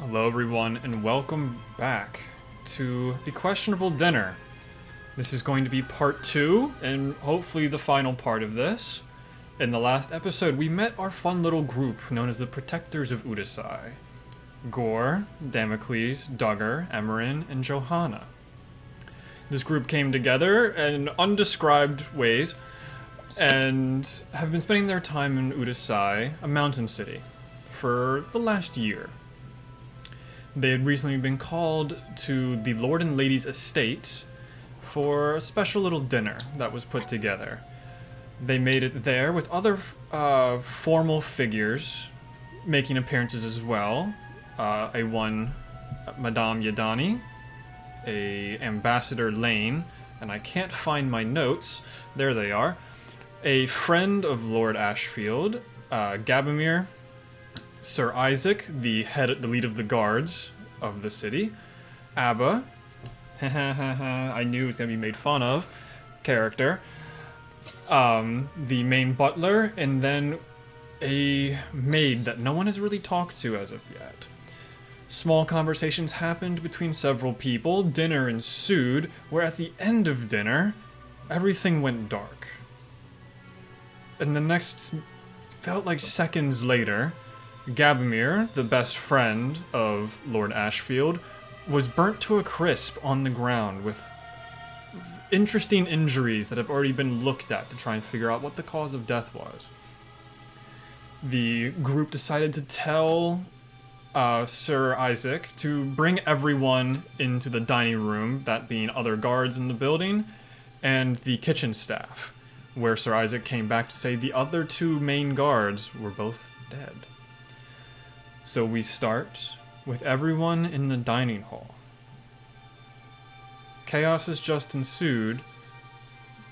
Hello, everyone, and welcome back to the Questionable Dinner. This is going to be part 2, and hopefully the final part of this. In the last episode, we met our fun little group known as the Protectors of Udasai. Gore, Damocles, Duggar, Emerin, and Johanna. This group came together in undescribed ways and have been spending their time in Udasai, a mountain city, for the last year. They had recently been called to the Lord and Lady's estate for a special little dinner that was put together. They made it there with other formal figures making appearances as well. A one, Madame Yadani, a Ambassador Lane, and I can't find my notes. There they are. A friend of Lord Ashfield, Gabomir, Sir Isaac, the lead of the guards of the city, Abba, I knew it was going to be made fun of, character, the main butler, and then a maid that no one has really talked to as of yet. Small conversations happened between several people, dinner ensued, where at the end of dinner, everything went dark. And the next felt like seconds later, Gabomir, the best friend of Lord Ashfield, was burnt to a crisp on the ground with interesting injuries that have already been looked at to try and figure out what the cause of death was. The group decided to tell Sir Isaac to bring everyone into the dining room, that being other guards in the building, and the kitchen staff, where Sir Isaac came back to say the other two main guards were both dead. So we start with everyone in the dining hall. Chaos has just ensued,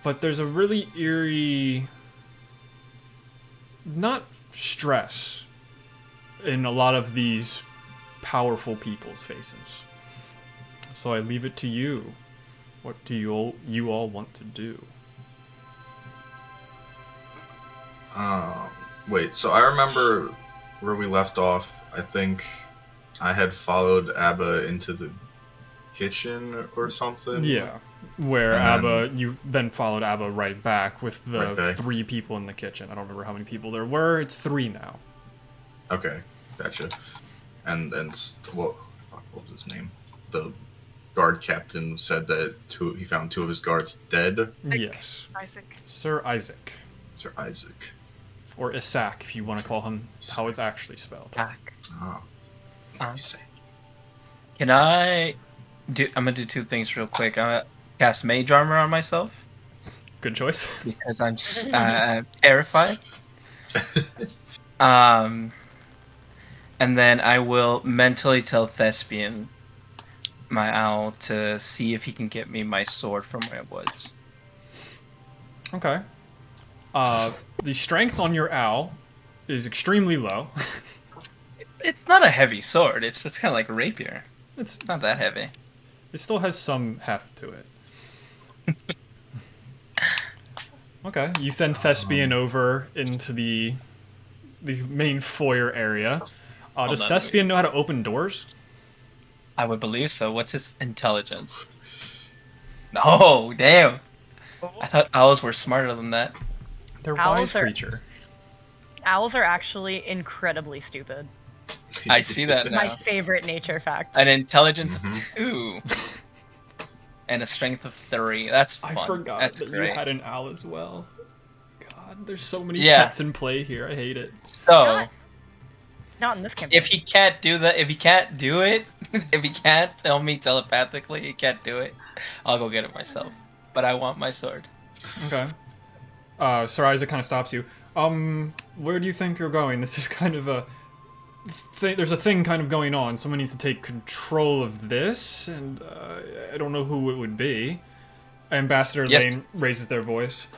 but there's a really eerie, not stress, in a lot of these powerful people's faces. So I leave it to you. What do you all want to do? Wait, so I remember where we left off. I think I had followed Abba into the kitchen or something. Yeah, where you then followed Abba right back with the Right 3 people in the kitchen. I don't remember how many people there were. It's 3 now. Okay, gotcha. And what was his name? The guard captain said that he found 2 of his guards dead. Yes. Isaac. Sir Isaac. Sir Isaac. Or Isaac, if you want to call him how it's actually spelled. Can I do? I'm gonna do 2 things real quick. I'm gonna cast Mage Armor on myself Good choice. because I'm terrified. And then I will mentally tell Thespian, my owl, to see if he can get me my sword from where it was. Okay. The strength on your owl is extremely low. It's not a heavy sword. It's kind of like a rapier. It's Not that heavy. It still has some heft to it. Okay, you send Thespian over into the main foyer area. Does Thespian know how to open doors? I would believe so. What's his intelligence? No, damn. I thought owls were smarter than that. They're Owls wise are- creature. Owls are actually incredibly stupid. I see that now. My favorite nature fact. An intelligence of 2 and a strength of 3. That's fun. I forgot That's that great. you had an owl as well. God, there's so many Yeah. pets in play here. I hate it. So, Not in this campaign. if he can't do that, if he can't do it, if he can't tell me telepathically he can't do it, I'll go get it myself. But I want my sword. Okay. Sir Isaac kind of stops you. Where do you think you're going? This is kind of a there's a thing kind of going on. Someone needs to take control of this, and I don't know who it would be. Ambassador Lane raises their voice.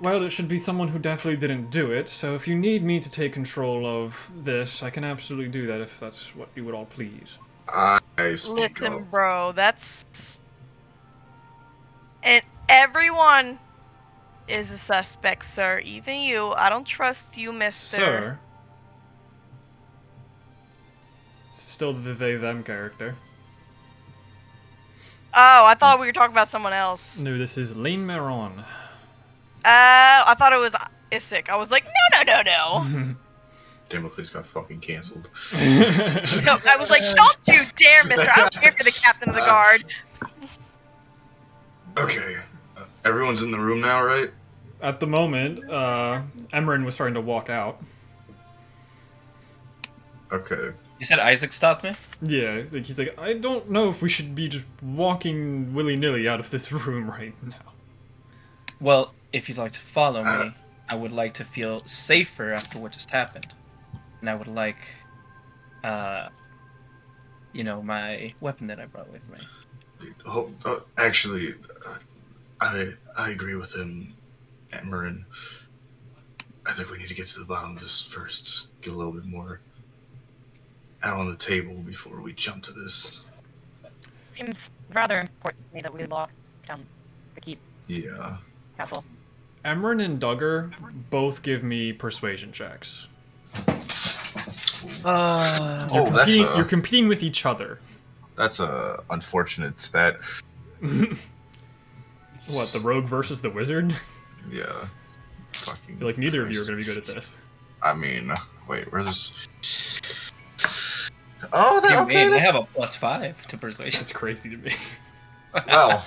Well, it should be someone who definitely didn't do it, so if you need me to take control of this, I can absolutely do that if that's what you would all please. I speak Listen, up. bro, that's... And everyone is a suspect, sir. Even you. I don't trust you, mister. Sir, Still the they-them character. Oh, I thought we were talking about someone else. No, this is Lane Meron. I thought it was Isik. I was like, no. Damocles got fucking canceled. No, I was like, don't you dare, mister. I don't care for the captain of the guard. Okay. Everyone's in the room now, right? At the moment, Emran was starting to walk out. Okay. You said Isaac stopped me? Yeah, like he's like, I don't know if we should be just walking willy-nilly out of this room right now. Well, if you'd like to follow me, I would like to feel safer after what just happened. And I would like, my weapon that I brought with me. Actually, I agree with him, Emran. I think we need to get to the bottom of this first. Get a little bit more out on the table before we jump to this. Seems rather important to me that we lock down the keep Yeah. castle. Emran and Duggar both give me persuasion checks. You're competing with each other. That's a unfortunate stat. What, the rogue versus the wizard? Yeah. I Fucking. feel like neither of you are going to be good at this. I mean, wait, where's this? Oh, okay. I have a +5 to persuasion. That's crazy to me. Well,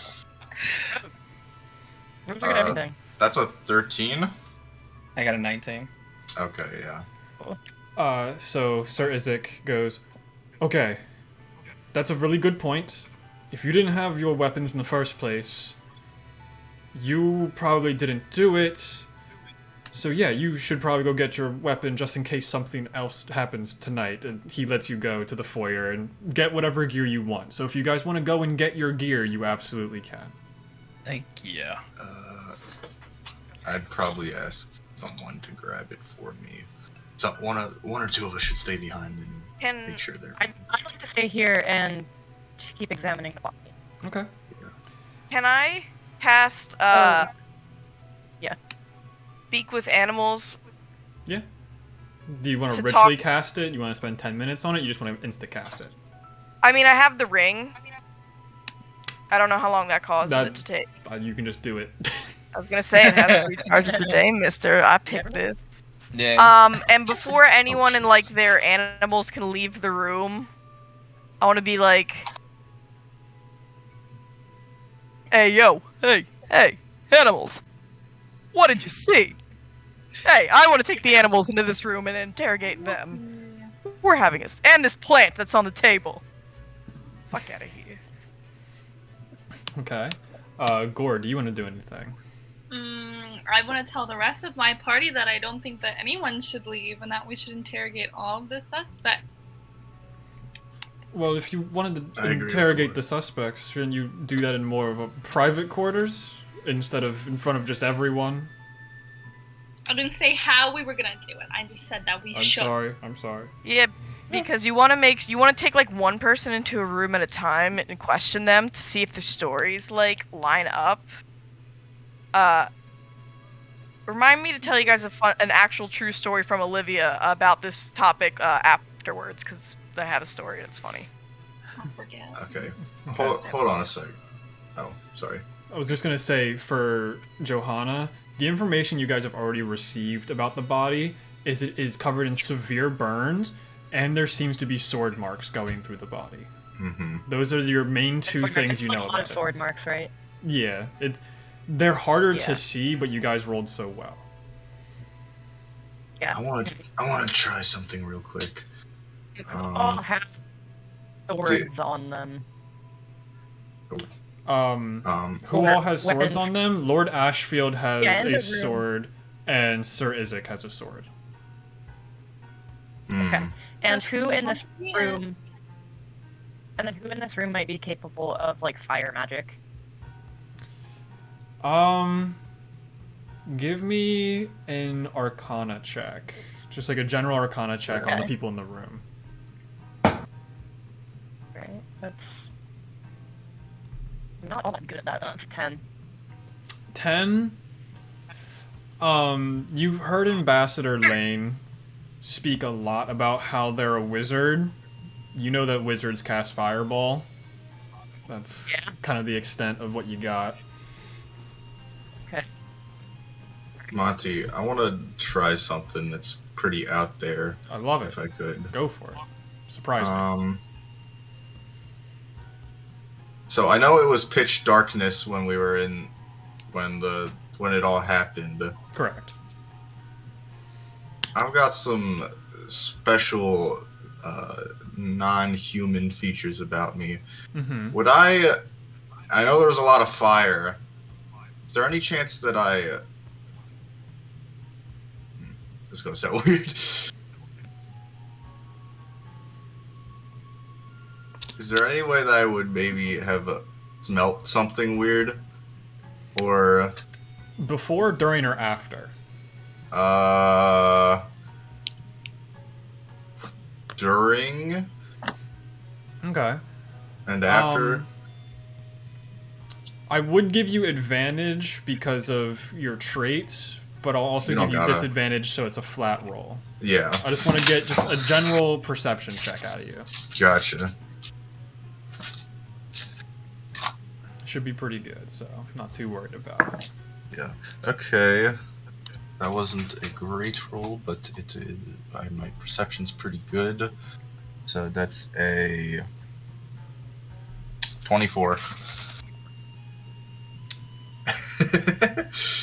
Looks like everything. that's a 13. I got a 19. Okay, yeah. So Sir Isaac goes, okay, that's a really good point. If you didn't have your weapons in the first place, you probably didn't do it. So yeah, you should probably go get your weapon just in case something else happens tonight. And he lets you go to the foyer and get whatever gear you want. So if you guys want to go and get your gear, you absolutely can. Thank you. I'd probably ask someone to grab it for me. So one or two of us should stay behind and make sure they're. I'd like to stay here and keep examining the body. Okay. Can I cast yeah. speak with animals? Yeah. Do you want to To ritually talk- cast it? You want to spend 10 minutes on it? You just want to insta-cast it? I mean, I have the ring. I don't know how long that causes That- it to take. You can just do it. I was gonna say it has 3 charges a day, mister. I picked this. Yeah. And before anyone and like their animals can leave the room, I want to be like, "Hey, yo, hey, animals, what did you see? Hey, I want to take the animals into this room and interrogate them. We're having this plant that's on the table. Fuck out of here." Okay. Gore, do you want to do anything? I want to tell the rest of my party that I don't think that anyone should leave and that we should interrogate all of the suspects. Well, if you wanted to I agree with interrogate Gore. the suspects, shouldn't you do that in more of a private quarters instead of in front of just everyone? I didn't say how we were gonna do it. I just said that we should. I'm sorry. Yeah, because you want to take like one person into a room at a time and question them to see if the stories like line up. Remind me to tell you guys an actual true story from Olivia about this topic afterwards, because I have a story that's funny. I'll forget. Okay. Hold on a sec. Oh, sorry. I was just gonna say, for Johanna, the information you guys have already received about the body is it is covered in severe burns, and there seems to be sword marks going through the body. Mm-hmm. Those are your main two Sword marks. things It's you like know a lot about of it. sword marks, right? Yeah, they're harder Yeah. to see, but you guys rolled so well. Yeah. I want to try something real quick. You all have swords on them. Who Or all has swords weapons. on them? Lord Ashfield has Yeah, in the a room. sword, and Sir Isaac has a sword. Okay. And who in this Yeah. room? And then who in this room might be capable of like fire magic? Give me an Arcana check. Just like a general Arcana check on the Okay. people in the room. Right. That's not all that good at that. That's 10. 10. You've heard Ambassador Lane speak a lot about how they're a wizard, you know that wizards cast Fireball. That's Yeah. kind of the extent of what you got. Okay. Monty, I want to try something that's pretty out there, I love it. if I could. Go for it. Surprise me. So I know it was pitch darkness when we were in, when it all happened. Correct. I've got some special non-human features about me. Mm-hmm. Would I know there was a lot of fire. Is there any chance that this is gonna sound weird. Is there any way that I would maybe have smelt something weird? Or Before, during, or after? During Okay. and after. I would give you advantage because of your traits, but I'll also You give don't you gotta. disadvantage so it's a flat roll. Yeah, I just want to get just a general perception check out of you. gotcha. Should be pretty good, so not too worried about it. Yeah. Okay. That wasn't a great roll, but my perception's pretty good. So that's a 24.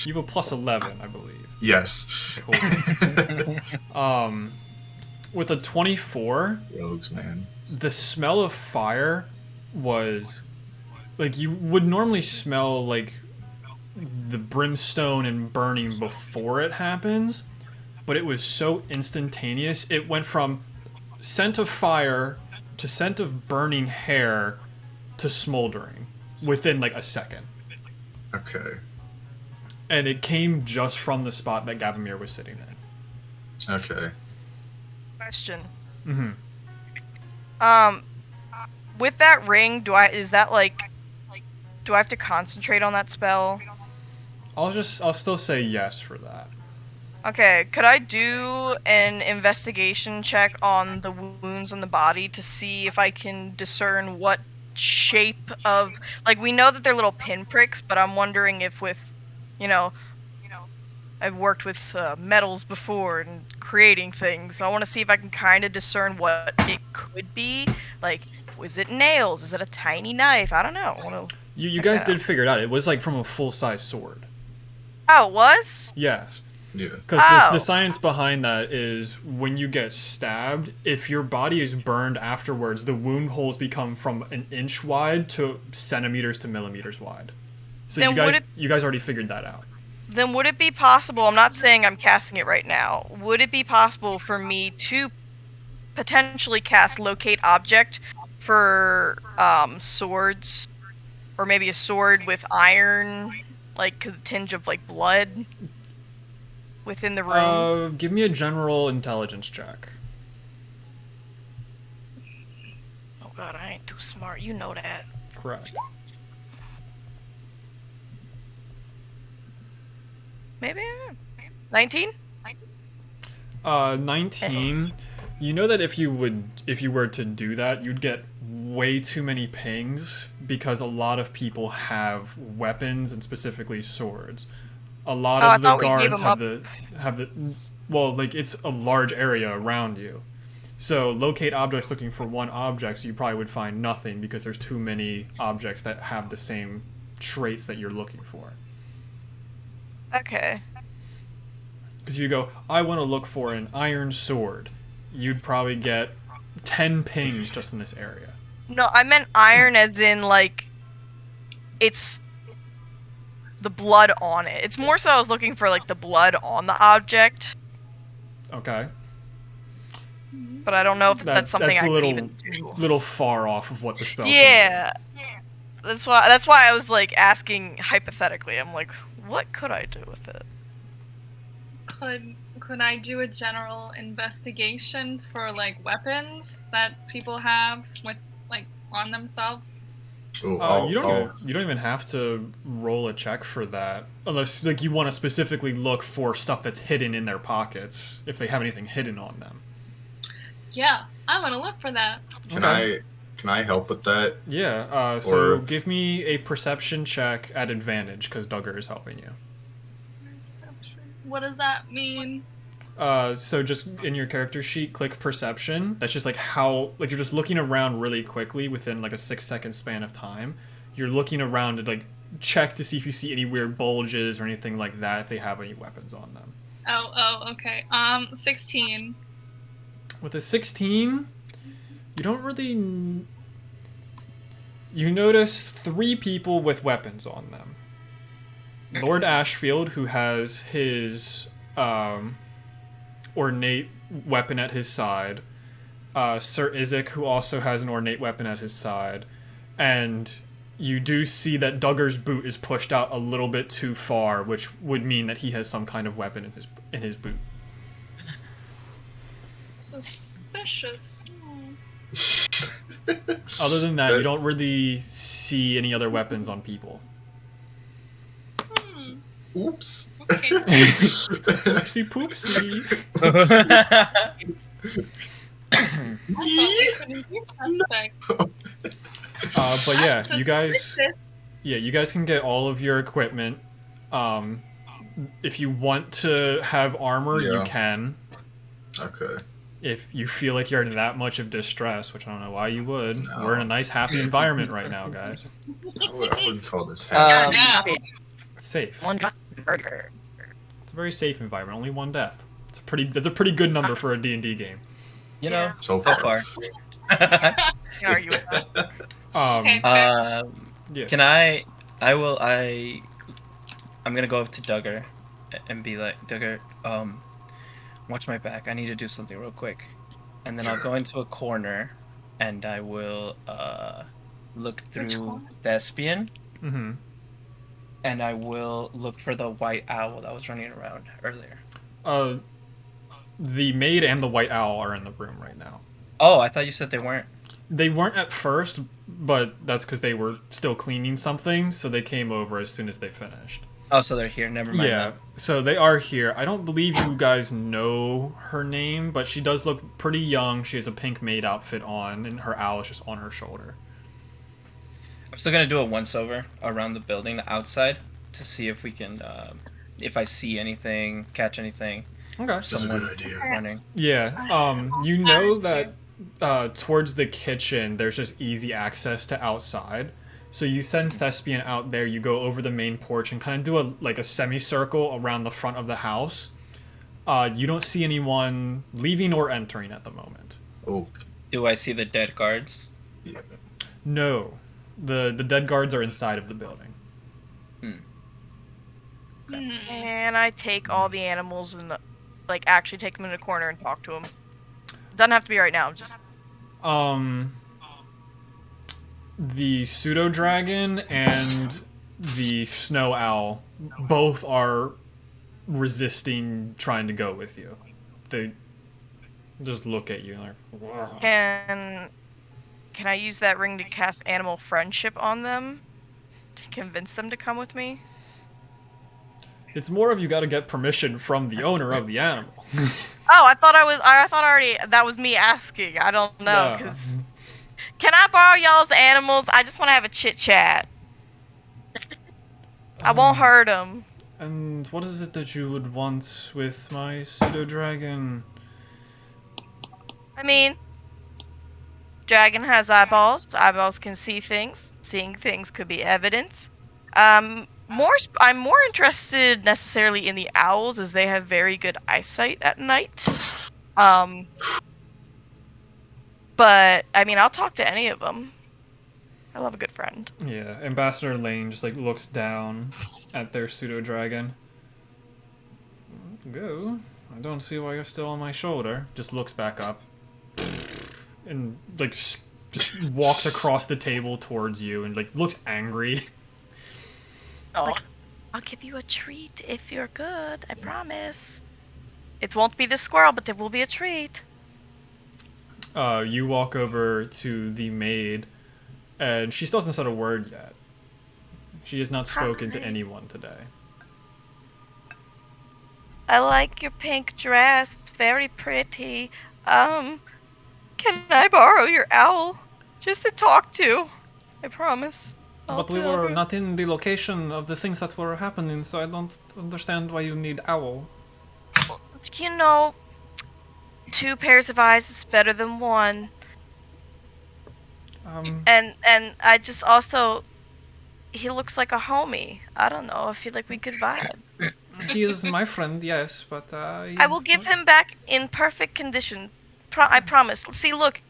You have a plus 11, I believe. Yes. Cool. With a 24, Rogues, man. the smell of fire was like you would normally smell like the brimstone and burning before it happens, but it was so instantaneous. It went from scent of fire to scent of burning hair to smoldering within like a second. Okay. And it came just from the spot that Gabomir was sitting in. Okay. Question. Mm-hmm. With that ring, do I have to concentrate on that spell? I'll still say yes for that. Okay, could I do an investigation check on the wounds on the body to see if I can discern what shape of, like, we know that they're little pinpricks, but I'm wondering if with, I've worked with metals before and creating things, so I want to see if I can kind of discern what it could be. Like, was it nails? Is it a tiny knife? I don't know. You guys did figure it out. It was like from a full-size sword. Oh, it was? Yes. Yeah. Because the science behind that is when you get stabbed, if your body is burned afterwards, the wound holes become from an inch wide to centimeters to millimeters wide. So Then you guys already figured that out. Then would it be possible, I'm not saying I'm casting it right now, would it be possible for me to potentially cast Locate Object for swords? Or maybe a sword with iron, like a tinge of like blood within the room? Give me a general intelligence check. Oh god, I ain't too smart, you know that. Correct. Maybe 19? 19. You know that if you were to do that, you'd get way too many pings because a lot of people have weapons and specifically swords. A lot of the guards have the well, like it's a large area around you. So locate objects looking for one object, so you probably would find nothing because there's too many objects that have the same traits that you're looking for. Okay. Because you go, I want to look for an iron sword. You'd probably get 10 pings just in this area. No, I meant iron as in, like, it's the blood on it. It's more so I was looking for, like, the blood on the object. Okay. But I don't know if that's something I can even do. Little far off of what the spell Yeah. That's why I was, like, asking hypothetically. I'm like, what could I do with it? Could I do a general investigation for like weapons that people have with like on themselves? Ooh, you don't even have to roll a check for that unless like you want to specifically look for stuff that's hidden in their pockets if they have anything hidden on them. Yeah, I'm gonna look for that. Can Okay. I help with that? Yeah, so Or- give me a perception check at advantage, because Duggar is helping you. What does that mean? So just in your character sheet, click perception. That's just like how, like you're just looking around really quickly within like a 6-second span of time. You're looking around to like check to see if you see any weird bulges or anything like that, if they have any weapons on them. Oh, okay. 16. With a 16, you don't really... You notice 3 people with weapons on them. Lord Ashfield, who has his ornate weapon at his side. Sir Isaac, who also has an ornate weapon at his side. And you do see that Duggar's boot is pushed out a little bit too far, which would mean that he has some kind of weapon in his boot. Suspicious. Other than that, you don't really see any other weapons on people. Oops. Okay. Oopsie poopsie. I thought we couldn't be suspects. But yeah, So you guys, suspicious. you guys can get all of your equipment. If you want to have armor, you Yeah. can. Okay. If you feel like you're in that much of distress, which I don't know why you would. No. We're in a nice, happy environment right now, guys. I wouldn't call this happy. Yeah. It's safe. One burger. It's a very safe environment. Only 1 death. That's a pretty good number for a D&D game. You know, So so far. far. Can argue with that. Okay, fair. Yeah. Can I'm gonna go up to Duggar and be like, Duggar, watch my back. I need to do something real quick. And then I'll go into a corner and I will look Which through corner? Thespian Mm-hmm. and I will look for the white owl that was running around earlier. The maid and the white owl are in the room right now. Oh, I thought you said they weren't. They weren't at first, but that's because they were still cleaning something, so they came over as soon as they finished. Oh, so they're here. Never mind. Yeah, so they are here. I don't believe you guys know her name, but she does look pretty young. She has a pink maid outfit on, and her owl is just on her shoulder. I'm still gonna do a once over around the building, the outside, to see if we can, if I see anything, catch anything. Okay. That's a Someone good idea. running. Yeah, you know that towards the kitchen, there's just easy access to outside. So you send Thespian out there, you go over the main porch and kind of do a semicircle around the front of the house. You don't see anyone leaving or entering at the moment. Oh, Do I see the dead guards? yeah. No. The dead guards are inside of the building. And I take all the animals and actually take them in a corner and talk to them. Doesn't have to be right now. Just The pseudo dragon and the snow owl both are resisting trying to go with you. They just look at you and they're... can I use that ring to cast animal friendship on them to convince them to come with me? It's more of you got to get permission from the owner of the animal. Oh, I thought already that was me asking. I don't know, No. cause can I borrow y'all's animals? I just want to have a chit chat. I won't hurt them. And what is it that you would want with my pseudo dragon? I mean, dragon has eyeballs. Eyeballs can see things. Seeing things could be evidence. I'm more interested necessarily in the owls, as they have very good eyesight at night. But I mean, I'll talk to any of them. I love a good friend. Yeah, Ambassador Lane just looks down at their pseudo dragon. Go. I don't see why you're still on my shoulder. Just looks back up. And just walks across the table towards you and looks angry. Oh. I'll give you a treat if you're good. I promise. It won't be the squirrel, but there will be a treat. You walk over to the maid, and she still hasn't said a word yet. She has not spoken to Hi. anyone today. I like your pink dress. It's very pretty. Can I borrow your owl? Just to talk to. I promise. But we were not in the location of the things that were happening, so I don't understand why you need owl. You know, 2 pairs of eyes is better than 1. And I just also, he looks like a homie. I don't know. I feel like we could vibe. He is my friend, yes, but I will give him back in perfect condition. I promise. See, look.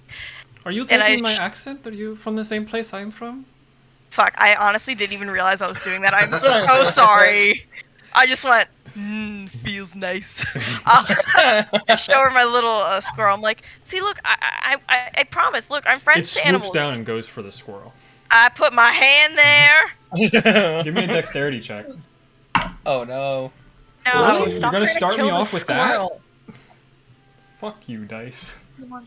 Are you taking my accent? Are you from the same place I'm from? Fuck, I honestly didn't even realize I was doing that. I'm so sorry. I just went, feels nice. I'll show her my little squirrel. I'm like, see, look, I promise. Look, I'm friends to animals. It swoops down and goes for the squirrel. I put my hand there. Give me a dexterity check. Oh no. No, Really? You're gonna start me off with that? Fuck you, dice. Why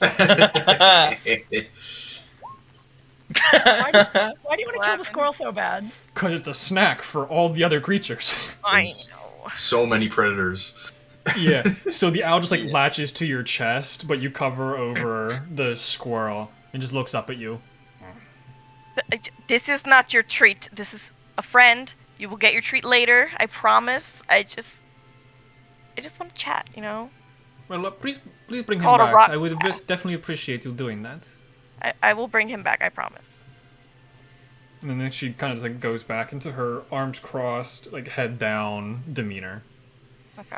do you want to kill the squirrel so bad? Because it's a snack for all the other creatures. I know. So many predators. Yeah, so the owl just like latches to your chest, but you cover over the squirrel and just looks up at you. This is not your treat. This is a friend. You will get your treat later. I promise. I just want to chat, you know? Well, please bring him back. I would definitely appreciate you doing that. I will bring him back, I promise. And then she kind of like goes back into her arms crossed, like head down demeanor. Okay.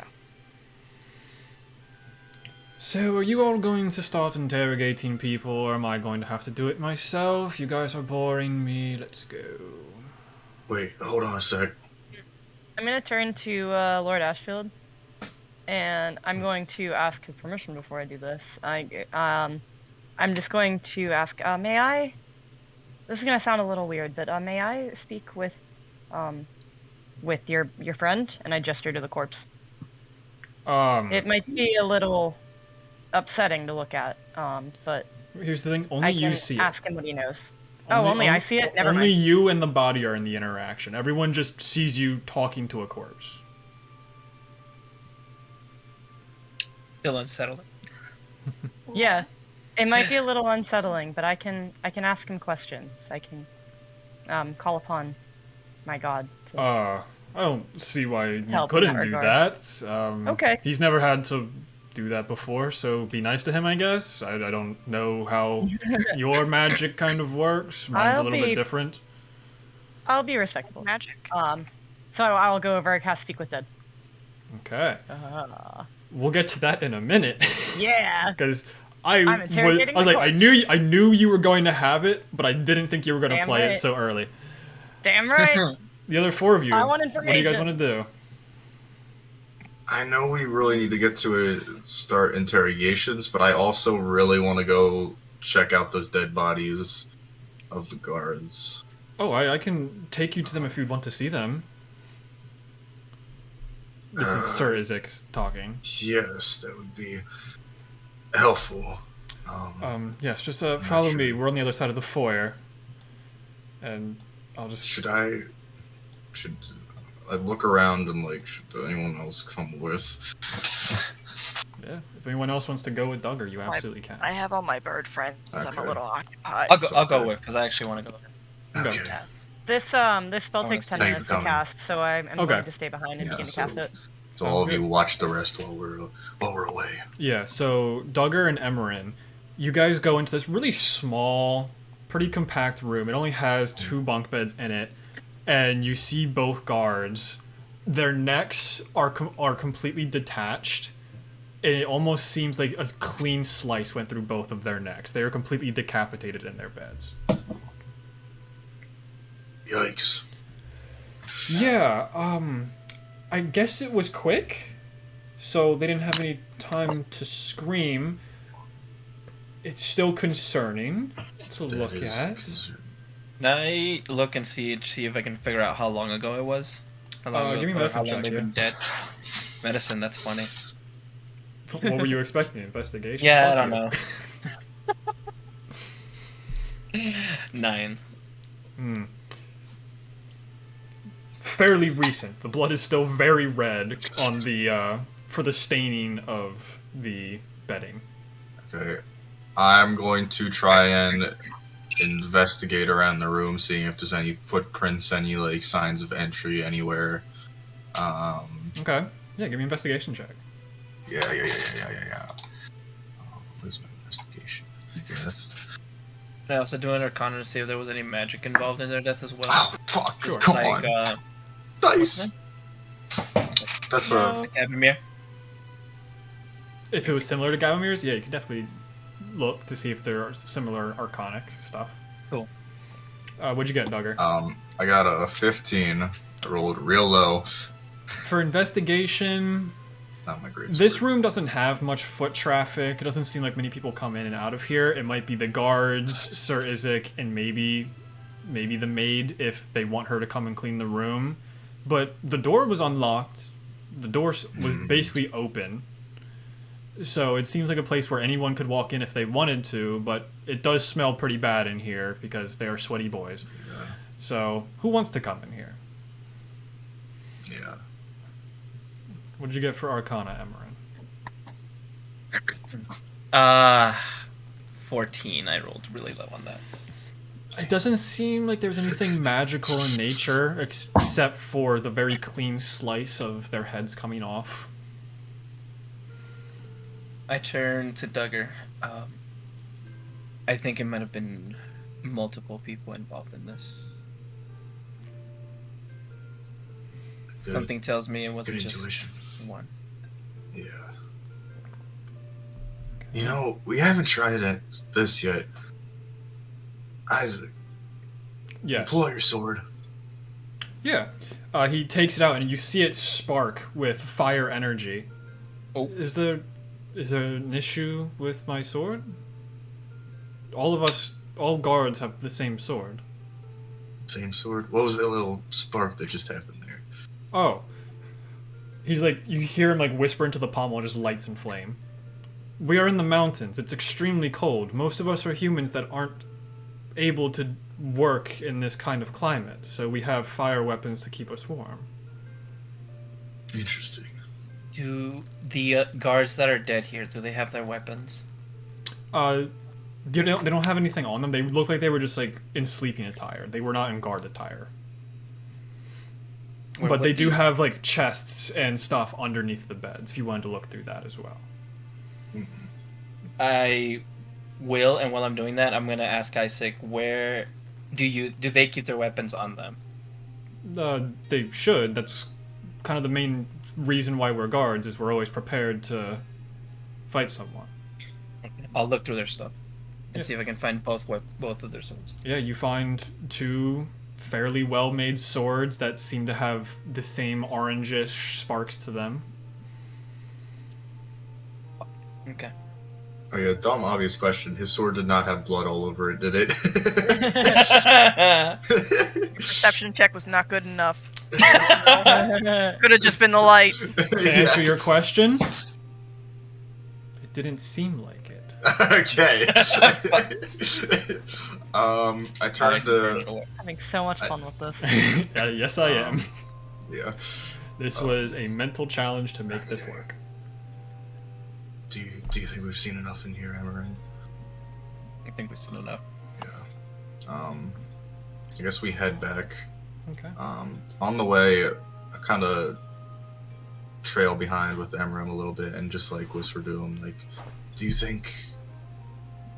So, are you all going to start interrogating people, or am I going to have to do it myself? You guys are boring me. Let's go. Wait, hold on a sec. I'm gonna turn to Lord Ashfield, and I'm going to ask his permission before I do this. I'm just going to ask, may I? This is gonna sound a little weird, but may I speak with your friend? And I gesture to the corpse. It might be a little upsetting to look at, but here's the thing: only you see it. Ask him what he knows. Only I see it. Never mind. Only you and the body are in the interaction. Everyone just sees you talking to a corpse. Still unsettling. Yeah, it might be a little unsettling, but I can ask him questions. I can call upon my god. I don't see why you couldn't do that. Okay. He's never had to do that before, so be nice to him, I guess. I don't know how your magic kind of works. Mine's a little bit different. I'll be respectful. Magic. So I'll go over and cast Speak with Dead. Okay. We'll get to that in a minute. Yeah. Because I was like, I knew you were going to have it, but I didn't think you were going to play it so early. Damn right. The other 4 of you, I want information. What do you guys want to do? I know we really need to get to start interrogations, but I also really want to go check out those dead bodies of the guards. Oh, I can take you to them if you'd want to see them. This is Sir Isaac talking. Yes, that would be helpful. Yes, just follow me. We're on the other side of the foyer. And I'll just... Should I look around and, like, should anyone else come with? Yeah, if anyone else wants to go with Duggar, you absolutely can. I have all my bird friends. Okay. I'm a little occupied. I'll go with, because I actually want to go. Okay. Yeah. This spell takes 10 minutes to cast, so I'm going to stay behind and begin to cast it. So all of you watch the rest while we're away. Yeah, so Duggar and Emerin, you guys go into this really small, pretty compact room. It only has 2 bunk beds in it, and you see both guards. Their necks are completely detached, and it almost seems like a clean slice went through both of their necks. They are completely decapitated in their beds. Yikes. Yeah, I guess it was quick, so they didn't have any time to scream. It's still concerning to look at. Can I look and see if I can figure out how long ago it was? Give me medicine check, they've been dead. Medicine, that's funny. What were you expecting? Investigation? Yeah, I don't know. 9. Fairly recent. The blood is still very red on the for the staining of the bedding. Okay. I'm going to try and investigate around the room, seeing if there's any footprints, any like signs of entry anywhere. Okay. Yeah, give me an investigation check. Yeah. Where's my investigation? Yeah, that's. I also do an Arcana to see if there was any magic involved in their death as well. Oh fuck! Sure. Come Like, on, dice. That's No. Gabomir. If it was similar to Gabomir's, yeah, you could definitely look to see if there are similar arcanic stuff. Cool. What'd you get, Duggar? I got a 15. I rolled real low. For investigation, Not my great. this sword. room doesn't have much foot traffic. It doesn't seem like many people come in and out of here. It might be the guards, Sir Isaac, and maybe the maid if they want her to come and clean the room. But the door was unlocked. The door was basically open. So it seems like a place where anyone could walk in if they wanted to, but it does smell pretty bad in here because they are sweaty boys. Yeah. So who wants to come in here? Yeah. What did you get for Arcana, Emran? 14. I rolled really low on that. It doesn't seem like there's anything magical in nature except for the very clean slice of their heads coming off. I turn to Duggar. I think it might have been multiple people involved in this. Good. Something tells me it wasn't Good just intuition. one. Yeah. You know, we haven't tried this yet. Isaac, Yeah. you pull out your sword. Yeah. He takes it out and you see it spark with fire energy. Oh. Is there an issue with my sword? All guards have the same sword. Same sword. What was that little spark that just happened there? Oh. He's like, you hear him like whisper into the pommel and just lights in flame. We are in the mountains. It's extremely cold. Most of us are humans that aren't able to work in this kind of climate, so we have fire weapons to keep us warm. Interesting. Do the guards that are dead here, do they have their weapons? They don't have anything on them. They look like they were just like in sleeping attire. They were not in guard attire. But they do have like chests and stuff underneath the beds if you wanted to look through that as well. Mm-mm. I will, and while I'm doing that, I'm gonna ask Isaac, where do they keep their weapons on them? They should. That's kind of the main reason why we're guards, is we're always prepared to fight someone. I'll look through their stuff and Yeah. see if I can find both of their swords. Yeah, you find two fairly well-made swords that seem to have the same orangish sparks to them. Okay. Oh yeah, dumb obvious question. His sword did not have blood all over it, did it? Perception check was not good enough. Could have just been the light. To answer your question, it didn't seem like it. Okay. I turned to. Having so much fun with this. Yes, I am. Yeah. This was a mental challenge to make this work. Do you think we've seen enough in here, Amarin? I think we've seen enough. Yeah. I guess we head back. Okay. On the way, I kind of trail behind with Emram a little bit and just like whisper to him, like, do you think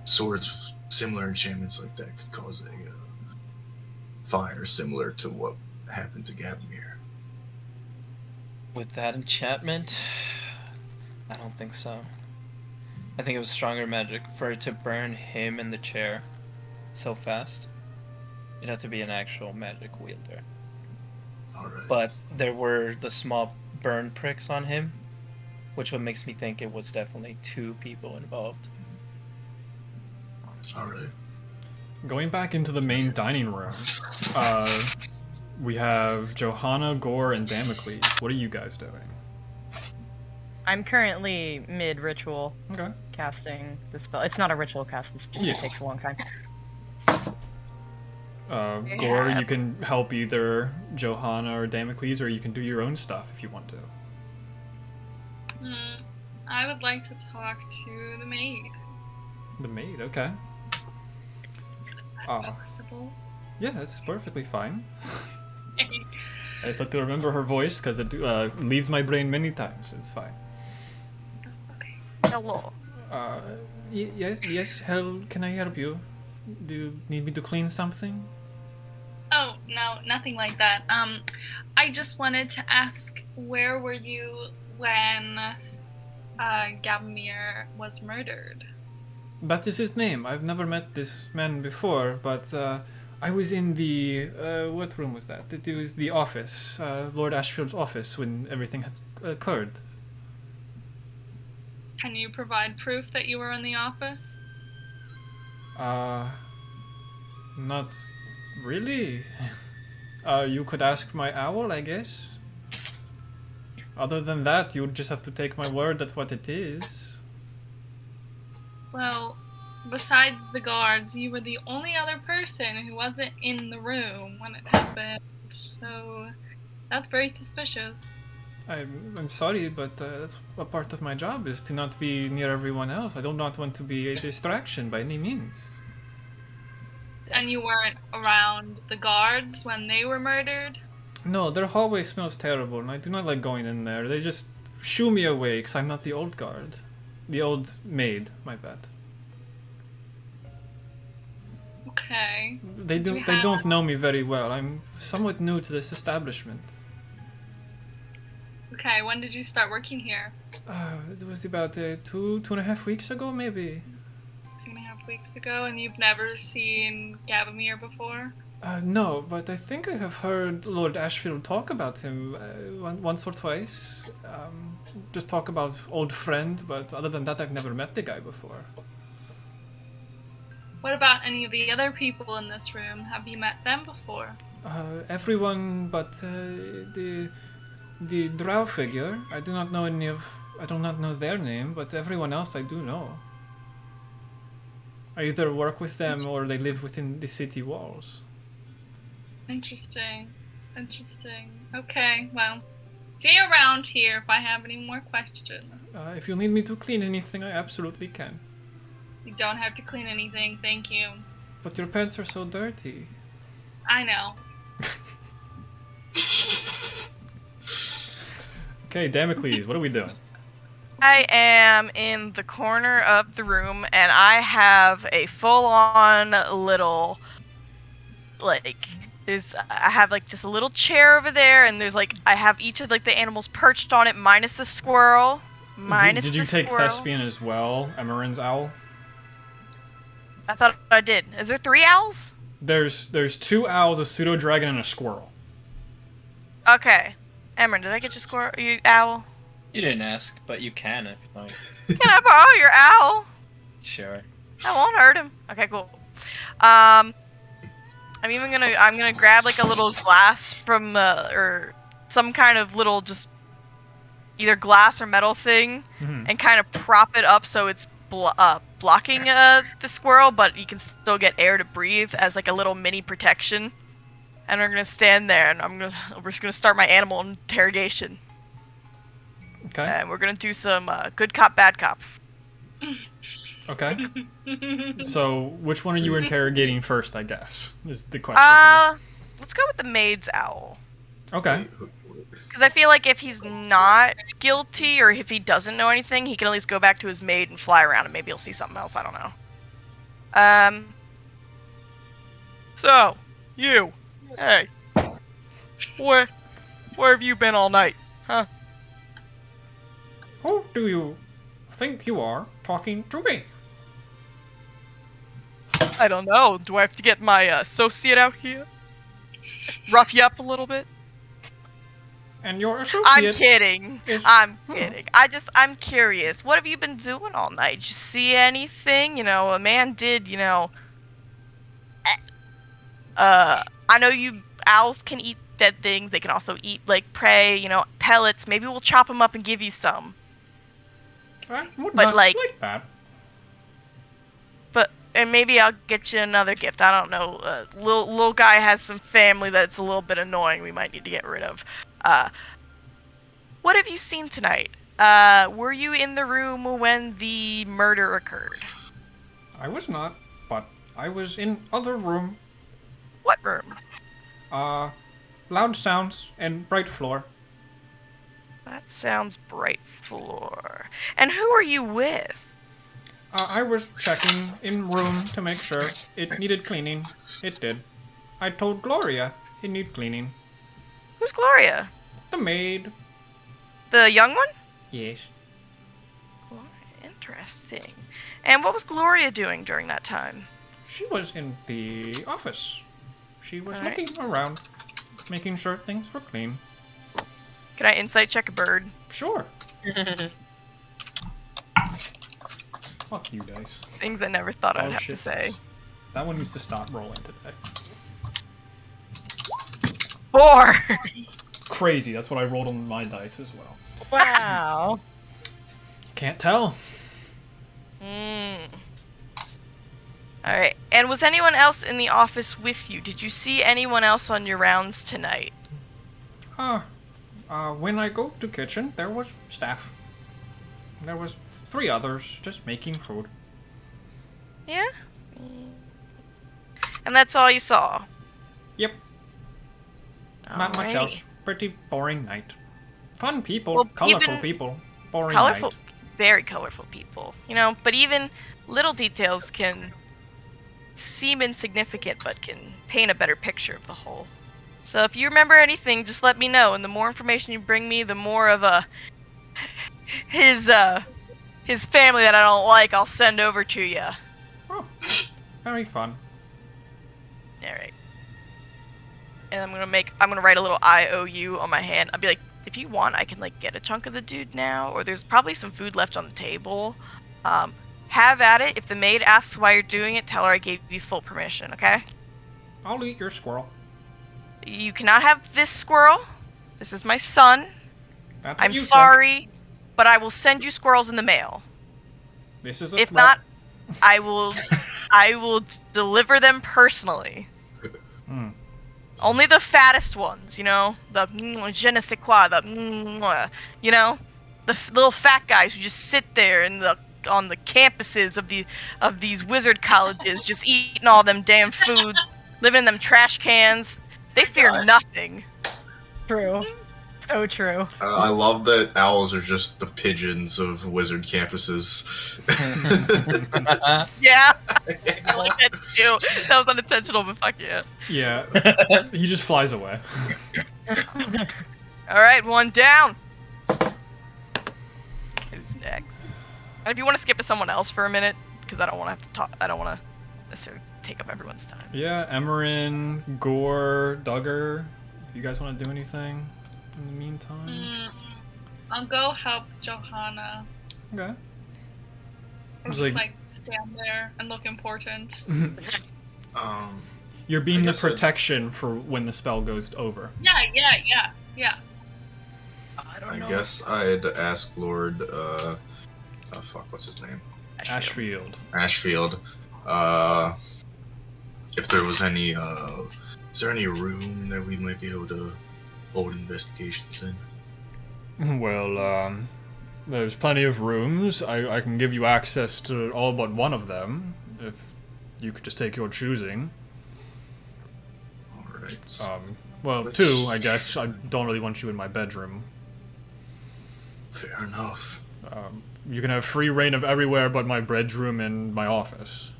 swords with similar enchantments like that could cause a fire similar to what happened to Gabomir? With that enchantment, I don't think so. I think it was stronger magic for it to burn him in the chair so fast. It'd have to be an actual magic wielder. Alright. But there were the small burn pricks on him, which what makes me think it was definitely two people involved. Alright. Going back into the main dining room, we have Johanna, Gore, and Damocles. What are you guys doing? I'm currently mid-ritual Okay. casting the spell. It's not a ritual cast, this just Yeah. takes a long time. Gore, Yeah. you can help either Johanna or Damocles, or you can do your own stuff if you want to. I would like to talk to the maid. The maid, okay. Is that possible? Yeah, this is perfectly fine. I just have to remember her voice because it leaves my brain many times. It's fine. That's okay. Hello. Yes, can I help you? Do you need me to clean something? Oh, no, nothing like that. I just wanted to ask, where were you when Gabomir was murdered? That is his name. I've never met this man before, but I was in the what room was that? It was the office, Lord Ashfield's office, when everything had occurred. Can you provide proof that you were in the office? Not really. You could ask my owl, I guess. Other than that, you would just have to take my word at what it is. Well, besides the guards, you were the only other person who wasn't in the room when it happened, so that's very suspicious. I'm sorry, but that's a part of my job is to not be near everyone else. I do not want to be a distraction by any means. And you weren't around the guards when they were murdered? No, their hallway smells terrible, and I do not like going in there. They just shoo me away because I'm not the old guard. The old maid, my bad. Okay. They don't know me very well. I'm somewhat new to this establishment. Okay, when did you start working here? It was about 2.5 weeks ago, maybe. 2.5 weeks ago, and you've never seen Gabomir before? No, but I think I have heard Lord Ashfield talk about him once or twice. Just talk about old friend, but other than that, I've never met the guy before. What about any of the other people in this room? Have you met them before? Everyone but the drow figure. I do not know their name, but everyone else I do know. I either work with them or they live within the city walls. Interesting. Okay, well, stay around here if I have any more questions. If you need me to clean anything, I absolutely can. You don't have to clean anything, thank you. But your pants are so dirty. I know. Okay, Damocles, what are we doing? I am in the corner of the room, and I have a full-on little, I have just a little chair over there, and there's I have each of the animals perched on it, minus the squirrel. Did you take Thespian as well, Emmeren's owl? I thought I did. Is there 3 owls? There's 2 owls, a pseudo dragon, and a squirrel. Okay. Emeren, did I get your squirrel? You owl? You didn't ask, but you can if you like. Can I borrow your owl? Sure. I won't hurt him. Okay, cool. I'm gonna grab a little glass from or some kind of little just either glass or metal thing, and kind of prop it up so it's blocking the squirrel, but you can still get air to breathe as a little mini protection. And we're gonna stand there, and we're just gonna start my animal interrogation. Okay. And we're gonna do some good cop, bad cop. Okay. So, which one are you interrogating first, I guess, is the question. Let's go with the maid's owl. Okay. Because I feel like if he's not guilty, or if he doesn't know anything, he can at least go back to his maid and fly around, and maybe he'll see something else, I don't know. So, you. Hey. Where have you been all night, huh? Who do you think you are talking to me? I don't know. Do I have to get my associate out here? Rough you up a little bit? And your associate... I'm kidding. is- I'm kidding. I'm curious. What have you been doing all night? Did you see anything? A man did, I know owls can eat dead things. They can also eat, prey, pellets. Maybe we'll chop them up and give you some. I would But, not like that. And maybe I'll get you another gift. I don't know. Little guy has some family that's a little bit annoying. We might need to get rid of. What have you seen tonight? Were you in the room when the murder occurred? I was not, but I was in other room. What room? Loud sounds and bright floor. That sounds bright floor. And who are you with? I was checking in room to make sure it needed cleaning. It did. I told Gloria it needed cleaning. Who's Gloria? The maid. The young one? Yes. Interesting. And what was Gloria doing during that time? She was in the office. She was Alright. looking around, making sure things were clean. Can I insight check a bird? Sure. Fuck you, dice. Things I never thought I'd Oh, have shit. to say. That one needs to stop rolling today. 4! Crazy. That's what I rolled on my dice as well. Wow. Can't tell. Alright. And was anyone else in the office with you? Did you see anyone else on your rounds tonight? When I go to kitchen, there was staff. There was 3 others just making food. Yeah? And that's all you saw? Yep. Not much Alright. else. Pretty boring night. Fun people, Well, colorful even people. Boring Colorful, night. very colorful people. You know, but even little details can seem insignificant, but can paint a better picture of the whole. So if you remember anything, just let me know, and the more information you bring me, the more of his family that I don't like, I'll send over to you. Oh, very fun. Alright. And I'm gonna write a little IOU on my hand. I'll be like, if you want, I can like get a chunk of the dude now, or there's probably some food left on the table. Have at it. If the maid asks why you're doing it, tell her I gave you full permission, okay? I'll eat your squirrel. You cannot have this squirrel. This is my son. That's what I'm you said. sorry, but I will send you squirrels in the mail. This is a If threat. not, I will deliver them personally. Hmm. Only the fattest ones, you know? The je ne sais quoi, you know? The little fat guys who just sit there on the campuses of these wizard colleges just eating all them damn foods, living in them trash cans. They fear nothing. True. So true. I love that owls are just the pigeons of wizard campuses. Yeah. I like that too. That was unintentional, but fuck yeah. Yeah. He just flies away. Alright, one down. Who's next? And if you want to skip to someone else for a minute, because I don't want to have to talk, I don't want to necessarily take up everyone's time. Yeah, Emerin, Gore, Duggar. You guys want to do anything in the meantime? I'll go help Johanna. Okay. Or It's just like- like stand there and look important. You're being I the guess I'd- protection for when the spell goes over. Yeah. I guess I'd ask Lord, what's his name? Ashfield. Ashfield, if there was any, is there any room that we might be able to hold investigations in? Well, there's plenty of rooms. I can give you access to all but one of them, if you could just take your choosing. Alright. Well, Let's- 2, I guess. I don't really want you in my bedroom. Fair enough. You can have free reign of everywhere but my bedroom and my office.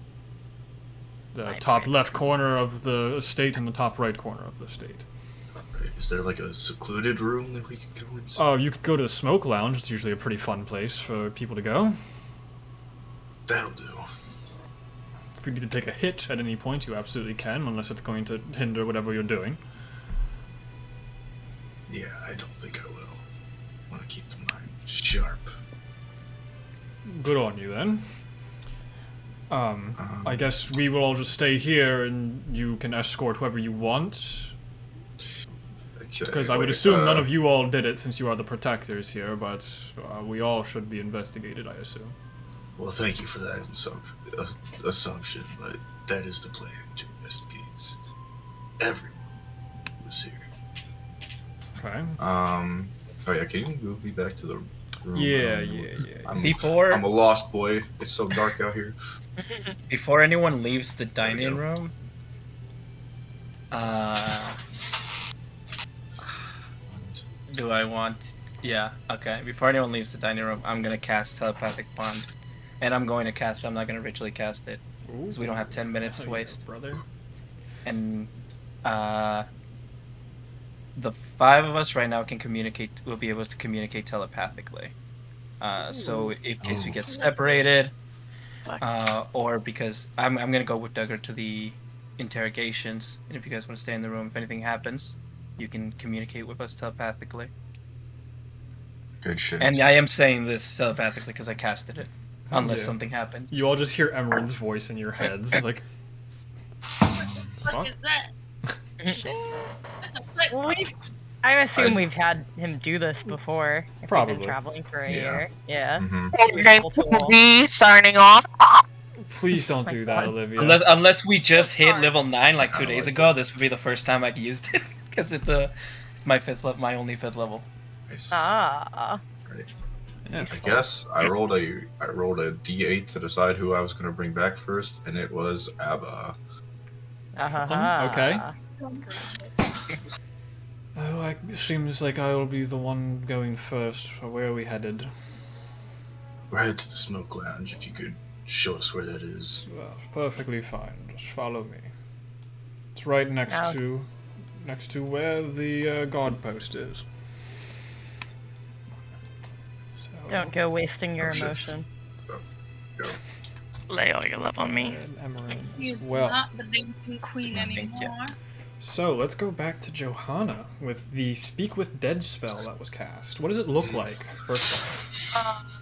The My top bedroom. left corner of the estate and the top right corner of the estate. Right. Is there like a secluded room that we could go into? Oh, you could go to the smoke lounge. It's usually a pretty fun place for people to go. That'll do. If you need to take a hit at any point, you absolutely can, unless it's going to hinder whatever you're doing. Yeah, I don't think I will. I want to keep the mind sharp. Good on you, then. I guess we will all just stay here, and you can escort whoever you want. Okay, Because I would wait, assume none of you all did it, since you are the protectors here, but we all should be investigated, I assume. Well, thank you for that assumption, but that is the plan, to investigate everyone who's here. Okay. Oh yeah, can you move me back to the room? Yeah. I'm, Before I'm a lost boy. It's so dark out here. Before anyone leaves the dining room, do I want? Yeah, okay. Before anyone leaves the dining room, I'm gonna cast telepathic bond, and I'm going to cast. I'm not gonna ritually cast it because we don't have 10 minutes to waste, brother. And the 5 of us right now can communicate. We'll be able to communicate telepathically. So in case we get separated, or because I'm gonna go with Duggar to the interrogations, and if you guys want to stay in the room, if anything happens, you can communicate with us telepathically. Good shit. And I am saying this telepathically because I casted it, unless Yeah. something happened. You all just hear Emran's voice in your heads, like. What is that? Well, I assume we've had him do this before. If Probably. We've been traveling for a Yeah. year. Yeah. Mm-hmm. Signing off. Please don't do that, God. Olivia. Unless we just hit sorry. level 9 like 2 I days like ago, this would be the first time I've used it because it's my my only 5th level. Nice. Ah. Right. Yeah. I guess I rolled a D8 to decide who I was going to bring back first, and it was Abba. Okay. Ah. Oh, it seems like I'll be the one going first. Where are we headed? We're headed to the smoke lounge. If you could show us where that is. Well, perfectly fine. Just follow me. It's right next Now- to where the guard post is. So, Don't go wasting your Oh, shit. emotion. Go. Lay all your love on me. and Emran He's as well. not the dancing queen Thank you. anymore. So let's go back to Johanna with the Speak with Dead spell that was cast. What does it look like, first off?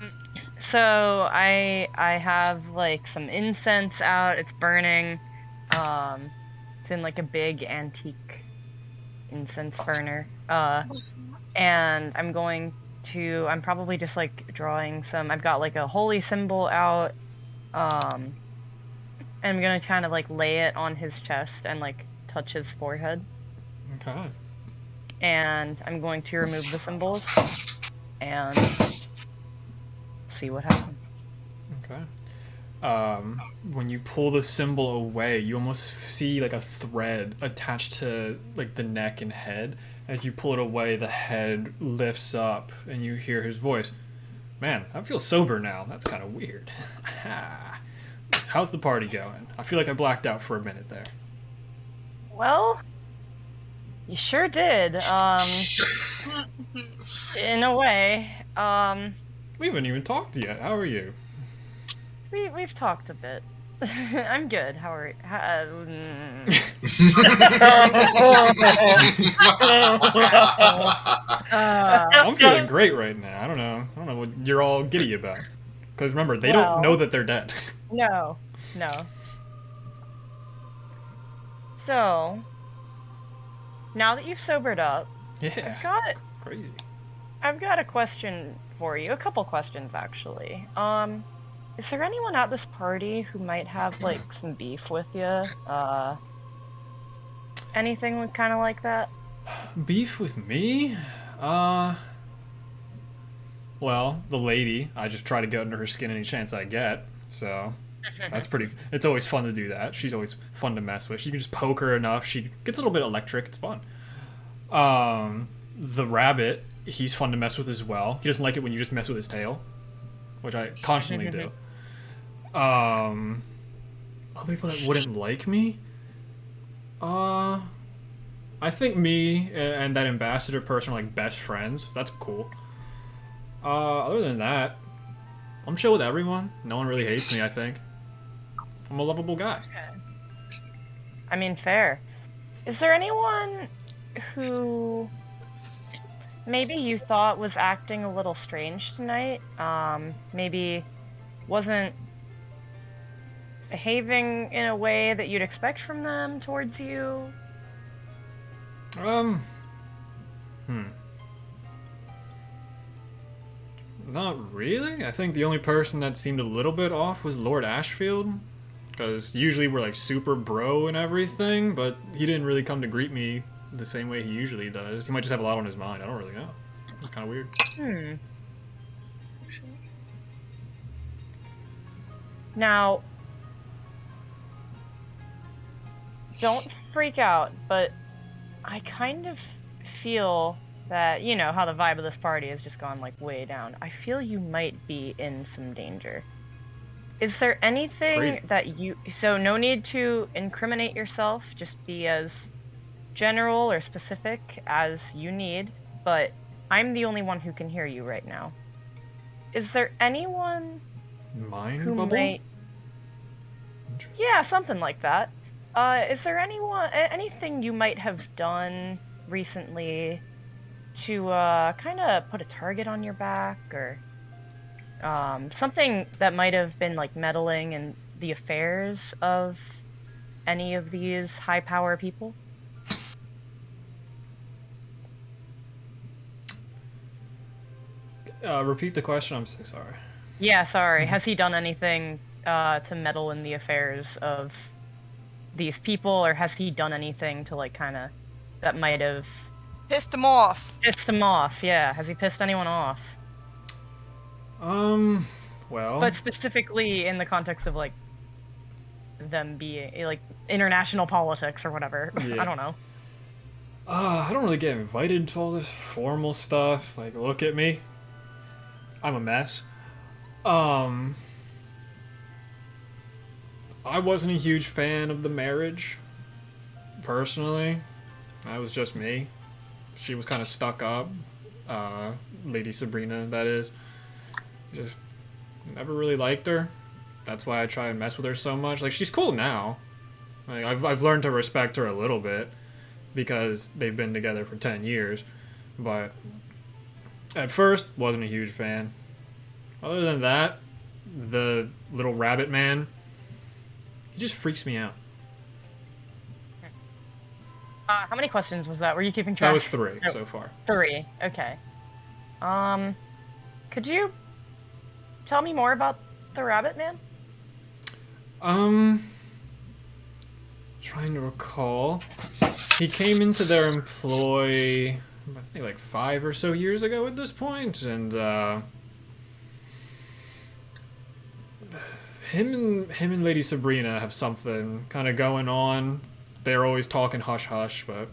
So I have like some incense out. It's burning. It's in like a big antique incense burner. And I'm probably just like drawing some. I've got like a holy symbol out. And I'm gonna kind of like lay it on his chest and like touch his forehead. Okay. And I'm going to remove the symbols and see what happens. Okay. When you pull the symbol away, you almost see like a thread attached to like the neck and head. As you pull it away, the head lifts up and you hear his voice. Man, I feel sober now. That's kind of weird. How's the party going? I feel like I blacked out for a minute there. Well, you sure did. In a way. We haven't even talked yet. How are you? We've talked a bit. I'm good. How are I'm feeling great right now. I don't know what you're all giddy about. Because remember, they don't know that they're dead. No. So, now that you've sobered up, Yeah. Crazy. I've got a question for you. A couple questions, actually. Is there anyone at this party who might have, like, some beef with you? Anything kind of like that? Beef with me? Well, the lady. I just try to get under her skin any chance I get. So, that's it's always fun to do that. She's always fun to mess with. You can just poke her enough. She gets a little bit electric. It's fun. The rabbit, he's fun to mess with as well. He doesn't like it when you just mess with his tail, which I constantly do. Other people that wouldn't like me? I think me and that ambassador person are like best friends. That's cool. Other than that, I'm chill with everyone. No one really hates me, I think. I'm a lovable guy. I mean, fair. Is there anyone who maybe you thought was acting a little strange tonight? Maybe wasn't behaving in a way that you'd expect from them towards you? Not really. I think the only person that seemed a little bit off was Lord Ashfield. Because usually we're like super bro and everything, but he didn't really come to greet me the same way he usually does. He might just have a lot on his mind. I don't really know. It's kind of weird. Now, don't freak out, but I kind of feel that, you know, how the vibe of this party has just gone, like, way down. I feel you might be in some danger. Is there anything Crazy. that you... So no need to incriminate yourself, just be as general or specific as you need, but I'm the only one who can hear you right now. Is there anyone Mind who bubble? might... Interesting. Yeah, something like that. Is there anything you might have done recently to kind of put a target on your back, or something that might have been like meddling in the affairs of any of these high power people? Repeat the question. I'm so sorry. Yeah, sorry. Has he done anything to meddle in the affairs of these people, or has he done anything to like kind of that might have Pissed him off. pissed him off? Yeah, has he pissed anyone off? Well. But specifically in the context of like them being like international politics or whatever. Yeah. I don't know. I don't really get invited to all this formal stuff. Like, look at me. I'm a mess. I wasn't a huge fan of the marriage. Personally. That was just me. She was kind of stuck up. Lady Sabrina, that is. Just never really liked her. That's why I try and mess with her so much. Like, she's cool now. Like, I've learned to respect her a little bit because they've been together for 10 years. But at first, wasn't a huge fan. Other than that, the little rabbit man, he just freaks me out. How many questions was that? Were you keeping track? That was 3 Oh, so far. 3. Okay. Could you tell me more about the rabbit man? Trying to recall. He came into their employ, I think, like 5 or so years ago at this point, and him and Lady Sabrina have something kind of going on. They're always talking hush hush, but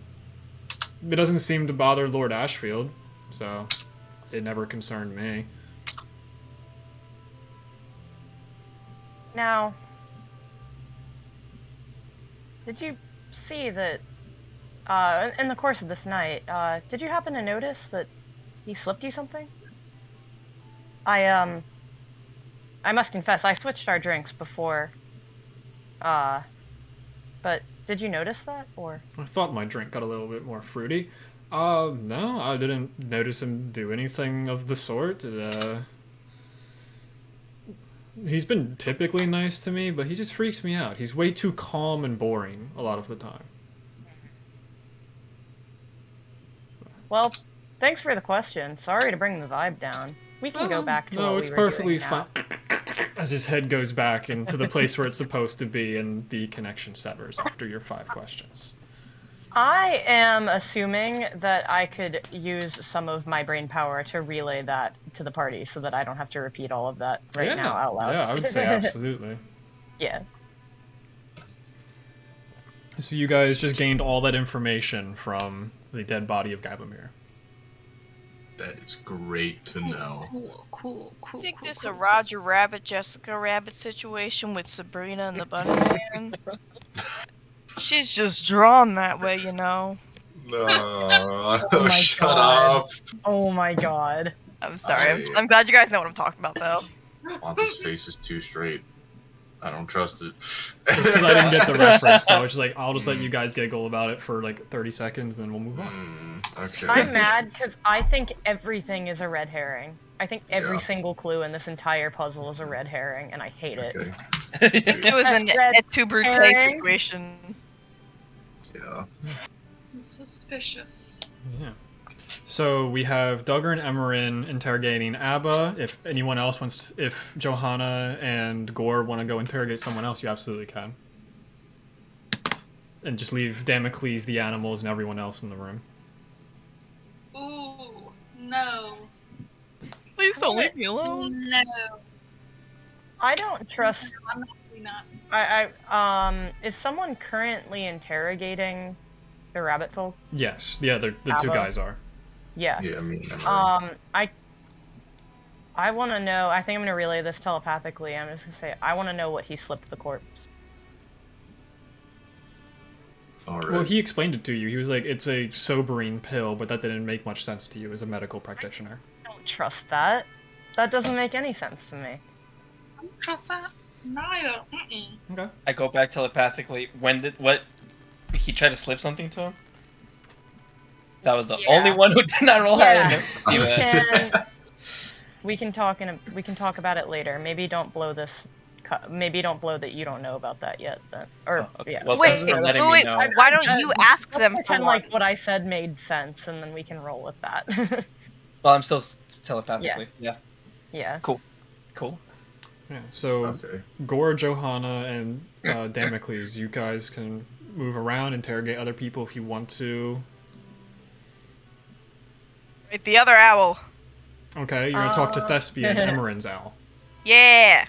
it doesn't seem to bother Lord Ashfield, so it never concerned me. Now, did you see that in the course of this night, did you happen to notice that he slipped you something? I must confess, I switched our drinks before, but did you notice that, or? I thought my drink got a little bit more fruity. No, I didn't notice him do anything of the sort. He's been typically nice to me, but he just freaks me out. He's way too calm and boring a lot of the time. Well, thanks for the question. Sorry to bring the vibe down. We can go back to no, what it's we were perfectly doing now. fine. As his head goes back into the place where it's supposed to be, and the connection severs after your 5 questions. I am assuming that I could use some of my brain power to relay that to the party so that I don't have to repeat all of that now out loud. Yeah, I would say absolutely. Yeah. So you guys just gained all that information from the dead body of Gabomir. That is great to know. Cool. I think this is a Roger Rabbit, Jessica Rabbit situation with Sabrina and the Bunny Man. She's just drawn that way, you know. No, my shut God. up. Oh my god. I'm sorry. I'm glad you guys know what I'm talking about, though. Monty's face is too straight. I don't trust it. Because I didn't get the reference, so I was just like, I'll just let you guys giggle about it for like 30 seconds, then we'll move on. Okay. I'm mad because I think everything is a red herring. I think every Yeah. single clue in this entire puzzle is a red herring, and I hate it. Okay. It was an Red et tu brute herring. situation. Yeah. Suspicious. Yeah. So we have Duggar and Emmerin interrogating Abba. If anyone else wants to, if Johanna and Gore want to go interrogate someone else, you absolutely can. And just leave Damocles, the animals, and everyone else in the room. Ooh, no. Please don't leave me alone. No. I don't trust. I'm not Maybe not. Is someone currently interrogating the rabbit folk? Yes, the two Abba? guys are. Yeah. Yeah, I mean, Emerin. I want to know. I think I'm gonna relay this telepathically. I'm just gonna say I want to know what he slipped the corpse. All right. Well, he explained it to you. He was like, it's a sobering pill, but that didn't make much sense to you as a medical practitioner. I don't trust that. That doesn't make any sense to me. I don't trust that. Neither. Okay. I go back telepathically. What? He tried to slip something to him? That was the Yeah. only one who did not roll high Yeah. enough to do it. We can talk about it later. Maybe don't blow this. Maybe don't blow that you don't know about that yet. Then, or Oh, okay. yeah. Well, Wait, thanks for letting me wait, know. why don't you ask Let's them for pretend one? like what I said made sense, and then we can roll with that. Well, I'm still telepathically. Yeah. Yeah. Cool. Yeah. So Okay. Gore, Johanna, and Damocles, you guys can move around, interrogate other people if you want to. Right, the other owl. Okay, you're gonna talk to Thespian, Emerin's owl. Yeah.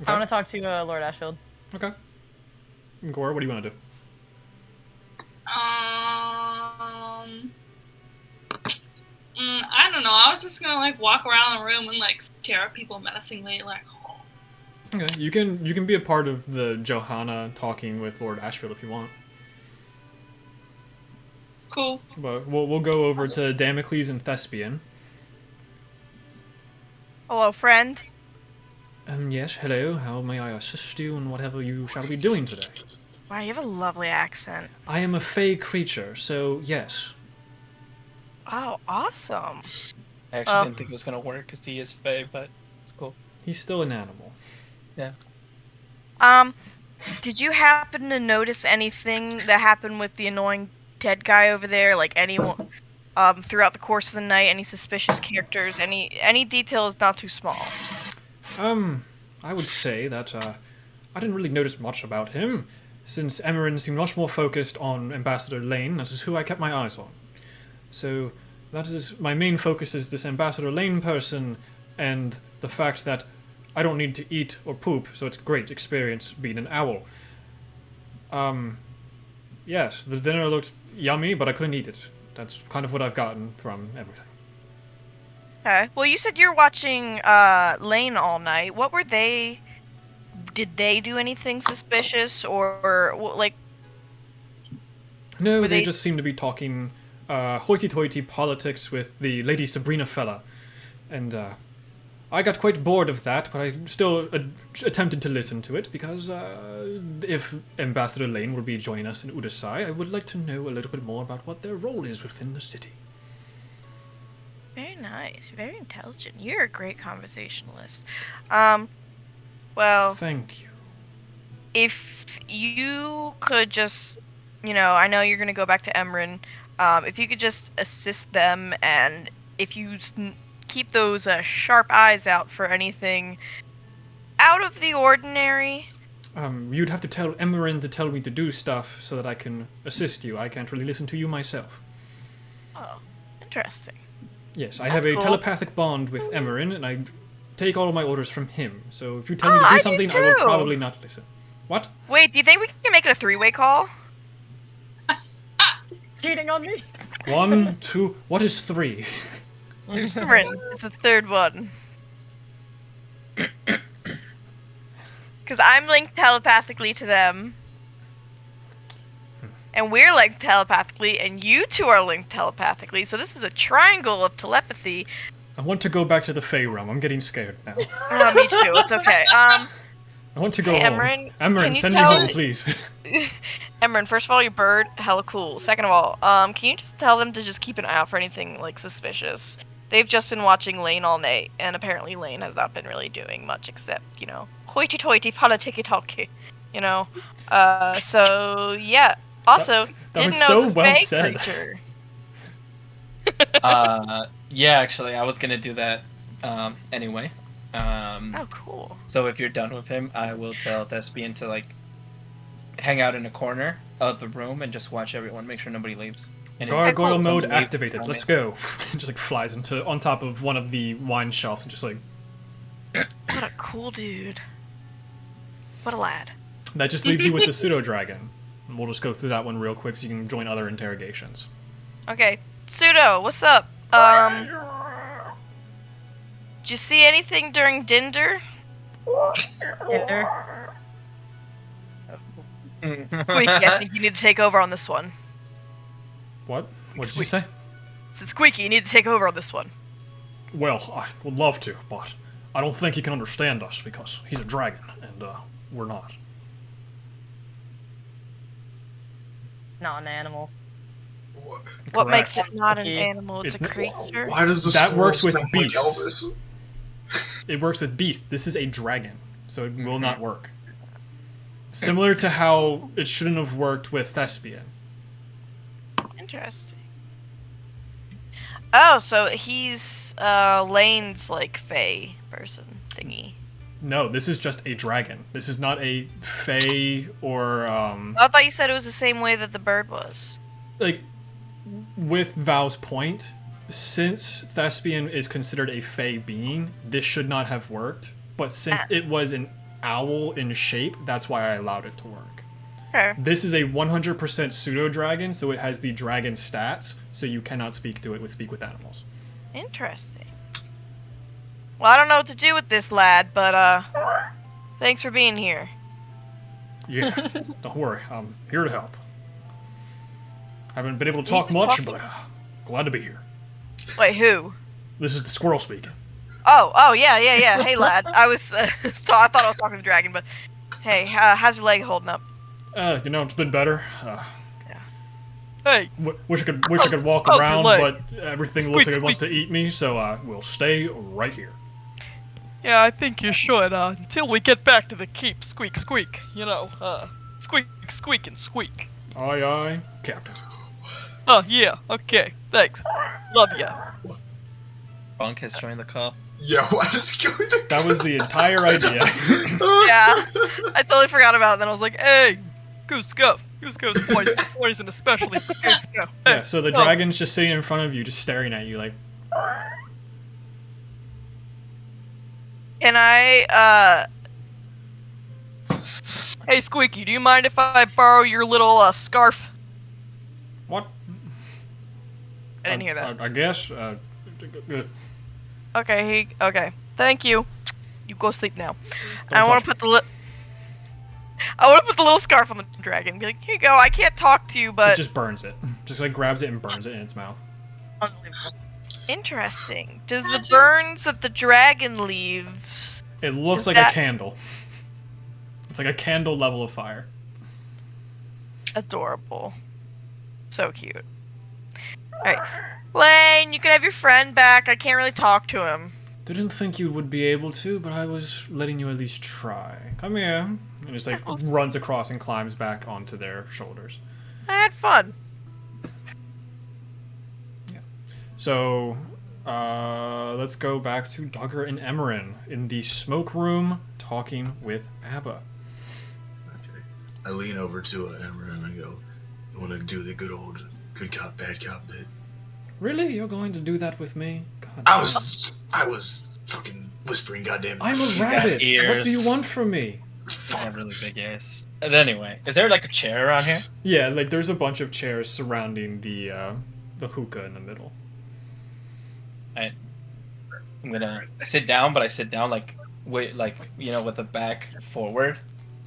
Okay. I want to talk to Lord Ashfield. Okay. Gore, what do you want to do? I don't know. I was just gonna like walk around the room and like stare at people menacingly, like. Okay, you can be a part of the Johanna talking with Lord Ashfield if you want. Cool. But we'll go over to Damocles and Thespian. Hello, friend. Yes, hello. How may I assist you in whatever you shall be doing today? Wow, you have a lovely accent. I am a fey creature, so yes. Oh, awesome. I actually didn't think it was gonna work because he is Fae, but it's cool. He's still an animal. Yeah. Did you happen to notice anything that happened with the annoying dead guy over there? Like anyone, throughout the course of the night, any suspicious characters, any details not too small? I would say that, I didn't really notice much about him, since Emerin seemed much more focused on Ambassador Lane, that is who I kept my eyes on. So, that is, my main focus is this Ambassador Lane person, and the fact that I don't need to eat or poop, so it's a great experience being an owl. Yes, the dinner looked yummy, but I couldn't eat it. That's kind of what I've gotten from everything. Okay. Well, you said you're watching Lane all night. What were they? Did they do anything suspicious, or like? No, Were they they- just seem to be talking hoity-toity politics with the Lady Sabrina fella. And I got quite bored of that, but I still attempted to listen to it, because if Ambassador Lane will be joining us in Udasai, I would like to know a little bit more about what their role is within the city. Very nice. Very intelligent. You're a great conversationalist. Well, Thank you. if you could just, I know you're gonna go back to Emrin. If you could just assist them, and if you keep those sharp eyes out for anything out of the ordinary. You'd have to tell Emerin to tell me to do stuff so that I can assist you. I can't really listen to you myself. Oh, interesting. Yes, I That's have a cool. telepathic bond with Emerin, and I take all of my orders from him. So if you tell me to I do do something, I will too. probably not listen. What? Wait, do you think we can make it a three-way call? Cheating on me. 1, 2. What is 3? Emrin is the third one. Because I'm linked telepathically to them. And we're linked telepathically, and you two are linked telepathically. So this is a triangle of telepathy. I want to go back to the Fey realm. I'm getting scared now. Oh, me too. It's okay. I want to go Hey, home. Emerin, Emerin, can you send me tell- home, please. Emrin, first of all, your bird, hella cool. Second of all, can you just tell them to just keep an eye out for anything, like, suspicious? They've just been watching Lane all night, and apparently Lane has not been really doing much except, hoity-toity, politicky-talky, So, yeah. Also, that was didn't know so it was a well fey said. creature. Yeah, actually, I was gonna do that anyway. Oh, cool. So if you're done with him, I will tell Thespian to, like, hang out in a corner of the room and just watch everyone, make sure nobody leaves. And if Gargoyle someone mode leaves, activated. tell Let's me. go. Just like flies on top of one of the wine shelves and just like. What a cool dude. What a lad. That just leaves you with the pseudo-dragon. And we'll just go through that one real quick so you can join other interrogations. Okay, Pseudo, what's up? Did you see anything during Dinder? Tinder. Squeaky, I think you need to take over on this one. What? What did you say? Since Squeaky, you need to take over on this one. Well, I would love to, but I don't think he can understand us because he's a dragon, and we're not. Not an animal. What makes it not an Okay. animal? It's a creature. Why does the That squirrel works with sound like beasts. Elvis? It works with beast. This is a dragon, so it will not work. Similar to how it shouldn't have worked with Thespian. Interesting. Oh, so he's Lane's like fae person thingy. No, this is just a dragon. This is not a fae or I thought you said it was the same way that the bird was. like with Val's point. Since Thespian is considered a fae being, this should not have worked. But since it was an owl in shape, that's why I allowed it to work. Okay. This is a 100% pseudo dragon, so it has the dragon stats, so you cannot speak to it with speak with animals. Interesting. Well, I don't know what to do with this lad, but thanks for being here. Yeah, don't worry, I'm here to help. Haven't been able to He talk was much, talking- but glad to be here. Wait, who? This is the squirrel speaking. Oh, yeah. Hey, lad. I was, I thought I was talking to Dragon, but hey, how's your leg holding up? It's been better. Hey, Wish I could walk how's your around, leg? but everything looks like it wants to eat me, so we'll stay right here. yeah, I think you should, until we get back to the keep. Squeak, squeak. You know, squeak, squeak, and squeak. Aye, aye, Captain. Oh, yeah, okay, thanks. Love ya. Bunk has joined the call. Yeah, why does it go into That was the entire idea. Yeah, I totally forgot about it, then I was like, hey, Goose, go. Goose goes poison, especially for Goose, go. Hey, Yeah, so the go. dragon's just sitting in front of you, just staring at you like, Can I, Hey, Squeaky, do you mind if I borrow your little, scarf? what? I didn't hear that. I guess. Okay, okay. Thank you. You go sleep now. Don't I want touch to put the little scarf on the dragon. Be like, here you go. I can't talk to you, It but just burns it. Just like grabs it and burns it in its mouth. Unbelievable. interesting. Does the Imagine- burns that the dragon leaves? It looks Does like that- a candle. It's like a candle level of fire. Adorable. So cute. Alright. Lane, you can have your friend back. I can't really talk to him. Didn't think you would be able to, but I was letting you at least try. Come here. And just like runs across and climbs back onto their shoulders. I had fun. So, let's go back to Duggar and Emmerin in the smoke room talking with Abba. Okay. I lean over to Emma and I go, you want to do the good old good cop, bad cop bit? Really? You're going to do that with me? God. I was fucking whispering, goddamn. I'm a rabbit. What ears. do you want from me? I have really big ears. And anyway, is there like a chair around here? Yeah, like there's a bunch of chairs surrounding the hookah in the middle. I'm gonna sit down, but I sit down like with the back forward.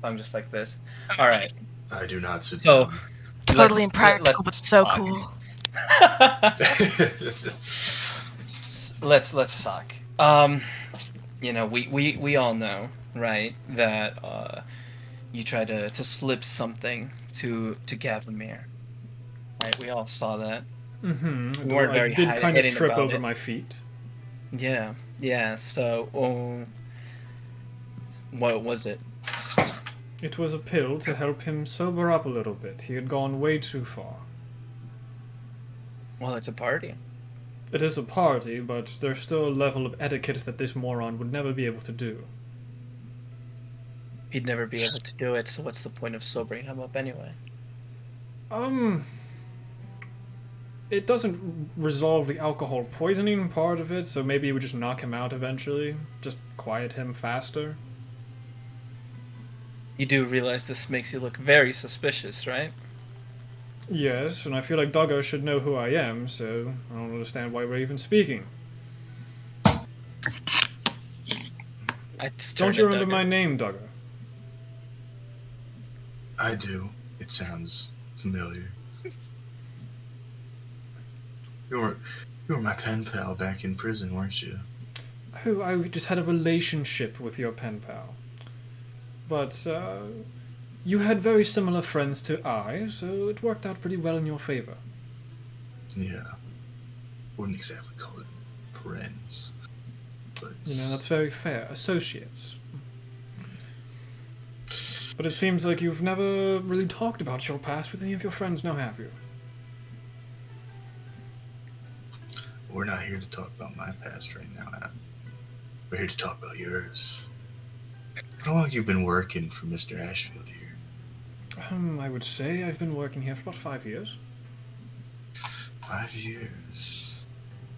I'm just like this. All right. I do not sit So down. Totally let's- impractical, let's but so talk. cool. let's talk. We all know, right, that you tried to slip something to Gabomir. Right, we all saw that. Mm-hmm. You weren't I very did kind of hidden trip about over it. my feet. Yeah. So, what was it? It was a pill to help him sober up a little bit. He had gone way too far. Well, it's a party. It is a party, but there's still a level of etiquette that this moron would never be able to do. He'd never be able to do it. So, what's the point of sobering him up anyway? It doesn't resolve the alcohol poisoning part of it, so maybe it would just knock him out eventually. Just quiet him faster. You do realize this makes you look very suspicious, right? Yes, and I feel like Duggar should know who I am, so I don't understand why we're even speaking. I just Don't turned you to remember Duggar. my name, Duggar? I do. It sounds familiar. You were my pen pal back in prison, weren't you? Oh, I just had a relationship with your pen pal. But, you had very similar friends to I, so it worked out pretty well in your favor. Yeah. Wouldn't exactly call it friends. But You know, that's very fair. Associates. But it seems like you've never really talked about your past with any of your friends now, have you? we're not here to talk about my past right now, Adam. We're here to talk about yours. How long have you been working for Mr. Ashfield here? I would say I've been working here for about 5 years. 5 years.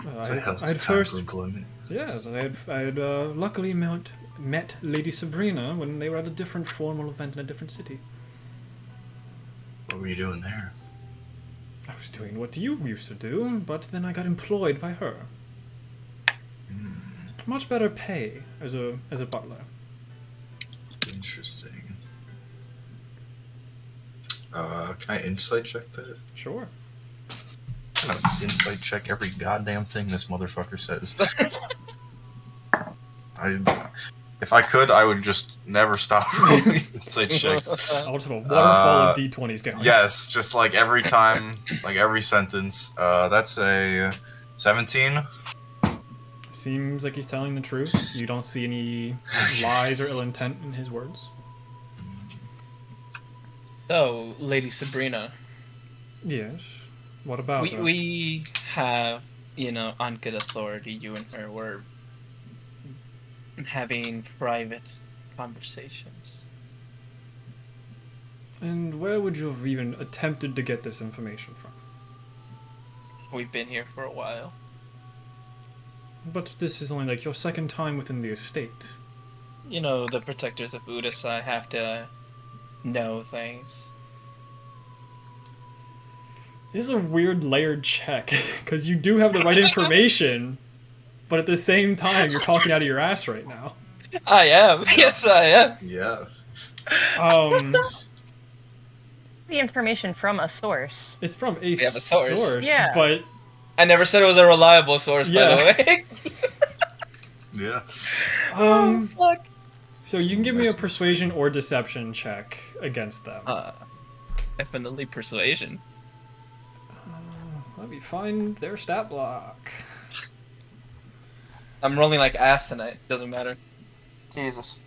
It's I a healthy had time first, for employment. yes, I had luckily met Lady Sabrina when they were at a different formal event in a different city. What were you doing there? I was doing what you used to do, but then I got employed by her. Much better pay as a butler. Interesting. Can I insight check that? Sure. I'm gonna insight check every goddamn thing this motherfucker says. If I could, I would just never stop rolling insight checks. I'll just have a waterfall of d20s going. Yes, just like every time, like every sentence. That's a 17. Seems like he's telling the truth. You don't see any lies or ill intent in his words. So, Lady Sabrina, Yes. What about her? we have, on good authority, you and her were having private conversations. And where would you have even attempted to get this information from? We've been here for a while. But this is only like your second time within the estate. The Protectors of Udasai have to know things. This is a weird layered check, because you do have the right information, but at the same time, you're talking out of your ass right now. I am. Yes, I am. Yeah. The information from a source. It's from a have a source. Yeah. but I never said it was a reliable source, Yeah. by the way. Yeah. Fuck. so you can give me a persuasion or deception check against them. Definitely persuasion. Let me find their stat block. I'm rolling like ass tonight. Doesn't matter. Jesus.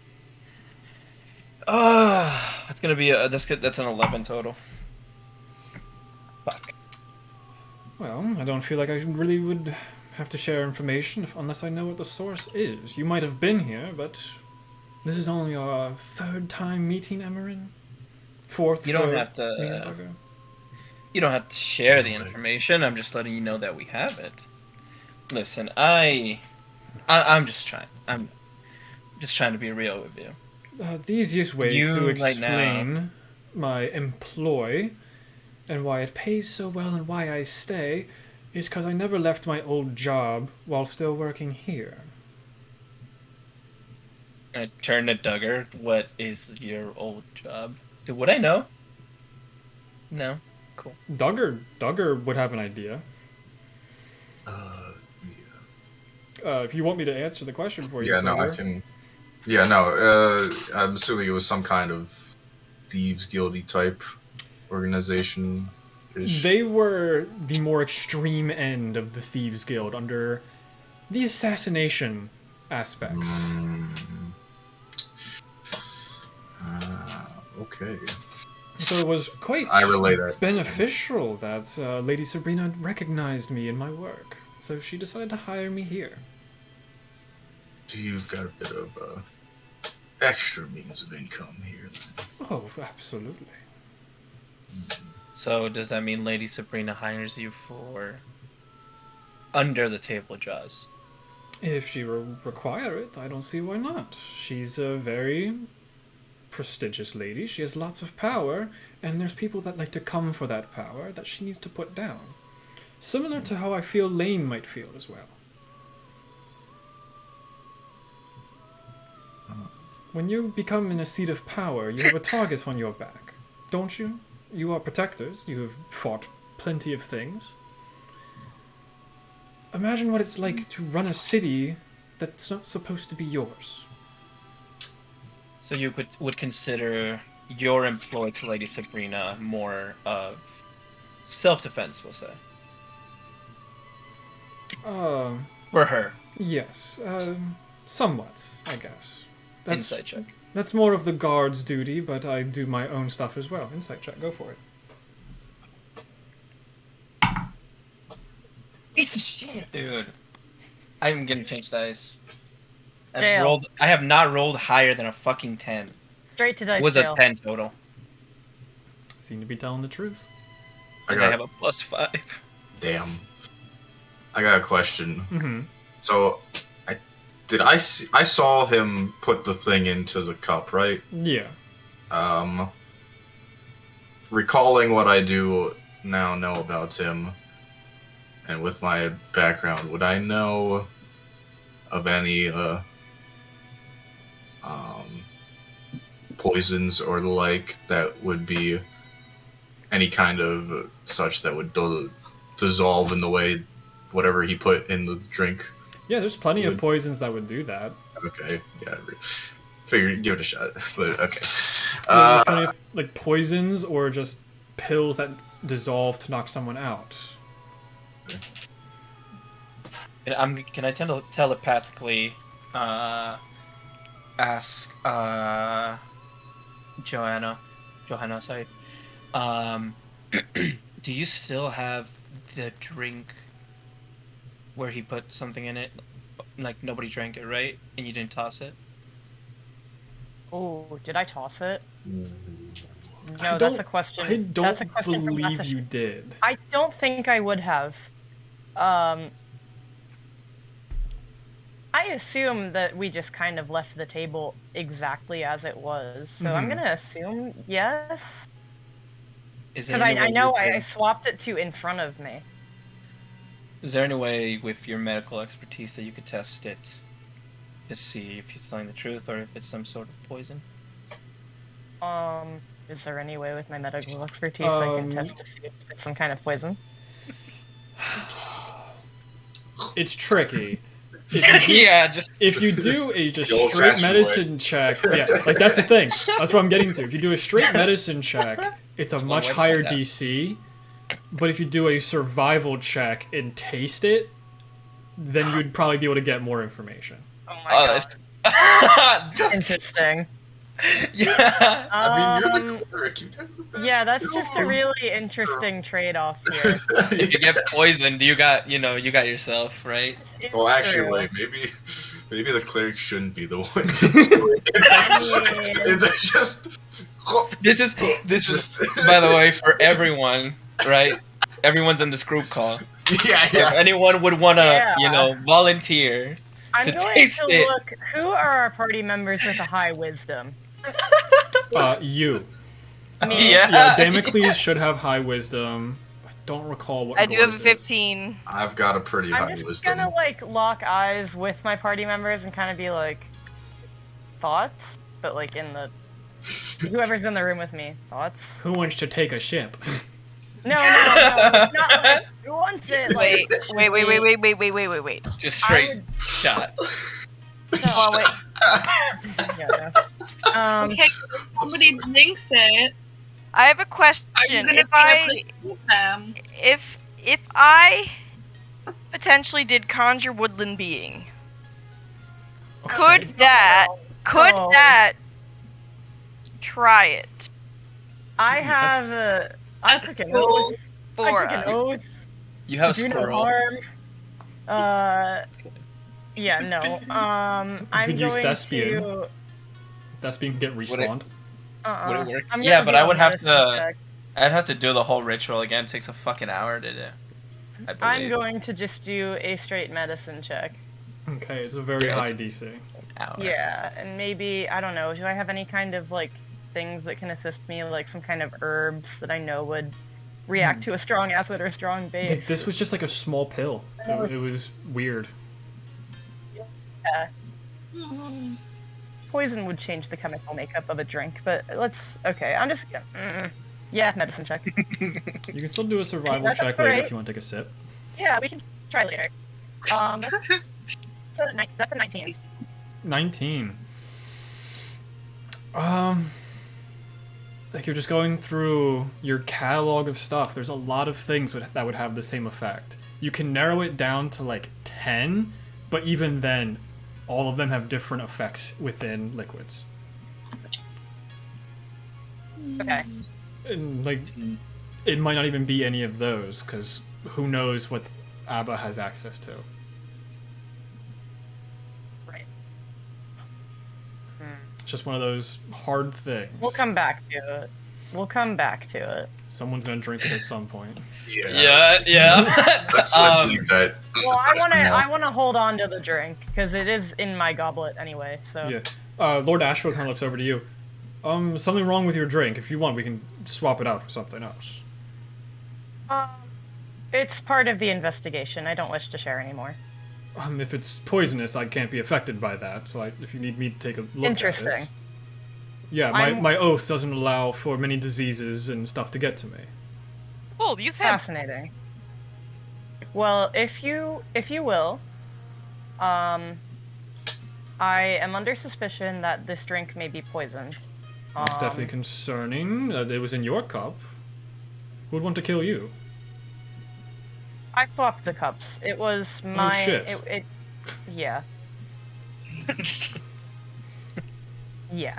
It's gonna be that's an 11 total. Fuck. Well, I don't feel like I really would have to share information unless I know what the source is. You might have been here, but this is only our third time meeting Emmerin. Fourth. You don't for have to- me and Duggar. You don't have to share the information. I'm just letting you know that we have it. Listen, I'm just trying. I'm just trying to be real with you. The easiest way You, to right explain my employ and why it pays so well and why I stay is because I never left my old job while still working here. I turn to Duggar. What is your old job? Would I know? No. Cool. Duggar would have an idea. Yeah. If you want me to answer the question for you. Yeah, no, I Duggar. can. Yeah, no, I'm assuming it was some kind of thieves guildy type organization. They were the more extreme end of the Thieves Guild under the assassination aspects. Okay. So it was quite I relay that. beneficial that Lady Sabrina recognized me in my work. So she decided to hire me here. You've got a bit of extra means of income here. Then. Oh, absolutely. So does that mean Lady Sabrina hires you for under the table jobs? If she require it, I don't see why not. She's a very prestigious lady. She has lots of power, and there's people that like to come for that power that she needs to put down. Similar to how I feel Lane might feel as well. When you become in a seat of power, you have a target on your back, don't you? You are protectors. You have fought plenty of things. Imagine what it's like to run a city that's not supposed to be yours. So you would consider your employ to Lady Sabrina more of self-defense, we'll say. For her. Yes. Somewhat, I guess. Insight check. That's more of the guard's duty, but I do my own stuff as well. Insight check, go for it. Piece of shit, dude. I'm gonna change dice. Jail. I have not rolled higher than a fucking 10. Straight to dice It was jail. a 10 total. Seem to be telling the truth. I And I have a +5. Damn. I got a question. Mm-hmm. So, I saw him put the thing into the cup, right? Yeah. Recalling what I do now know about him, and with my background, would I know of any poisons or the like that would be any kind of such that would dissolve in the way whatever he put in the drink? Yeah, there's plenty of poisons that would do that. Okay, yeah, figured give it a shot, but okay. Yeah, there's plenty of, like, poisons or just pills that dissolve to knock someone out. Can I telepathically ask Johanna, sorry. Do you still have the drink where he put something in it? Like, nobody drank it, right? And you didn't toss it? Oh, did I toss it? No, I that's a question. I don't That's a question from believe message. you did. I don't think I would have. I assume that we just kind of left the table exactly as it was, so I'm gonna assume yes. Is there Because any I way know you I could- swapped it to in front of me. Is there any way with your medical expertise that you could test it to see if he's telling the truth or if it's some sort of poison? Is there any way with my medical expertise I can test to see if it's some kind of poison? It's tricky. If you do, Yeah, just if you do a just The straight old-fashioned medicine check, yeah, like that's the thing. That's what I'm getting to. If you do a straight medicine check, it's a That's one much way to higher find out. DC. But if you do a survival check and taste it, then you'd probably be able to get more information. Oh my god. Interesting. Yeah. I mean, you're the cleric. You have the best Yeah, that's just a knows. really interesting trade-off here. If you get poisoned, you got yourself, right? Well, It's actually, true. maybe the cleric shouldn't be the one. mean- It's just. This is by the way for everyone, right? Everyone's in this group call. Yeah, If anyone would want to, Yeah. volunteer I'm to going taste to it. look. Who are our party members with a high wisdom? You. Yeah. Yeah, Damocles should have high wisdom. I don't recall what I do have a Gore's is. 15. I've got a pretty high I'm just wisdom. gonna like lock eyes with my party members and kind of be like, thoughts, but like in the whoever's in the room with me, thoughts. Who wants to take a ship? No, it's not like who wants it. Like, Wait. Just straight would- shot. Oh, wait. yeah, no. Okay, if somebody drinks it, I have a are you question. gonna be If I able to see them? if I potentially did conjure woodland being, could that Oh. try it I have Yes. a. I That's took an cool. oath. for I took an us? oath. You have a Do no squirrel. harm. Yeah, no. I'm could use going Thespian. to. Thespian can get respawned. Would it work? I'm Yeah, gonna but do I a would have medicine to. check. I'd have to do the whole ritual again. It takes a fucking hour to do. I I'm believe. going to just do a straight medicine check. Okay, it's a very Yeah, high DC. hour. Yeah, and maybe, I don't know, do I have any kind of, like, things that can assist me, like some kind of herbs that I know would react to a strong acid or a strong base? Like, this was just like a small pill. It was weird. Yeah. Poison would change the chemical makeup of a drink, but okay, I'm just, yeah, medicine check. You can still do a survival That's check later alright. if you want to take a sip. Yeah, we can try later. That's a 19. 19. Like, you're just going through your catalog of stuff. There's a lot of things that would have the same effect. You can narrow it down to like 10, but even then, all of them have different effects within liquids. Okay. And like, it might not even be any of those, because who knows what Abba has access to. Right. It's just one of those hard things. We'll come back to it. Someone's gonna drink it at some point. Yeah. Let's leave that. Well, aside for now. I want to hold on to the drink because it is in my goblet anyway. So Yeah. Lord Ashfield kind of looks over to you. Something wrong with your drink. If you want, we can swap it out for something else. It's part of the investigation. I don't wish to share anymore. If it's poisonous, I can't be affected by that. So if you need me to take a look at it. Interesting. Yeah, my oath doesn't allow for many diseases and stuff to get to me. Cool, use him. Fascinating. Well, if you will, I am under suspicion that this drink may be poisoned. That's definitely concerning. It was in your cup. Who would want to kill you? I swapped the cups. It was my. Shit. Yeah. Yeah.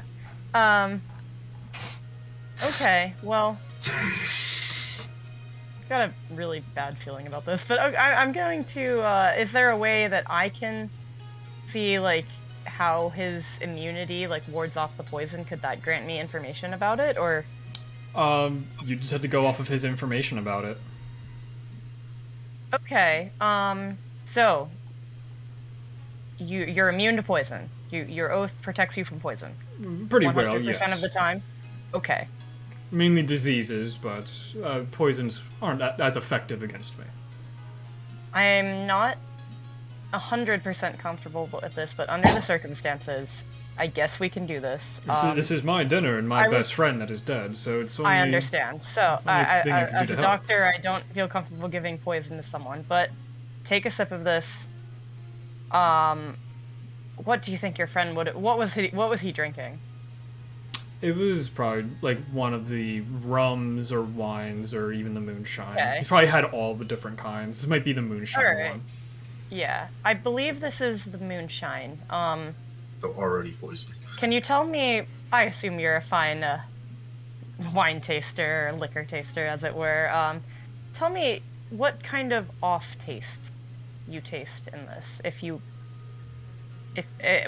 Okay. Well. Got a really bad feeling about this, but I'm going to. Is there a way that I can see like how his immunity like wards off the poison? Could that grant me information about it, or? You just have to go off of his information about it. Okay. So you're immune to poison. Your oath protects you from poison. Pretty well, yes. 100% of the time. Okay. Mainly diseases, but poisons aren't as effective against me. I'm not 100% comfortable with this, but under the circumstances, I guess we can do this. This is my dinner and my best friend that is dead, so it's only... I understand. So, the only thing I can do as to a help. doctor, I don't feel comfortable giving poison to someone, but take a sip of this. What do you think your friend would... What was he drinking? It was probably like one of the rums or wines or even the moonshine. Okay. He's probably had all the different kinds. This might be the moonshine Alright. one. Yeah, I believe this is the moonshine. So already poisoned. Can you tell me, I assume you're a fine wine taster, or liquor taster, as it were. Tell me what kind of off taste you taste in this. If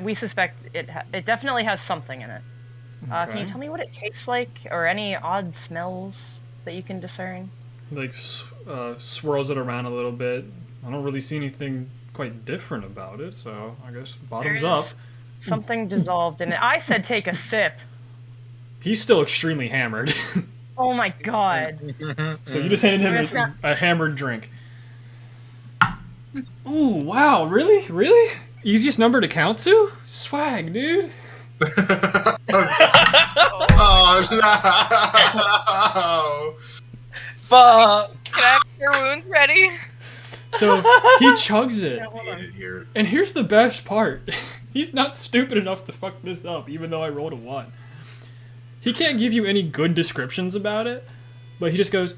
we suspect it definitely has something in it. Can you tell me what it tastes like, or any odd smells that you can discern? Like, swirls it around a little bit. I don't really see anything quite different about it, so I guess bottoms There up. is something dissolved in it. I said take a sip. He's still extremely hammered. Oh my god. So you just handed him a hammered drink. Ooh, wow, really? Really? Easiest number to count to? Swag, dude. Oh Fuck! Can I have your wounds ready? So he chugs it. no! Hate it here. And here's the best part. He's not stupid enough to fuck this up, even though I rolled a 1. He can't give you any good descriptions about it, but he just goes,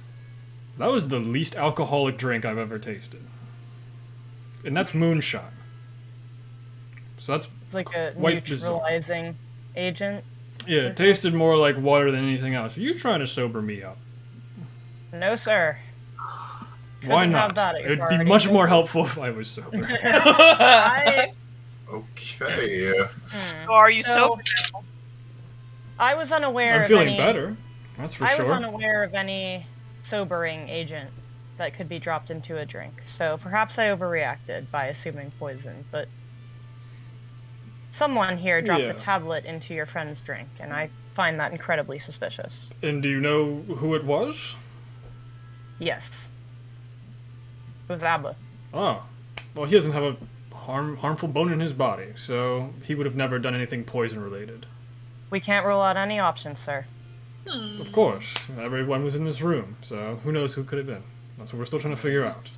that was the least alcoholic drink I've ever tasted. And that's moonshine. So that's It's like a quite bizarre. neutralizing agent. Yeah, it tasted more like water than anything else. Are you trying to sober me up? No, sir. Why Couldn't have not? that at your It'd be party. much more helpful if I was sober. I, Okay. So are you So- sober? I was unaware I'm of feeling any, better. That's for I was sure. unaware of any sobering agent that could be dropped into a drink. So perhaps I overreacted by assuming poison, but someone here dropped Yeah. the tablet into your friend's drink, and I find that incredibly suspicious. And do you know who it was? Yes. It was Abba. Oh. Well, he doesn't have a harmful bone in his body, so he would have never done anything poison-related. We can't rule out any options, sir. Of course. Everyone was in this room, so who knows who could have been. That's what we're still trying to figure out.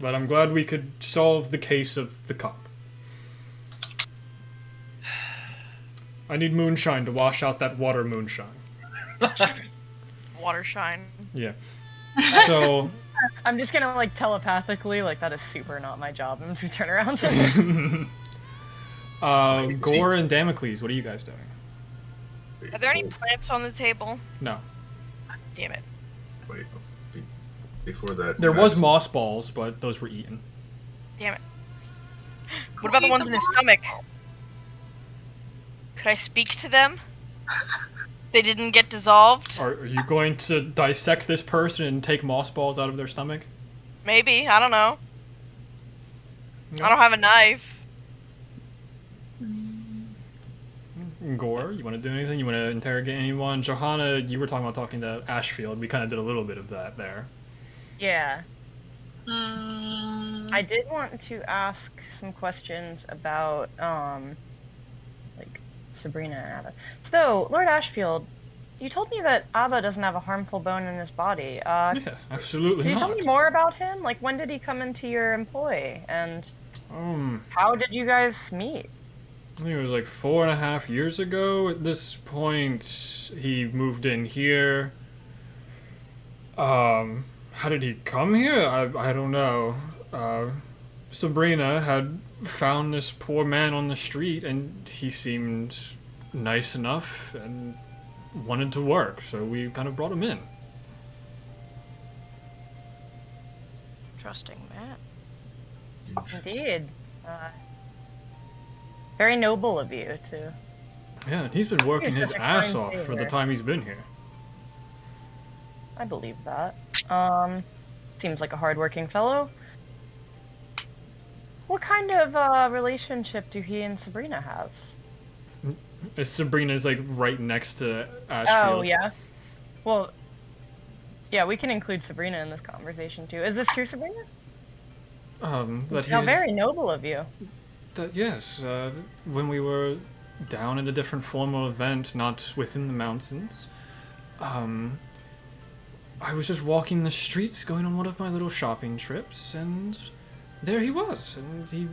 But I'm glad we could solve the case of the cup. I need moonshine to wash out that water moonshine. Water shine. Yeah. So... I'm just gonna, like, telepathically, like, that is super not my job. I'm just gonna turn around and... Gore and Damocles, what are you guys doing? Are there any plants on the table? No. Damn it. Wait, before that... There was moss balls, but those were eaten. Damn it. What about the ones in his stomach? Could I speak to them? They didn't get dissolved? Are you going to dissect this person and take moss balls out of their stomach? Maybe. I don't know. No. I don't have a knife. Gore, you want to do anything? You want to interrogate anyone? Johanna, you were talking about talking to Ashfield. We kind of did a little bit of that there. Yeah. I did want to ask some questions about, like, Sabrina and Abba. So, Lord Ashfield, you told me that Abba doesn't have a harmful bone in his body. Yeah, absolutely Can you not. tell me more about him? Like, when did he come into your employ? And how did you guys meet? I think it was like 4.5 years ago. At this point, he moved in here. How did he come here? I don't know. Sabrina had found this poor man on the street, and he seemed nice enough and wanted to work, so we kind of brought him in. Trusting man. Indeed. Very noble of you to... Yeah, and he's been working You're his such a ass kind off for the sailor. time he's been here. I believe that. Seems like a hardworking fellow. What kind of relationship do he and Sabrina have? Sabrina's like right next to Ashfield. Oh, yeah. Well, yeah, we can include Sabrina in this conversation too. Is this true, Sabrina? That How he's very noble of you. that yes. When we were down at a different formal event, not within the mountains, I was just walking the streets, going on one of my little shopping trips, and there he was, and he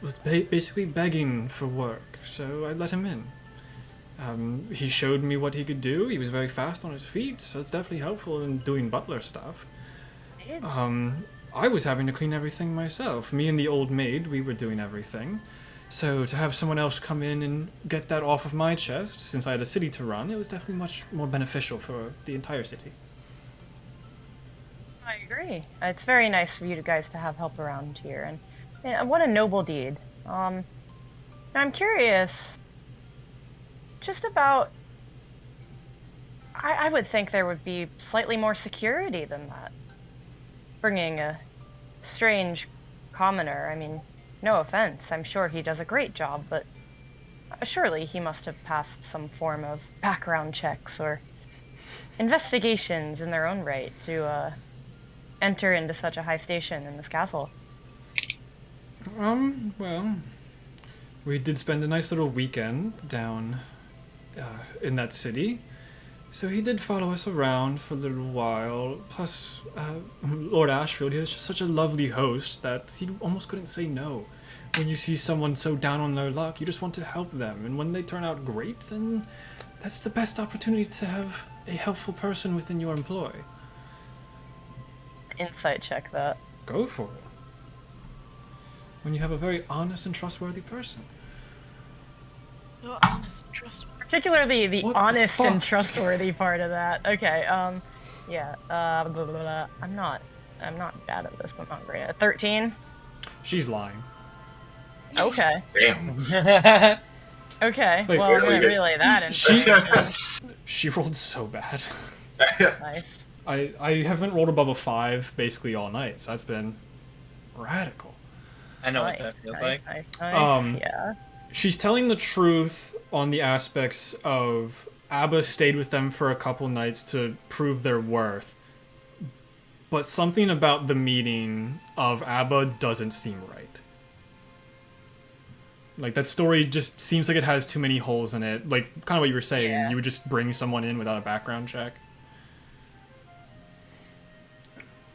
was basically begging for work, so I let him in. He showed me what he could do. He was very fast on his feet, so it's definitely helpful in doing butler stuff. I was having to clean everything myself. Me and the old maid, we were doing everything. So to have someone else come in and get that off of my chest, since I had a city to run, it was definitely much more beneficial for the entire city. I agree. It's very nice for you guys to have help around here, and what a noble deed. I'm curious, just about... I would think there would be slightly more security than that. Bringing a strange commoner, I mean, no offense, I'm sure he does a great job, but surely he must have passed some form of background checks or investigations in their own right to enter into such a high station in this castle. Well, we did spend a nice little weekend down in that city. So he did follow us around for a little while. Plus, Lord Ashfield, he was just such a lovely host that he almost couldn't say no. When you see someone so down on their luck, you just want to help them. And when they turn out great, then that's the best opportunity to have a helpful person within your employ. Insight check that. Go for it. When you have a very honest and trustworthy person. So honest and trustworthy. Particularly the What the honest and fuck? trustworthy part of that. Okay, yeah, blah, blah, blah. I'm not bad at this, but not great at 13? She's lying. Okay. Damn. Okay, Wait, well, I'm gonna really? relay that in. She rolled so bad. Nice. I haven't rolled above a 5 basically all night, so that's been radical. I know Nice, what that feels nice, like. nice, nice. Um, Yeah. she's telling the truth on the aspects of Abba stayed with them for a couple nights to prove their worth. But something about the meeting of Abba doesn't seem right. Like, that story just seems like it has too many holes in it. Like, kind of what you were saying. Yeah. You would just bring someone in without a background check.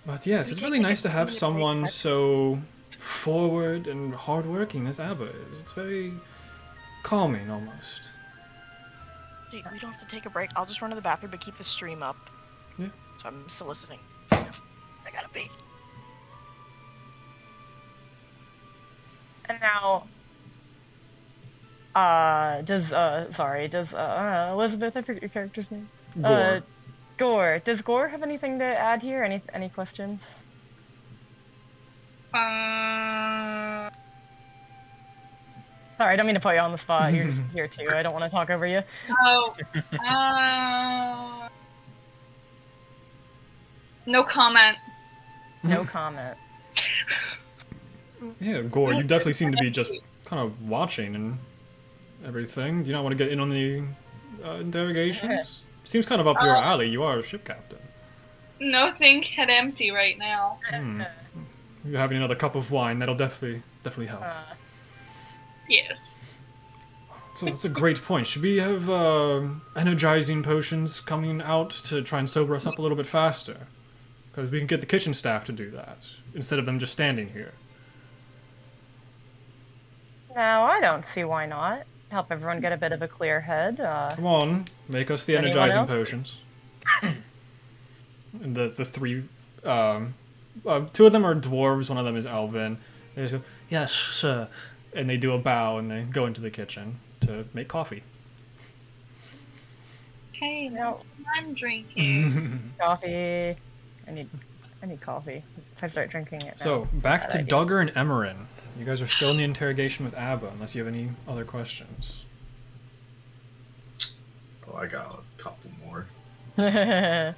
But yes, it's really nice to have someone so forward and hardworking as Abba is. It's very calming, almost. Hey, we don't have to take a break. I'll just run to the bathroom but keep the stream up. Yeah. So I'm still listening. I gotta pee. And now, does Elizabeth, I forget your character's name? Gore. Gore. Does Gore have anything to add here? Any questions? Sorry, I don't mean to put you on the spot. You're just here too. I don't want to talk over you. Oh. No comment. No comment. Yeah, Gore, you definitely seem to be just kind of watching and everything. Do you not want to get in on the interrogations? Seems kind of up your alley. You are a ship captain. No, think head empty right now. You're having another cup of wine. That'll definitely help. Yes. So that's a great point. Should we have energizing potions coming out to try and sober us up a little bit faster? Because we can get the kitchen staff to do that instead of them just standing here. No, I don't see why not. Help everyone get a bit of a clear head. Come on, make us the Anyone energizing else? potions. And the three, two of them are dwarves. One of them is elven. They just go, yes, sir, and they do a bow and they go into the kitchen to make coffee. Hey, No. that's what I'm drinking. Coffee. I need coffee. If I start drinking it now. So back Bad to idea. Duggar and Emerin. You guys are still in the interrogation with Abba, unless you have any other questions. Oh, I got a couple more. It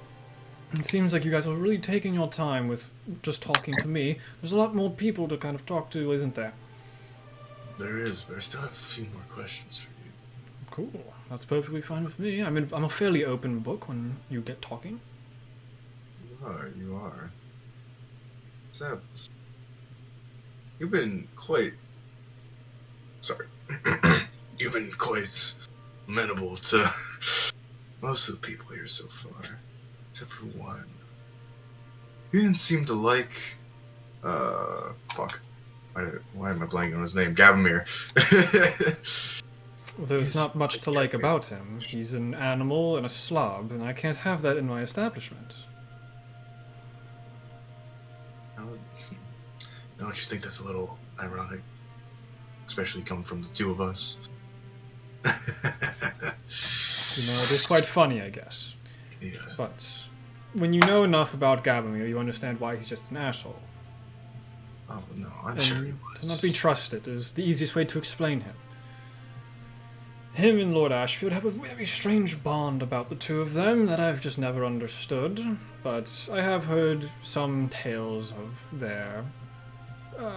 seems like you guys are really taking your time with just talking to me. There's a lot more people to kind of talk to, isn't there? There is, but I still have a few more questions for you. Cool. That's perfectly fine with me. I mean, I'm a fairly open book when you get talking. You are. Sebs, you've been quite... Sorry. You've been quite amenable to most of the people here so far. Except for one. He didn't seem to like... Fuck. Why am I blanking on his name? Gabomir. Well, there's He's not much to like Gabomir. about him. He's an animal and a slob, and I can't have that in my establishment. Don't you think that's a little ironic? Especially coming from the two of us. You know, it is quite funny, I guess. Yeah. But when you know enough about Gabomir, you understand why he's just an asshole. Oh, no, I'm And sure he to was. not be trusted is the easiest way to explain him. Him and Lord Ashfield have a very strange bond about the two of them that I've just never understood, but I have heard some tales of their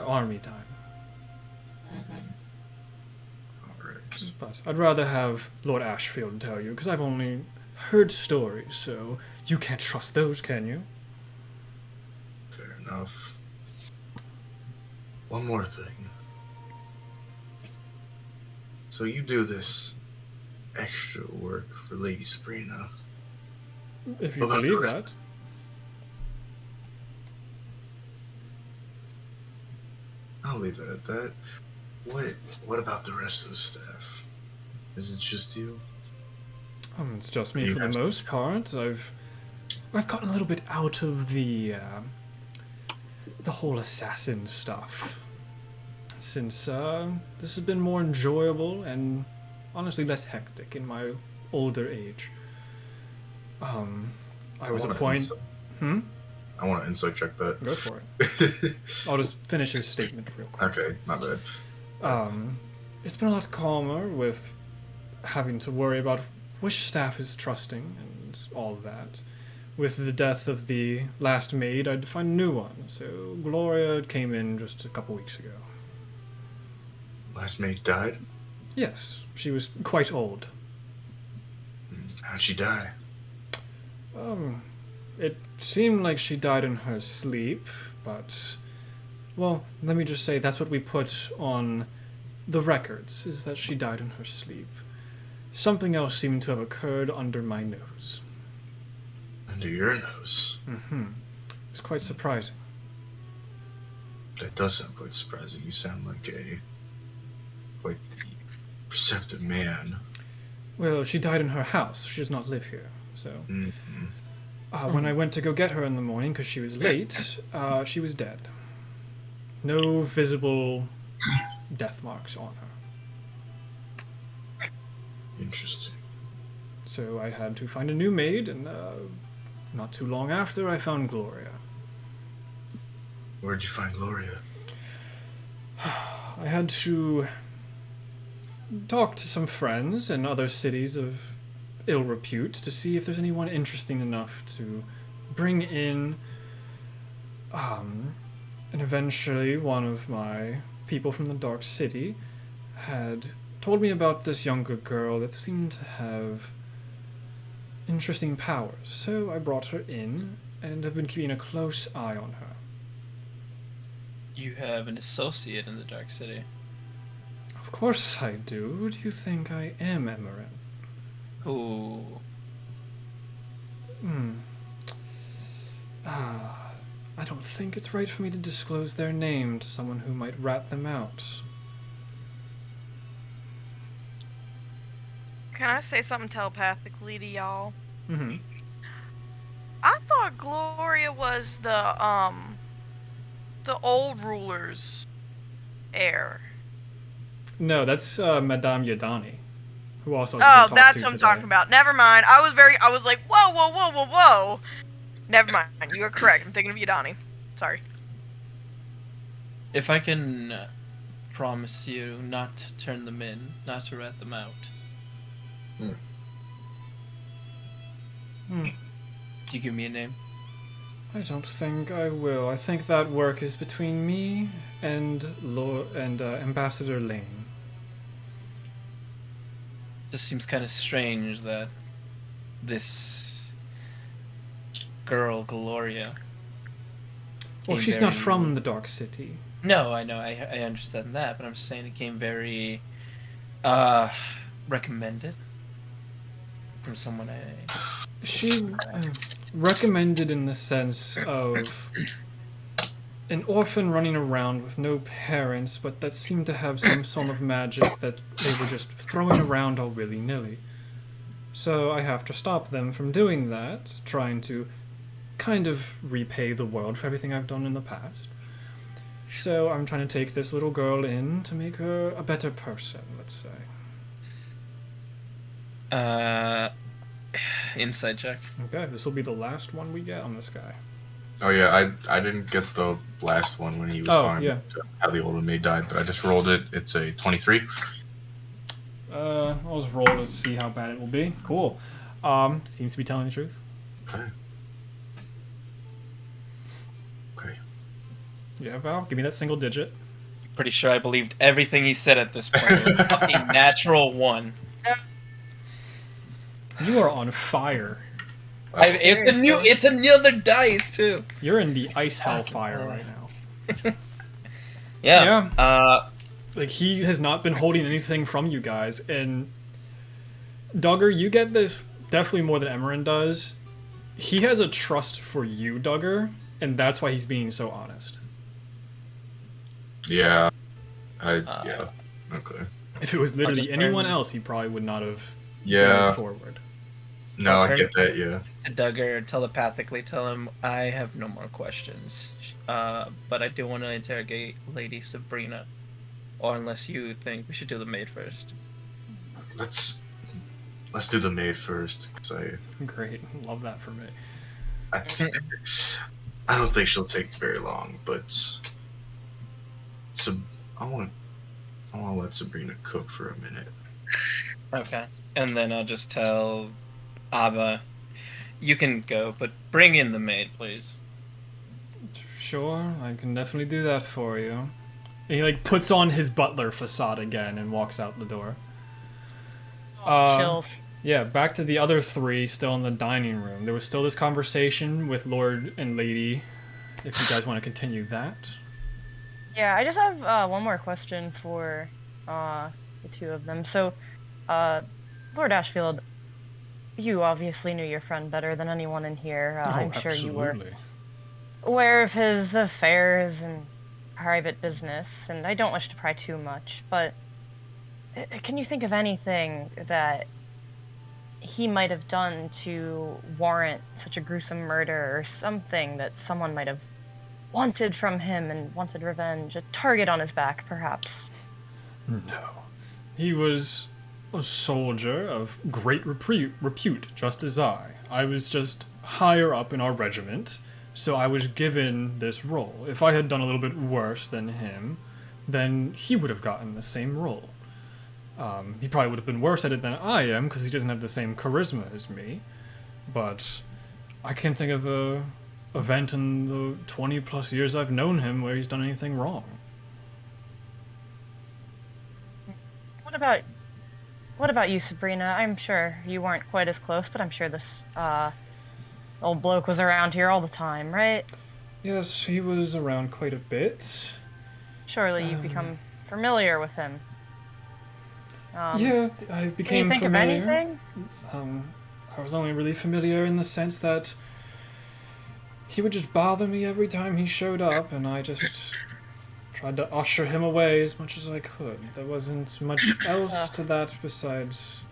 army time. Alright. But I'd rather have Lord Ashfield tell you, because I've only heard stories, so you can't trust those, can you? Fair enough. One more thing. So you do this extra work for Lady Sabrina. If you About the believe rest- that. I'll leave it at that. What about the rest of the staff? Is it just you? It's just me You for have the to- most part. I've gotten a little bit out of the whole assassin stuff since this has been more enjoyable and honestly less hectic in my older age. I was wanna appointed. I want to insight check that. Go for it. I'll just finish his statement real quick. Okay, my bad. It's been a lot calmer with having to worry about which staff is trusting and all that. With the death of the last maid, I'd find a new one. So Gloria came in just a couple weeks ago. Last mate died? Yes, she was quite old. How'd she die? It seemed like she died in her sleep, but... Well, let me just say that's what we put on the records, is that she died in her sleep. Something else seemed to have occurred under my nose. Under your nose? It was quite surprising. That does sound quite surprising. You sound like a quite perceptive man. Well, she died in her house. She does not live here, so... When I went to go get her in the morning, because she was late, she was dead. No visible death marks on her. Interesting. So I had to find a new maid, and not too long after, I found Gloria. Where'd you find Gloria? I had to talk to some friends in other cities of ill repute to see if there's anyone interesting enough to bring in. And eventually, one of my people from the Dark City had told me about this younger girl that seemed to have interesting powers. So I brought her in and have been keeping a close eye on her. You have an associate in the Dark City. Of course I do. Who do you think I am, Emerin? Ooh. I don't think it's right for me to disclose their name to someone who might rat them out. Can I say something telepathically to y'all? Mm-hmm. I thought Gloria was the old ruler's heir. No, that's Madame Yadani, who also. Oh, that's what I'm talking about. Never mind. I was like, whoa. Never mind. You are correct. I'm thinking of Yadani. Sorry. If I can promise you not to turn them in, not to rat them out. Do you give me a name? I don't think I will. I think that work is between me and Ambassador Lane. Just seems kind of strange that this girl, Gloria... Well, she's not from the Dark City. No, I know, I understand that, but I'm saying it came very... recommended from someone She recommended in the sense of an orphan running around with no parents, but that seemed to have some sort of magic that they were just throwing around all willy-nilly. So I have to stop them from doing that, trying to kind of repay the world for everything I've done in the past. So I'm trying to take this little girl in to make her a better person, let's say. Insight check. Okay, this will be the last one we get on this guy. Oh yeah, I didn't get the last one when he was talking about how the old maid died, but I just rolled it. It's a 23. I'll just roll to see how bad it will be. Cool. Seems to be telling the truth. Okay. Yeah, Val, give me that single digit. Pretty sure I believed everything he said at this point. It was a fucking natural one. You are on fire. It's another dice too. You're in the ice hellfire right now. Yeah. Like, he has not been holding anything from you guys, and Duggar, you get this definitely more than Emerin does. He has a trust for you, Duggar, and that's why he's being so honest. Yeah. Yeah. Okay. If it was literally anyone else, he probably would not have gone forward. No, I get that, yeah. Duggar, telepathically tell him I have no more questions. But I do want to interrogate Lady Sabrina. Or unless you think we should do the maid first. Let's do the maid first. Great. Love that for me. I don't think she'll take very long, but I want to let Sabrina cook for a minute. Okay. And then I'll just tell Abba, you can go, but bring in the maid, please. Sure, I can definitely do that for you. And he like puts on his butler facade again and walks out the door. Chills. Yeah, back to the other three still in the dining room. There was still this conversation with Lord and Lady. If you guys want to continue that. Yeah, I just have one more question for the two of them. So, Lord Ashfield, you obviously knew your friend better than anyone in here. I'm sure you were aware of his affairs and private business, and I don't wish to pry too much, but can you think of anything that he might have done to warrant such a gruesome murder, or something that someone might have wanted from him and wanted revenge, a target on his back, perhaps? No. He was a soldier of great repute, just as I. I was just higher up in our regiment, so I was given this role. If I had done a little bit worse than him, then he would have gotten the same role. He probably would have been worse at it than I am, because he doesn't have the same charisma as me. But I can't think of a event in the 20 plus years I've known him where he's done anything wrong. What about you, Sabrina? I'm sure you weren't quite as close, but I'm sure this old bloke was around here all the time, right? Yes, he was around quite a bit. Surely you've become familiar with him. Yeah, I became can you think familiar. of anything? I was only really familiar in the sense that he would just bother me every time he showed up, and I just tried to usher him away as much as I could. There wasn't much else to that besides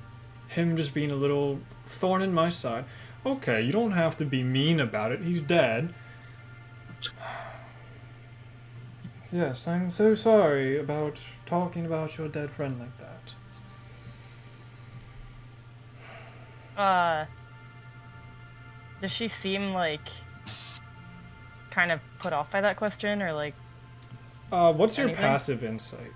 him just being a little thorn in my side. Okay, you don't have to be mean about it. He's dead. Yes, I'm so sorry about talking about your dead friend like that. Does she seem like kind of put off by that question, or like What's your anything? passive insight?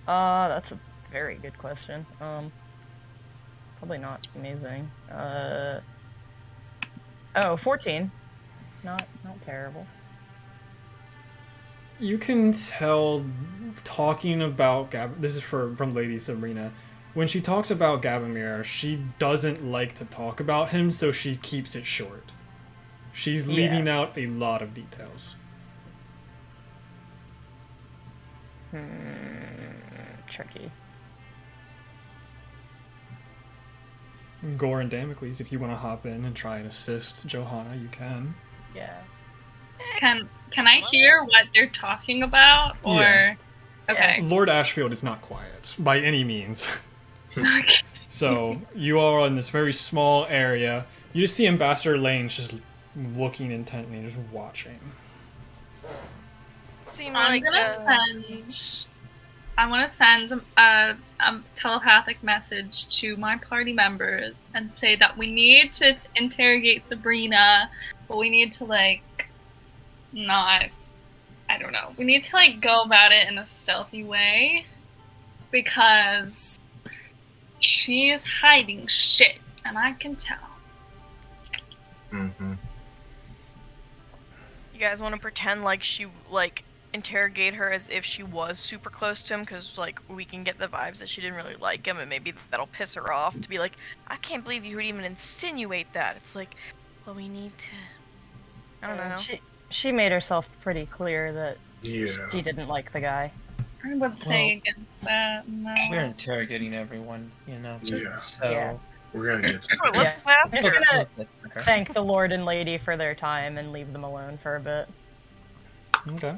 That's a very good question. Probably not amazing. 14. Not terrible. You can tell talking about this is from Lady Sabrina. When she talks about Gabomir, she doesn't like to talk about him, so she keeps it short. She's leaving out a lot of details. Tricky. Gore and Damocles, if you want to hop in and try and assist Johanna, you can. Yeah. Can I hear what they're talking about? Or Yeah. okay. Lord Ashfield is not quiet, by any means. Okay. So, you are in this very small area. You just see Ambassador Lane just looking intently, just watching. Seem I like want to send a telepathic message to my party members and say that we need to interrogate Sabrina, but we need to not, I don't know. We need to go about it in a stealthy way because she is hiding shit, and I can tell. Mm-hmm. You guys want to pretend like she interrogate her as if she was super close to him, because we can get the vibes that she didn't really like him, and maybe that'll piss her off to be like, I can't believe you would even insinuate that. It's like, well, we need to, I don't know. She made herself pretty clear that Yeah. she didn't like the guy. I would say against that, no. We're interrogating everyone, you know. Yeah. So Yeah. We're gonna get to Sure, let's ask I'm just her. gonna thank the Lord and Lady for their time and leave them alone for a bit. Okay.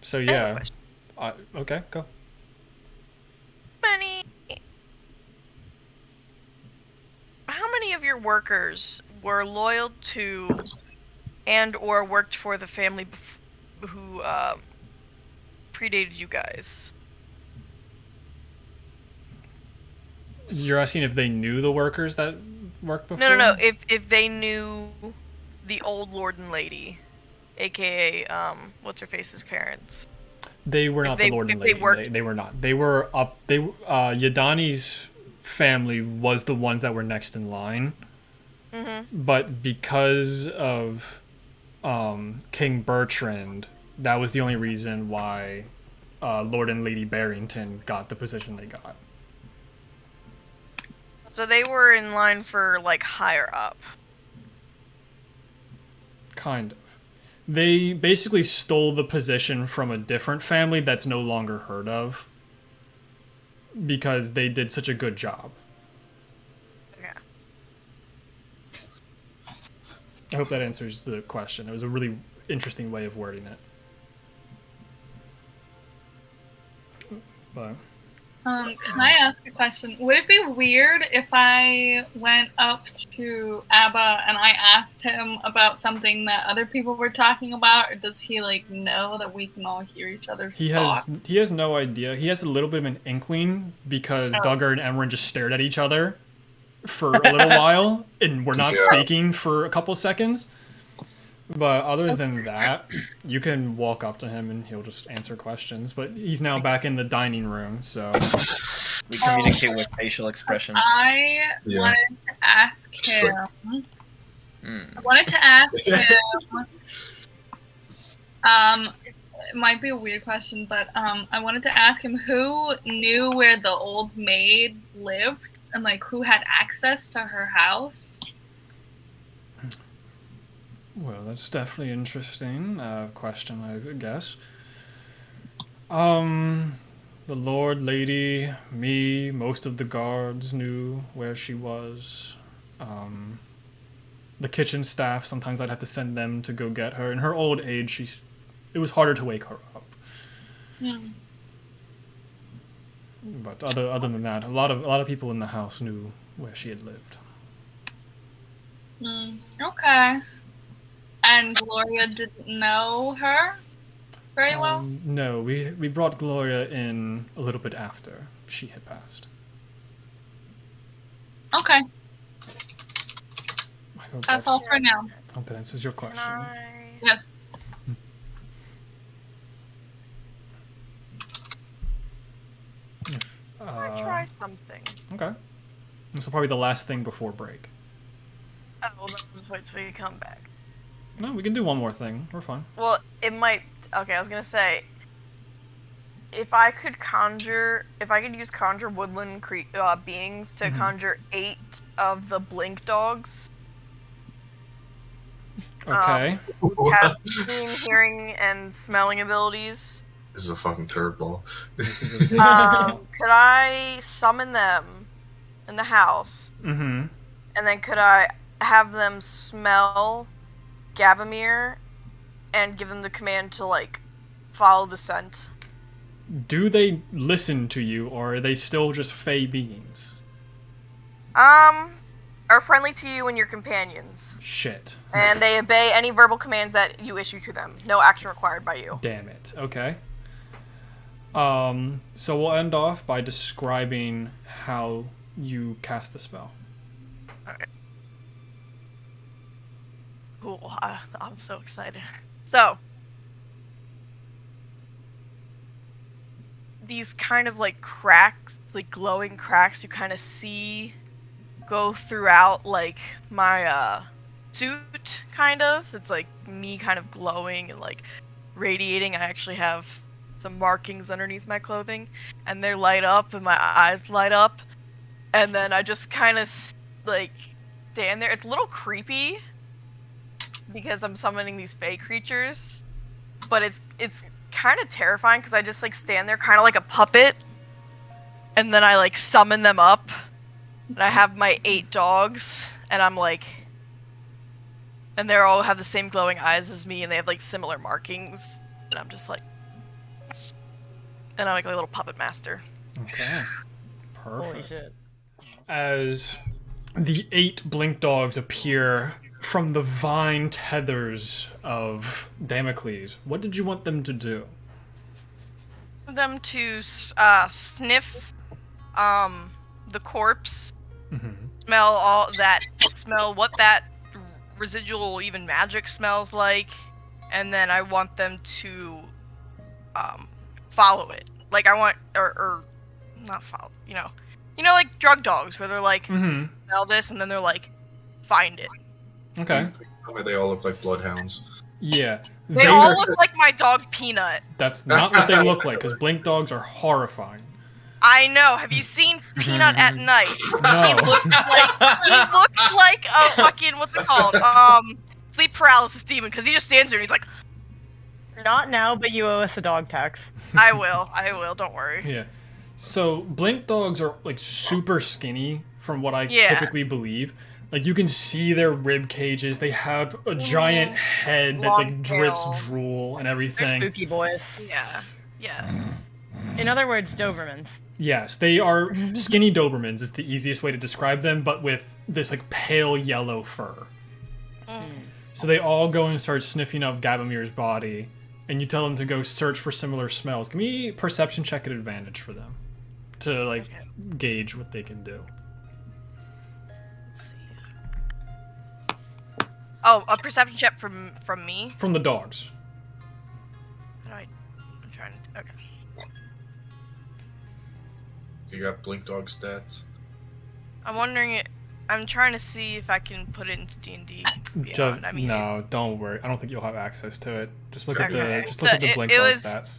So yeah. Okay, go. How many of your workers were loyal to and or worked for the family who predated you guys? You're asking if they knew the workers that worked before? No. If they knew the old Lord and Lady, aka what's her face's parents. They were not the Lord and Lady. They were not. They were up. Yadani's family was the ones that were next in line. Mm-hmm. But because of King Bertrand that was the only reason why Lord and Lady Barrington got the position they got. So they were in line for, like, higher up. Kind of. They basically stole the position from a different family that's no longer heard of because they did such a good job. Yeah. I hope that answers the question. It was a really interesting way of wording it. But Can I ask a question? Would it be weird if I went up to Abba and I asked him about something that other people were talking about, or does he like know that we can all hear each other's talk? he has no idea. He has a little bit of an inkling because Duggar and Emran just stared at each other for a little while and were not speaking for a couple seconds. But other than that, you can walk up to him and he'll just answer questions. But he's now back in the dining room, so We communicate with facial expressions. I wanted to ask him. Mm. I wanted to ask him. It might be a weird question, but I wanted to ask him who knew where the old maid lived and like who had access to her house. well, that's definitely interesting question, I guess. The Lord, Lady, me, most of the guards knew where she was. The kitchen staff, sometimes I'd have to send them to go get her. In her old age, it was harder to wake her up. But other than that, a lot of people in the house knew where she had lived. Okay. And Gloria didn't know her very well? No, we brought Gloria in a little bit after she had passed. Okay. I hope That's all for now. I hope that answers your question. Yes. I try something. Okay. This will probably be the last thing before break. Oh, well, let's just wait till you come back. No, we can do one more thing. We're fine. Well, it might... Okay, I was gonna say... If I could use conjure woodland beings to conjure 8 of the blink dogs. Okay. Who have seeing, hearing, and smelling abilities. This is a fucking curveball. Could I summon them in the house? Mm-hmm. And then could I have them smell Gabomir and give them the command to, like, follow the scent? Do they listen to you, or are they still just fey beings? Are friendly to you and your companions. Shit. And they obey any verbal commands that you issue to them. No action required by you. Damn it. Okay. So we'll end off by describing how you cast the spell. Okay. Cool. I'm so excited. So, these kind of like cracks, like glowing cracks you kind of see go throughout like my suit, kind of. It's like me kind of glowing and like radiating. I actually have some markings underneath my clothing, and they light up and my eyes light up, and then I just kind of like stand there. It's a little creepy because I'm summoning these fey creatures, but it's kind of terrifying because I just like stand there kind of like a puppet, and then I like summon them up, and I have my 8 dogs, and I'm like, and they all have the same glowing eyes as me, and they have like similar markings, and I'm just like, and I'm like a little puppet master. Okay. Perfect. Holy shit. As the 8 blink dogs appear from the vine tethers of Damocles, what did you want them to do? Them to sniff the corpse, smell what that residual even magic smells like, and then I want them to follow it. Like I want or not follow, you know like drug dogs where they're like smell this and then they're like find it. Okay. They all look like bloodhounds. Yeah. They all look like my dog Peanut. That's not what they look like, because blink dogs are horrifying. I know. Have you seen Peanut at night? No. He looks like a fucking, what's it called? Sleep paralysis demon, because he just stands there and he's like, Not now, but you owe us a dog tax. I will, don't worry. Yeah. So blink dogs are like super skinny from what I typically believe. Like you can see their rib cages. They have a giant head that like drips drool and everything. They're spooky boys. Yeah. In other words, Dobermans. Yes, they are skinny Dobermans is the easiest way to describe them, but with this like pale yellow fur. So they all go and start sniffing up Gabomir's body, and you tell them to go search for similar smells. Give me a perception check at advantage for them to like gauge what they can do. Let's see. Oh, a perception check from me? From the dogs. I'm trying to. Okay. You got blink dog stats? I'm trying to see if I can put it into D&D. No, don't worry. I don't think you'll have access to it. Just look at Okay. the blink dog stats.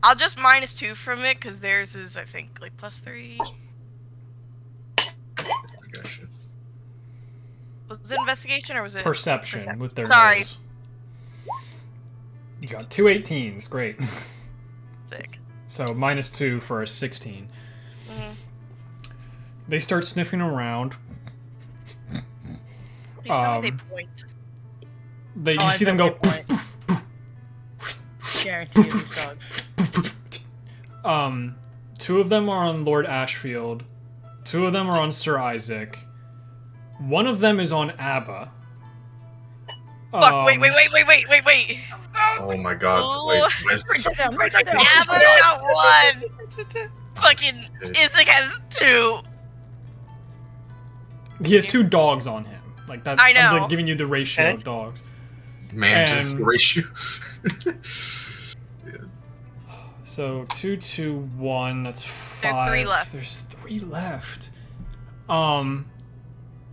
I'll just -2 from it because theirs is I think like +3. I gotcha. Was it investigation or was it Perception with their Sorry. nose. You got 2 18s. Great. Sick. So -2 for a 16. Mhm. They start sniffing around. Please tell me they point. You see them go. Guarantee these dogs. 2 of them are on Lord Ashfield. 2 of them are on Sir Isaac. 1 of them is on Abba. Fuck! Wait! Oh my god. Wait, Write that down. Abba's got 1. Fucking Isaac has 2. He has 2 dogs on him. Like that. I know. I'm like, giving you the ratio of dogs. Man, just the ratio. So 2, 2, 1. That's 5. There's 3 left. There's 3 left.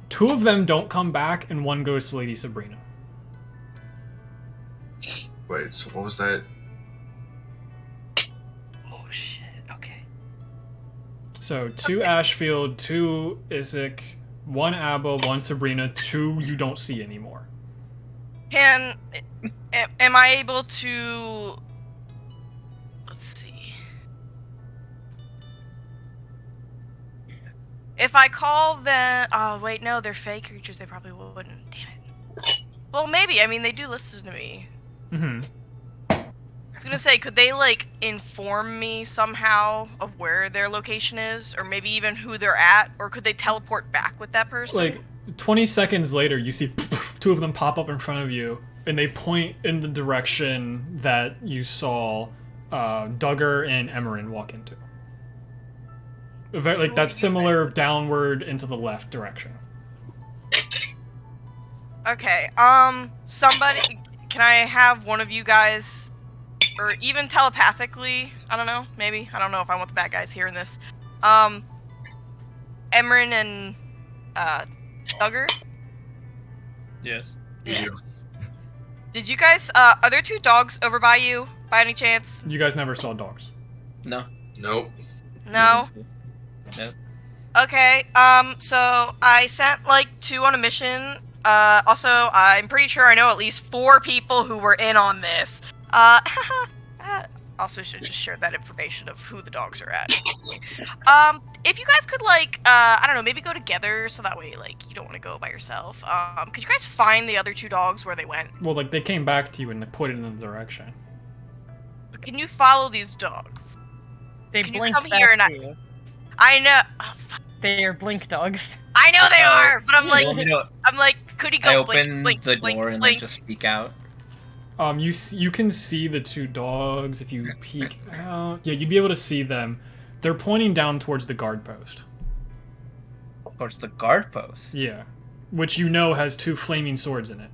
2 of them don't come back, and 1 goes to Lady Sabrina. Wait, so what was that? Oh shit. Okay. So 2 Ashfield, 2 Isaac, 1 Abba, 1 Sabrina, 2 you don't see anymore. Am I able to? Let's see. If I call them, oh wait, no, they're fake creatures. They probably wouldn't. Damn it. Well, maybe. I mean, they do listen to me. Mm-hmm. I was gonna say, could they like inform me somehow of where their location is, or maybe even who they're at, or could they teleport back with that person? Like 20 seconds later, you see 2 of them pop up in front of you, and they point in the direction that you saw Duggar and Emmerin walk into. Like that similar downward into the left direction. Okay. Somebody, can I have one of you guys, or even telepathically? I don't know. Maybe. I don't know if I want the bad guys hearing this. Emmerin and Duggar. Yes. Yeah. Did you guys? Are there 2 dogs over by you, by any chance? You guys never saw dogs. No. Nope. No. Nope. Okay. So I sent like 2 on a mission. Also, I'm pretty sure I know at least 4 people who were in on this. Also should just share that information of who the dogs are at. If you guys could like, I don't know, maybe go together so that way like you don't want to go by yourself. Could you guys find the other 2 dogs where they went? Well, like they came back to you and they pointed in the direction. Can you follow these dogs? They Can you blink come here and fast to you. I know. Oh, fuck. They are blink dogs. I know they are, but I'm like, Well, you know, could he I go open blink, the blink, door and blink? like just peek out. You can see the 2 dogs if you peek out. Yeah, you'd be able to see them. They're pointing down towards the guard post. Towards the guard post. Yeah, which you know has 2 flaming swords in it.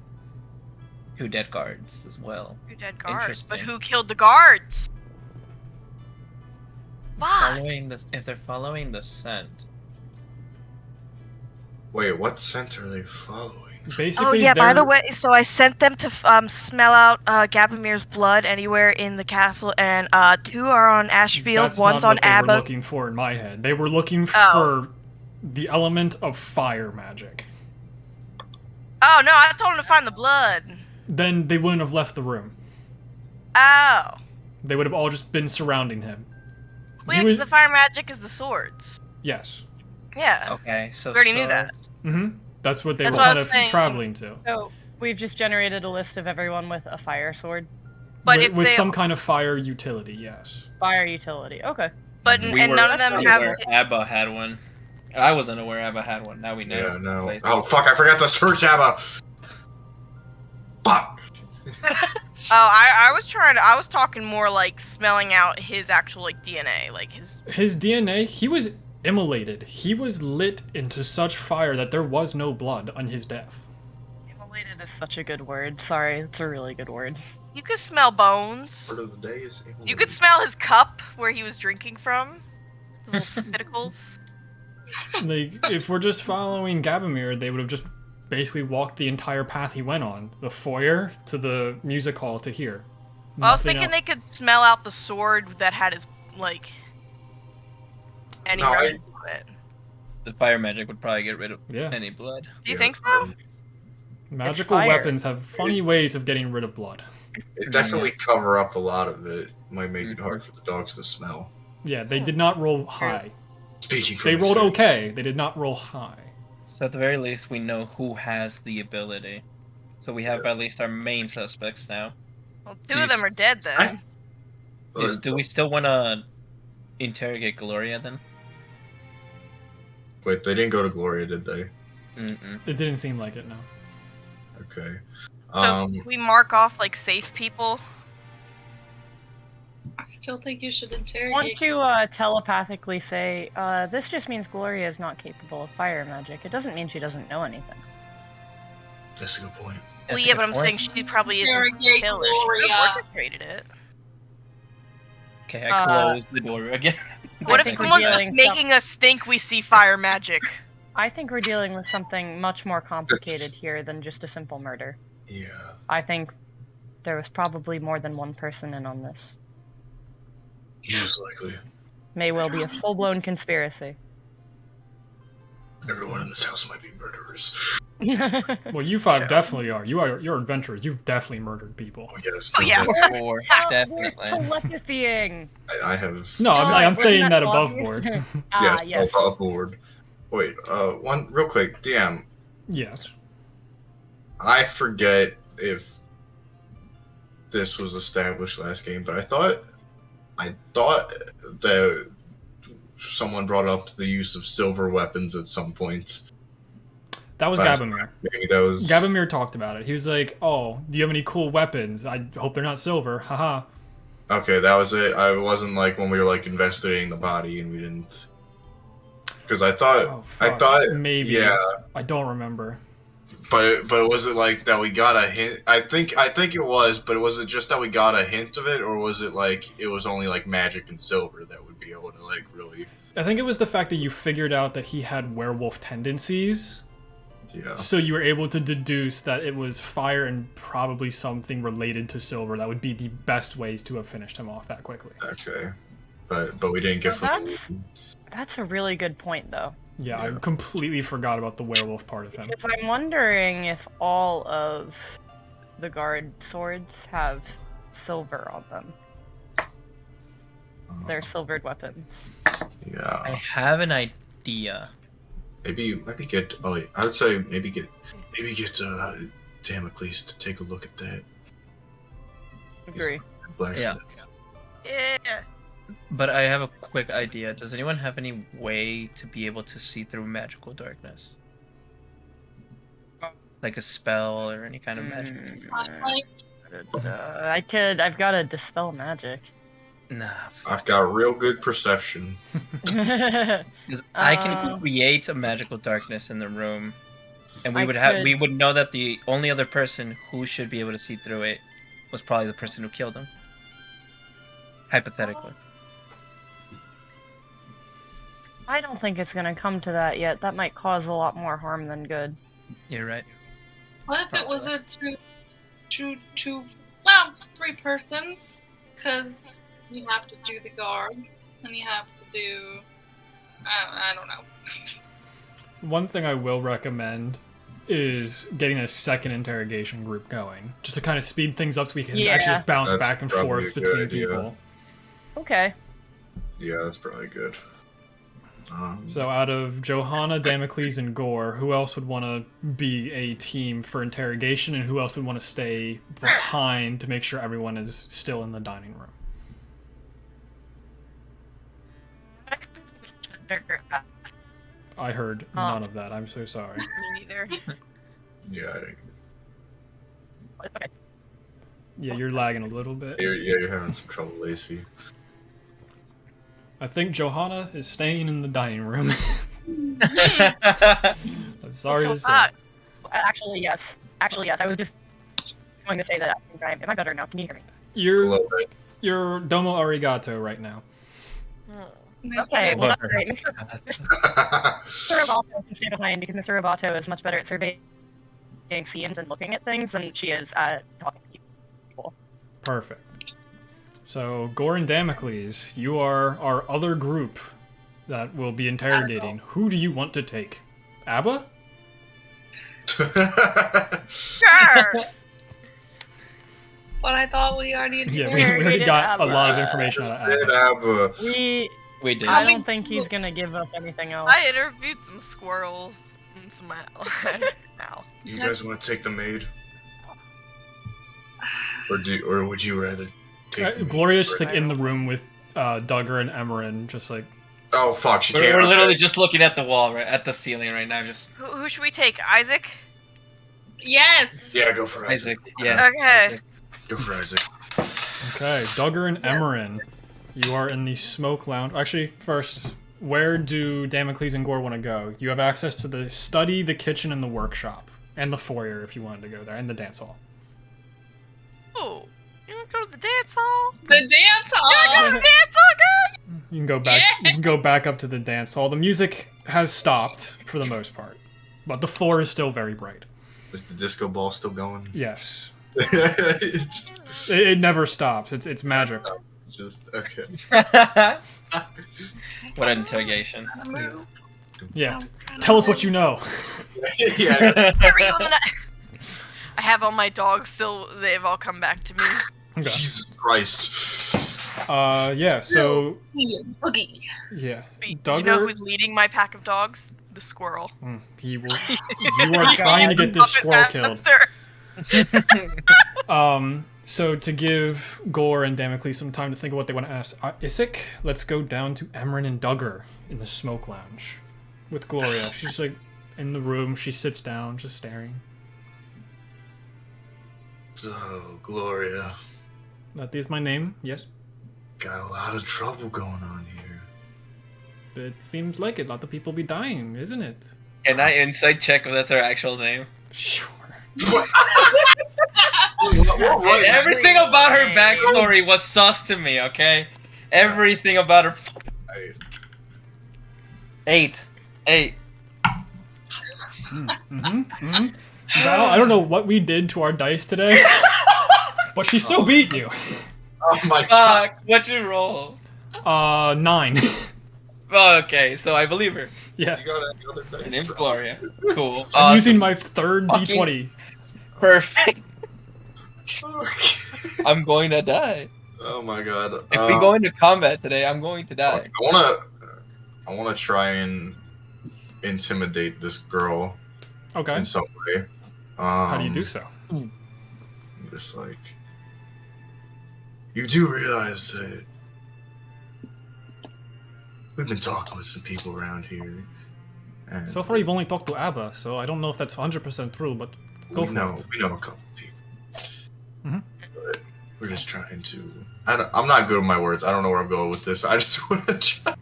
2 dead guards as well. 2 dead guards, but Interesting. who killed the guards? Fuck. Following this, if they're following the scent, Wait, what scent are they following? Basically, Oh yeah, by they're- the way, so I sent them to smell out Gabomir's blood anywhere in the castle, and 2 are on Ashfield, that's one's not on what they were Abba. looking for in my head. They were looking Oh. for the element of fire magic. Oh no, I told him to find the blood. Then they wouldn't have left the room. Oh. They would have all just been surrounding him. Well, yeah, 'cause the fire magic is the swords. Yes. Yeah. Okay, so We already knew that. Mm-hmm. That's what they That's were what kind I of was saying. traveling to. So we've just generated a list of everyone with a fire sword, But with, if with they, some kind of fire utility, yes. fire utility. Okay. but we and were none of them have. unaware Abba had one. I wasn't aware Abba had one. Now we know. Yeah, no. Place. Oh, fuck, I forgot to search Abba! Fuck! Oh, I was talking more like smelling out his actual like DNA, like his. His DNA, he was immolated. He was lit into such fire that there was no blood on his death. Immolated is such a good word. Sorry, it's a really good word. You could smell bones. Word of the day is You could smell his cup where he was drinking from. His little spittacles. Like, if we're just following Gabomir, they would have just basically walked the entire path he went on. The foyer to the music hall to here. Well, I was Nothing thinking else. they could smell out the sword that had his like. Any No, I- residue to it. The fire magic would probably get rid of Yeah. any blood. Do you think so? Magical fire. weapons have funny ways of getting rid of blood. It definitely cover up a lot of it. Might make it hard for the dogs to smell. Yeah, they did not roll high. Speaking from They rolled experience. okay. They did not roll high. So at the very least, we know who has the ability. So we have at least our main suspects now. Well, 2 of them are dead then. Do we still want to interrogate Gloria then? Wait, they didn't go to Gloria, did they? Mm-mm. It didn't seem like it, no. Okay. So we mark off like safe people. I still think you should I interrogate. want to telepathically say, this just means Gloria is not capable of fire magic. It doesn't mean she doesn't know anything. That's a good point. Well, That's a yeah, good but I'm saying point. she probably isn't the Interrogate killer. She could Gloria. have orchestrated it. Okay, I closed the door again. What if think we're someone's just dealing making us think we see fire magic? I think we're dealing with something much more complicated here than just a simple murder. Yeah. I think there was probably more than one person in on this. Most likely. May well be a full-blown conspiracy. Everyone in this house might be murderers. Well, you 5 definitely are. You're adventurers. You've definitely murdered people. Oh, yes. Oh, yeah. Before, We're definitely. telepathying. I have. No, I'm Wasn't saying that above obvious? board. Yes, Yes. above board. Wait, one real quick, DM. Yes. I forget if this was established last game, but I thought that someone brought up the use of silver weapons at some point. That was Last Gabomir. Maybe that was. Gabomir talked about it. He was like, oh, do you have any cool weapons? I hope they're not silver. Haha. Okay, that was it. I wasn't like when we were like investigating the body and we didn't. Because I thought, Oh, I fuck. thought, Maybe. yeah, I don't remember. but was it like that we got a hint? I think it was, but was it just that we got a hint of it, or was it like it was only like magic and silver that would be able to like really? I think it was the fact that you figured out that he had werewolf tendencies. Yeah. So you were able to deduce that it was fire and probably something related to silver. That would be the best ways to have finished him off that quickly. Okay. But we didn't get. Well, that's a really good point, though. Yeah, I Yeah. completely forgot about the werewolf part of him. Because I'm wondering if all of the guard swords have silver on them. They're silvered weapons. I Yeah. have an idea. Maybe get. Oh, wait, I would say maybe get Damocles to take a look at that. Agree. Blacksmith. Yeah. But I have a quick idea. Does anyone have any way to be able to see through magical darkness? Like a spell or any kind of magic? Flashlight? I've got to dispel magic. Nah. I've got real good perception. Because I can Uh, create a magical darkness in the room, and we I would have could- we would know that the only other person who should be able to see through it was probably the person who killed him. Hypothetically. I don't think it's gonna come to that yet. That might cause a lot more harm than good. You're right. What if it was a three persons? Because you have to do the guards, and you have to do... I don't know. One thing I will recommend is getting a second interrogation group going, just to kind of speed things up so we can actually just bounce That's back and probably forth a good between idea. people. Okay. Yeah, that's probably good. So out of Johanna, Damocles, and Gore, who else would want to be a team for interrogation, and who else would want to stay behind to make sure everyone is still in the dining room? I heard none of that. I'm so sorry. Me neither. Yeah, I think. Okay. Yeah, you're lagging a little bit. You're having some trouble, Lacey. I think Johanna is staying in the dining room. I'm sorry to say. Actually, yes. I was just going to say that. Am I better now? Can you hear me? You're domo arigato right now. Okay, well, that's great. Mr. Roboto can stay behind because Mr. Roboto is much better at surveying scenes and looking at things than she is at talking to people. Perfect. So, Gore and Damocles, you are our other group that will be interrogating. Who do you want to take? Abba? Sure. But I thought we already did. Yeah, we already got a lot of information out of Abba. We did. I don't think he's gonna give up anything else. I interviewed some squirrels and some ow. You guys want to take the maid? Or would you rather take the maid? Gloria's just like in the room with Duggar and Emerin, just like... Oh, fuck, she We're, can't. we're literally just looking at the wall, right at the ceiling right now. Just Who should we take? Isaac? Yes. Yeah, go for Isaac. Yeah. Okay. Go for Isaac. Okay, Duggar and Emerin, you are in the smoke lounge. Actually, first, where do Damocles and Gore want to go? You have access to the study, the kitchen, and the workshop. And the foyer if you wanted to go there, and the dance hall. Oh, you want to go to the dance hall? The dance hall. You want to go to the dance hall, guys? You can go back. Yeah. You can go back up to the dance hall. The music has stopped for the most part, but the floor is still very bright. Is the disco ball still going? Yes, Just it never stops. It's magic. okay. What an interrogation. Move. Yeah, tell us what you know. Yeah. Carry on the night. I have all my dogs still. They've all come back to me. Okay. Jesus Christ. Yeah. So Boogie. yeah, You Duggar. know who's leading my pack of dogs? The squirrel. He will. You are trying to get this squirrel killed. So to give Gore and Damocles some time to think of what they want to ask Isaac, let's go down to Emerin and Duggar in the smoke lounge with Gloria. She's like in the room. She sits down, just staring. So, Gloria, That is my name. Yes. got a lot of trouble going on here. It seems like it. A lot of people be dying, isn't it? Can I insight check if that's her actual name? Sure. What? Everything about her backstory was sus to me, okay? Everything about her. Eight. Val, I don't know what we did to our dice today, but she still beat you. Oh my god. Fuck, what'd you roll? 9. Oh, okay, so I believe her. Yeah. You got any other Her dice, name's bro? Gloria. Cool. I'm Awesome. using my third Fucking- d20. Perfect. Okay. I'm going to die. Oh my god. If we go into combat today, I'm going to die. I wanna try and intimidate this girl Okay. in some way. How do you do so? Just like, you do realize that we've been talking with some people around here, and So far, you've only talked to Abba, so I don't know if that's 100% true, but go we for know it. we know a couple people. Mhm. But we're just trying to. I'm not good with my words. I don't know where I'm going with this. I just want to try.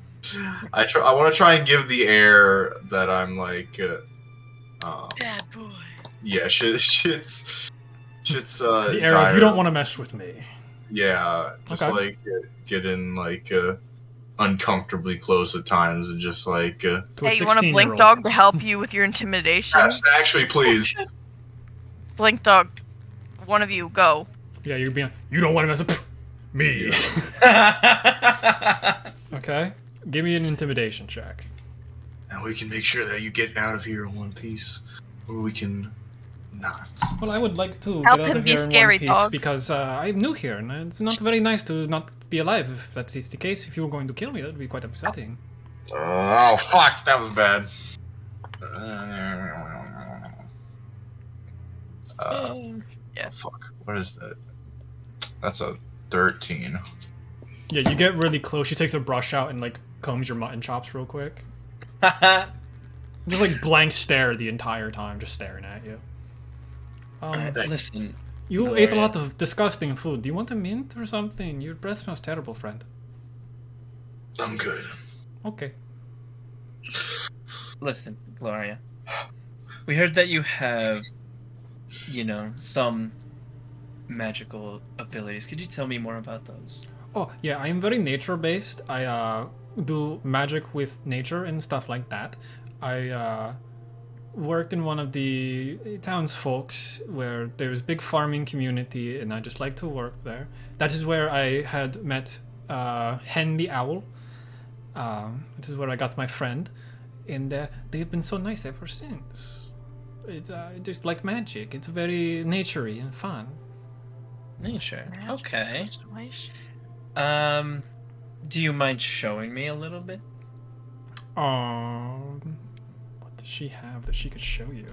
I want to try and give the air that I'm like. Bad boy. Yeah, shit's The arrow, dire. you don't want to mess with me. Yeah, just Okay. like get in like uncomfortably close at times, and just like, To a Hey, you want a 16-year-old. blink dog to help you with your intimidation? yes, actually, please. Blink dog, one of you go. Yeah, you're being. You don't want to mess up. Me. Yeah. Okay. Give me an intimidation check. And we can make sure that you get out of here in one piece, or we can not. Well, I would like to Help get out him of be here in scary, one piece dogs. because I'm new here, and it's not very nice to not be alive. If that is the case, if you were going to kill me, that would be quite upsetting. Oh fuck, that was bad. Yeah. Oh, fuck. What is that? That's a 13. Yeah, you get really close. She takes a brush out and like combs your mutton chops real quick. Just like blank stare the entire time, just staring at you. Listen, You Gloria. ate a lot of disgusting food. Do you want a mint or something? Your breath smells terrible, friend. I'm good. Okay. Listen, Gloria. We heard that you have, some magical abilities. Could you tell me more about those? Oh, yeah, I am very nature-based. I do magic with nature and stuff like that. I worked in one of the townsfolks where there's a big farming community, and I just like to work there. That is where I had met Hen the Owl. This is where I got my friend, and they've been so nice ever since. It's just like magic. It's very naturey and fun. Nature. Magic Okay. situation. Do you mind showing me a little bit? What does she have that she could show you?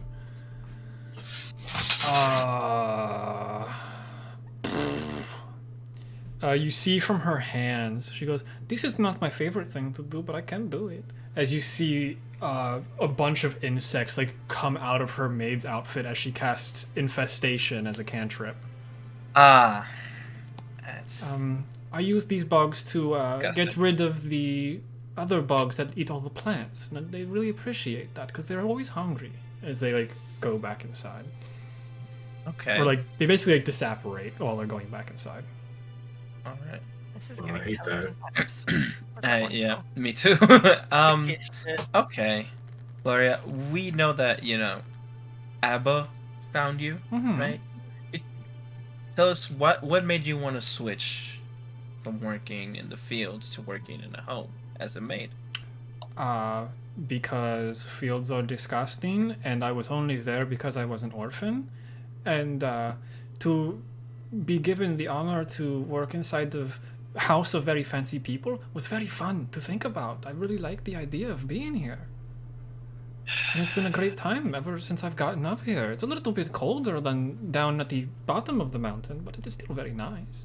You see from her hands, she goes, "This is not my favorite thing to do, but I can do it." As you see a bunch of insects like come out of her maid's outfit as she casts infestation as a cantrip. Ah. That's... I use these bugs to Disgusting. get rid of the other bugs that eat all the plants. And they really appreciate that because they're always hungry as they like go back inside. Okay. Or like they basically like disapparate while they're going back inside. Alright. This is Oh, gonna I hate that. Yeah, me too. Okay. Gloria, we know that, Abba found you, Mhm. right? Tell us what made you want to switch from working in the fields to working in a home as a maid? Because fields are disgusting, and I was only there because I was an orphan, and to be given the honor to work inside the house of very fancy people was very fun to think about. I really like the idea of being here. And it's been a great time ever since I've gotten up here. It's a little bit colder than down at the bottom of the mountain, but it is still very nice.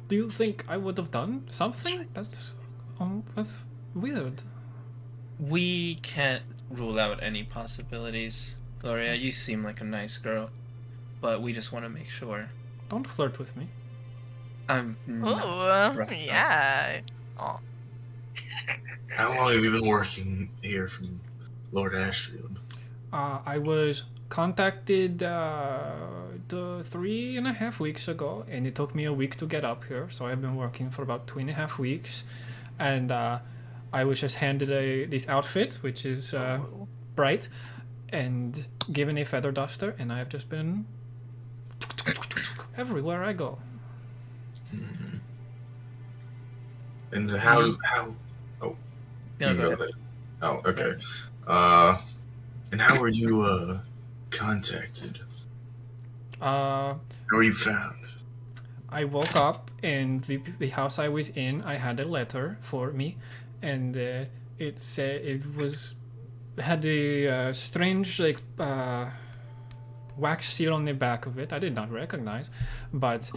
Do you think I would have done something? That's weird. We can't rule out any possibilities. Gloria, you seem like a nice girl, but we just want to make sure. Don't flirt with me. I'm Ooh, not rough up. yeah. Oh. How long have you been working here from Lord Ashfield? I was contacted 3.5 weeks ago, and it took me a week to get up here. So I've been working for about 2.5 weeks, and I was just handed this outfit, which is bright, and given a feather duster, and I have just been everywhere I go. And how? No, You go know ahead. that. Oh, okay. And how were you contacted? How were you found? I woke up, and the house I was in, I had a letter for me, and it said had a strange like wax seal on the back of it. I did not recognize, but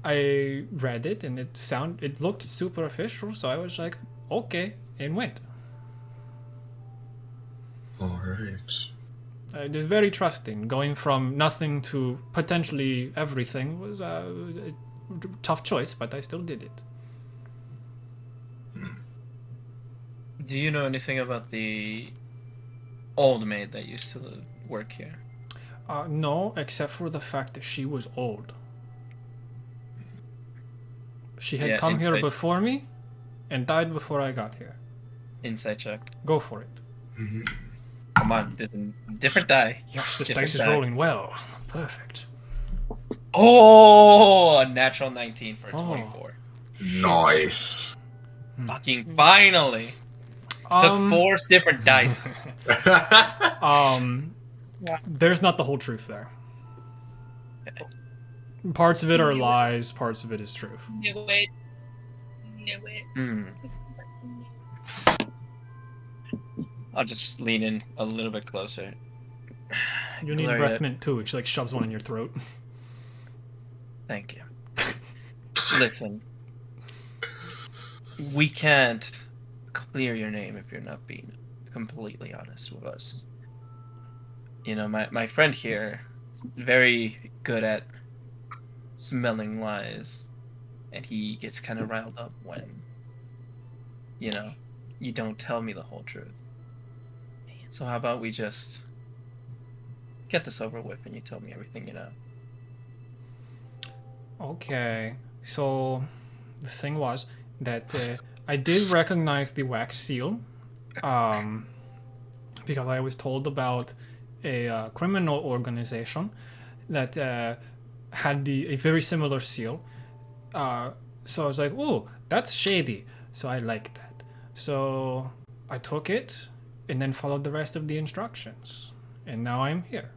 I read it, and it looked super official. So I was like, okay, and went. All right. They're very trusting. Going from nothing to potentially everything was a tough choice, but I still did it. Do you know anything about the old maid that used to work here? No, except for the fact that she was old. She had come here before me and died before I got here. Insight check. Go for it. Mm-hmm. Come on, this is a different die. Yes, this Different dice is rolling well. Perfect. Oh, a natural 19 for a 24. Nice. Fucking finally. Took 4 different dice. There's not the whole truth there. Parts of it are lies, parts of it is truth. Knew it. I'll just lean in a little bit closer. You need Gloria. breath mint too, which like shoves one in your throat. Thank you. Listen. We can't clear your name if you're not being completely honest with us. You know, my friend here is very good at smelling lies, and he gets kind of riled up when, you know, you don't tell me the whole truth. So how about we just get this over with and you tell me everything you know? Okay, so the thing was that I did recognize the wax seal, because I was told about a criminal organization that had a very similar seal. So I was like, "Ooh, that's shady." So I liked that. So I took it and then followed the rest of the instructions, and now I'm here.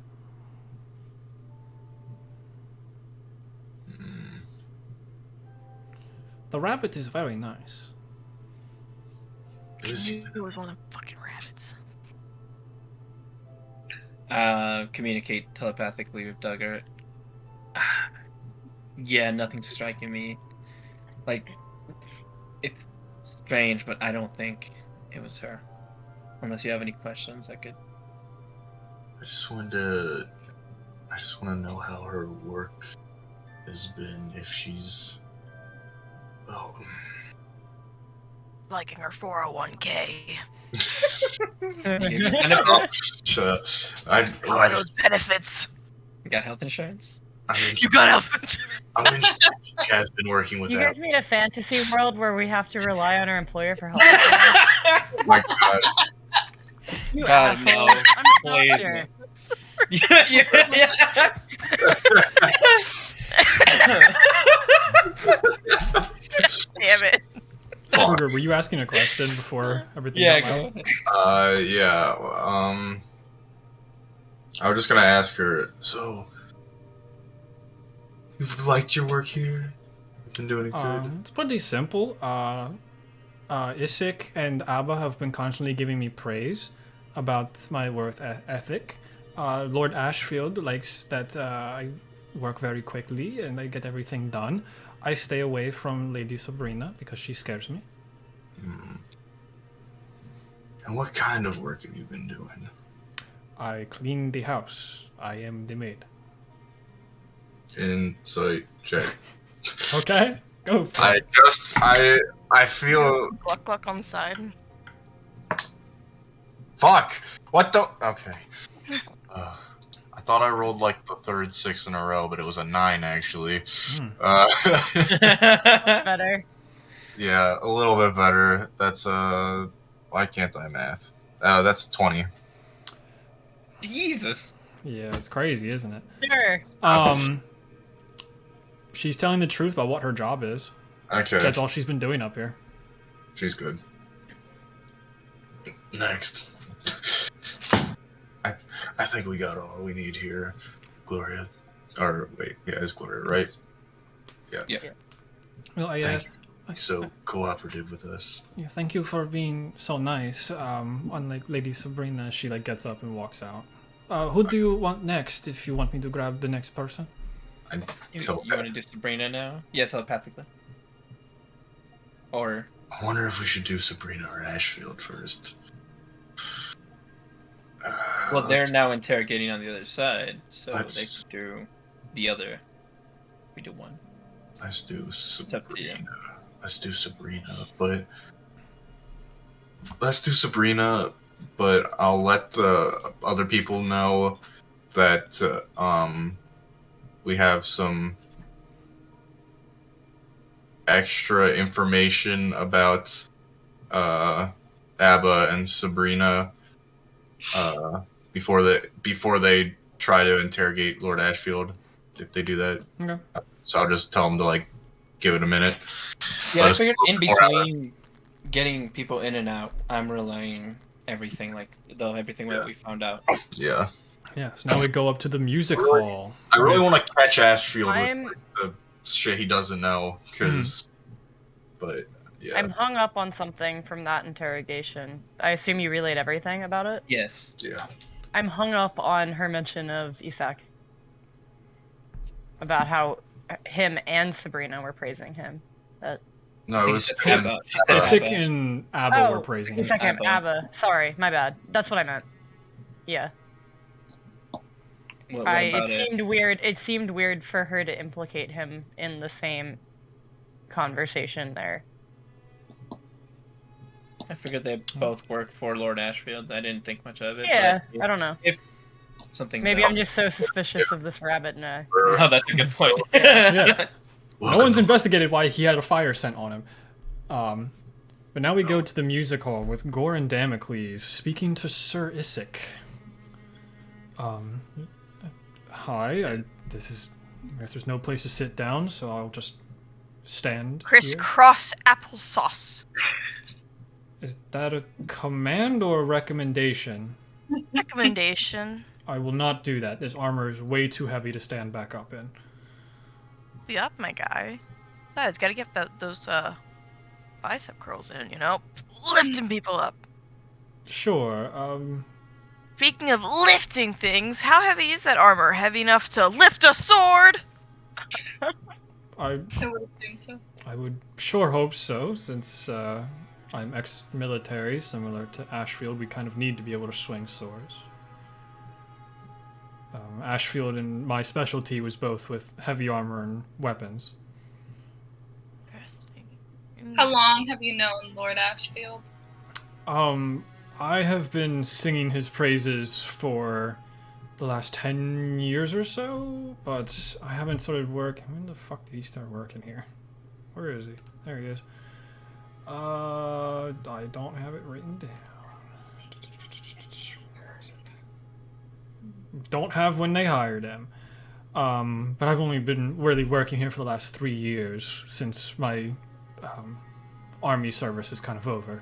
The rabbit is very nice. It was one of the fucking rabbits. Communicate telepathically with Duggar. Yeah, nothing's striking me. Like, it's strange, but I don't think it was her. Unless you have any questions, I could. I just want to know how her work has been. If she's, well, Liking her 401k. Are those benefits? You got health insurance? You got health. I'm in, she has been working with You that. guys mean a fantasy world where we have to rely on our employer for help? Oh my God. You God, asshole. no. I'm a Please, doctor. no. Yeah. Damn it. Kruger, were you asking a question before everything Yeah, got loud? go. Yeah. I was just gonna ask her. So, you've liked your work here? You've been doing it good. It's pretty simple. Isik and Abba have been constantly giving me praise about my work ethic. Lord Ashfield likes that I work very quickly and I get everything done. I stay away from Lady Sabrina because she scares me. And what kind of work have you been doing? I clean the house. I am the maid. Insight check. Okay, go. I feel. Gluck on the side. Fuck! What the? Okay. I thought I rolled like the third 6 in a row, but it was a 9 actually. Better. Yeah, a little bit better. That's why can't I math? That's 20. Jesus. Yeah, it's crazy, isn't it? Sure. She's telling the truth about what her job is. Okay. That's all she's been doing up here. She's good. Next. I think we got all we need here. Gloria. Or, wait, yeah, it's Gloria, right? Yeah. Well, I Thank you. So cooperative with us. yeah, thank you for being so nice. Unlike Lady Sabrina, she like gets up and walks out. Who do you want next? If you want me to grab the next person. You want to do Sabrina now? Yeah, telepathically. Or I wonder if we should do Sabrina or Ashfield first. well, they're now interrogating on the other side, so they let's- can do the other. We do one. Let's do up to you. Sabrina. Let's do Sabrina, but I'll let the other people know that we have some extra information about Abba and Sabrina before they try to interrogate Lord Ashfield, if they do that. Okay. So I'll just tell them to like give it a minute. Yeah, Let I us figured in know more about between getting people in and out, I'm relaying everything, everything that we found out. Yeah. Yeah, so now we go up to the music hall. I really with- want to catch Ashfield with I'm like, the shit he doesn't know, but yeah. I'm hung up on something from that interrogation. I assume you relayed everything about it? Yes. Yeah. I'm hung up on her mention of Isak. About how him and Sabrina were praising him. No, it was She said Abba. She said Isaac Abba. and Abba were praising him. Isak and Abba. Abba. Sorry, my bad. That's what I meant. Yeah. What It about it? seemed weird. It seemed weird for her to implicate him in the same conversation there. I figured they both worked for Lord Ashfield. I didn't think much of it. Yeah, but I don't know. If something's Maybe up. I'm just so suspicious of this rabbit now. Oh, that's a good point. Yeah. No one's investigated why he had a fire scent on him. But now we go to the music hall with Gore and Damocles speaking to Sir Isaac. Hi, I guess there's no place to sit down, so I'll just stand here. Crisscross applesauce. Is that a command or a recommendation? Recommendation. I will not do that. This armor is way too heavy to stand back up in. Be up, my guy. Besides, gotta get those bicep curls in, you know? Lifting people up. Sure, Speaking of lifting things, how heavy is that armor? Heavy enough to lift a sword? I would assume so. I would sure hope so, since I'm ex-military, similar to Ashfield. We kind of need to be able to swing swords. Ashfield and my specialty was both with heavy armor and weapons. Interesting. How long have you known Lord Ashfield? I have been singing his praises for the last 10 years or so, but I haven't started working. When the fuck did he start working here? Where is he? There he is. I don't have it written down. Where is it? Don't have when they hired him. But I've only been really working here for the last 3 years since my army service is kind of over.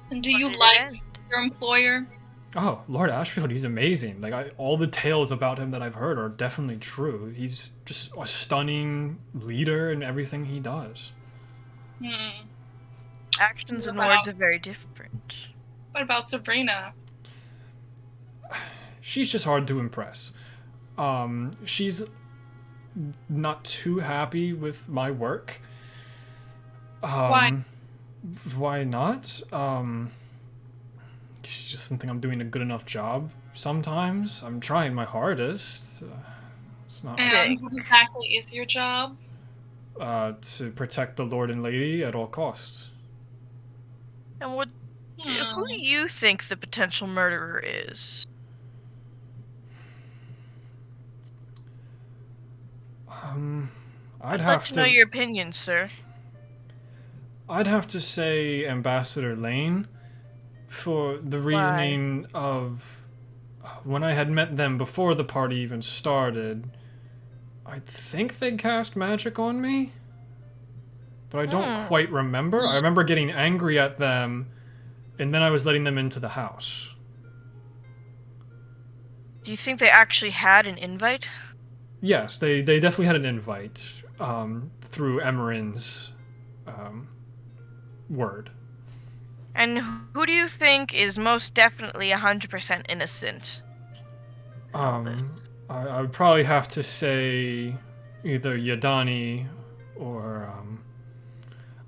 And do you like your employer? Oh, Lord Ashfield, he's amazing. Like, all the tales about him that I've heard are definitely true. He's just a stunning leader in everything he does. Actions and words are very different. What about Sabrina? She's just hard to impress. She's not too happy with my work. Why? Why not? She just doesn't think I'm doing a good enough job sometimes. I'm trying my hardest. It's not And what exactly is your job? to protect the Lord and Lady at all costs. And who do you think the potential murderer is? I'd I'd have like to know your opinion, sir. I'd have to say Ambassador Lane, for the reasoning of when I had met them before the party even started. I think they cast magic on me, but I don't quite remember. I remember getting angry at them, and then I was letting them into the house. Do you think they actually had an invite? Yes, they definitely had an invite through Emerin's word. And who do you think is most definitely 100% innocent? I would probably have to say either Yadani or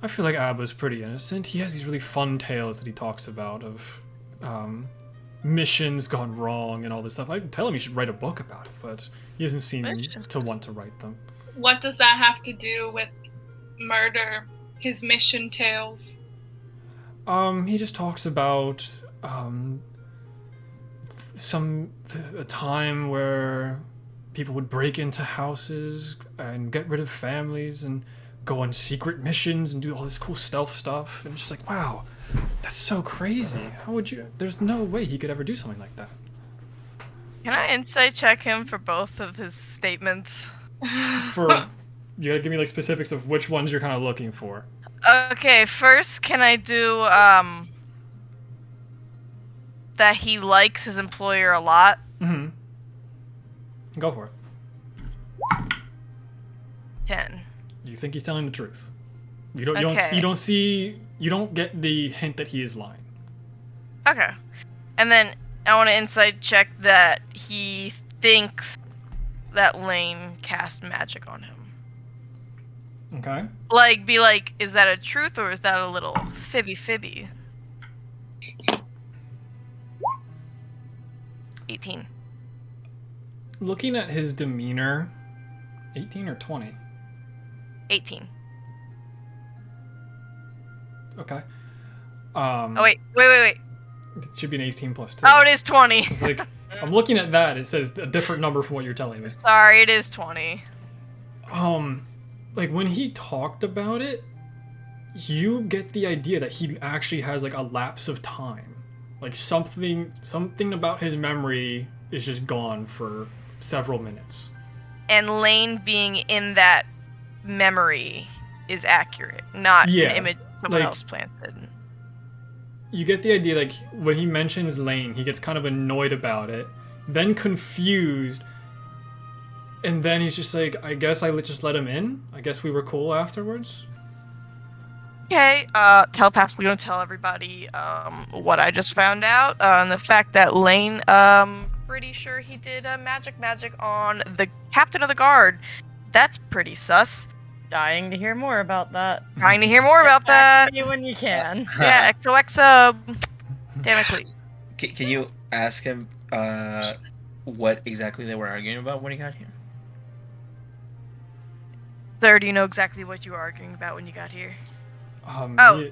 I feel like Abba's pretty innocent. He has these really fun tales that he talks about of missions gone wrong and all this stuff. I tell him he should write a book about it, but he doesn't seem to want to write them. What does that have to do with murder? His mission tales? He just talks about a time where people would break into houses and get rid of families and go on secret missions and do all this cool stealth stuff. And it's just like, wow, that's so crazy. How would you? There's no way he could ever do something like that. Can I insight check him for both of his statements? For you gotta give me like specifics of which ones you're kind of looking for. Okay, first, can I do that he likes his employer a lot? Mm-hmm. Go for it. 10. You think he's telling the truth? You don't. Okay. You don't get the hint that he is lying. Okay. And then I want to insight check that he thinks that Lane cast magic on him. Okay. Like, be like, is that a truth or is that a little fibby? 18. Looking at his demeanor, 18 or 20? 18. Okay. Oh, wait. It should be an 18 plus 2. Oh, it is 20. It's like, I'm looking at that. It says a different number from what you're telling me. Sorry, it is 20. Like when he talked about it, you get the idea that he actually has like a lapse of time. Like something about his memory is just gone for several minutes. And Lane being in that memory is accurate, not an image someone else planted. You get the idea, like, when he mentions Lane, he gets kind of annoyed about it, then confused, and then he's just like, I guess I just let him in? I guess we were cool afterwards? Okay, telepathically gonna tell everybody what I just found out, and the fact that Lane, pretty sure he did magic on the captain of the guard. That's pretty sus. Dying to hear more about that. Trying to hear more about that. Get back to me when you can. Yeah, XOXO. Damn it, please. Can you ask him what exactly they were arguing about when he got here? Sir, do you know exactly what you were arguing about when you got here? Oh.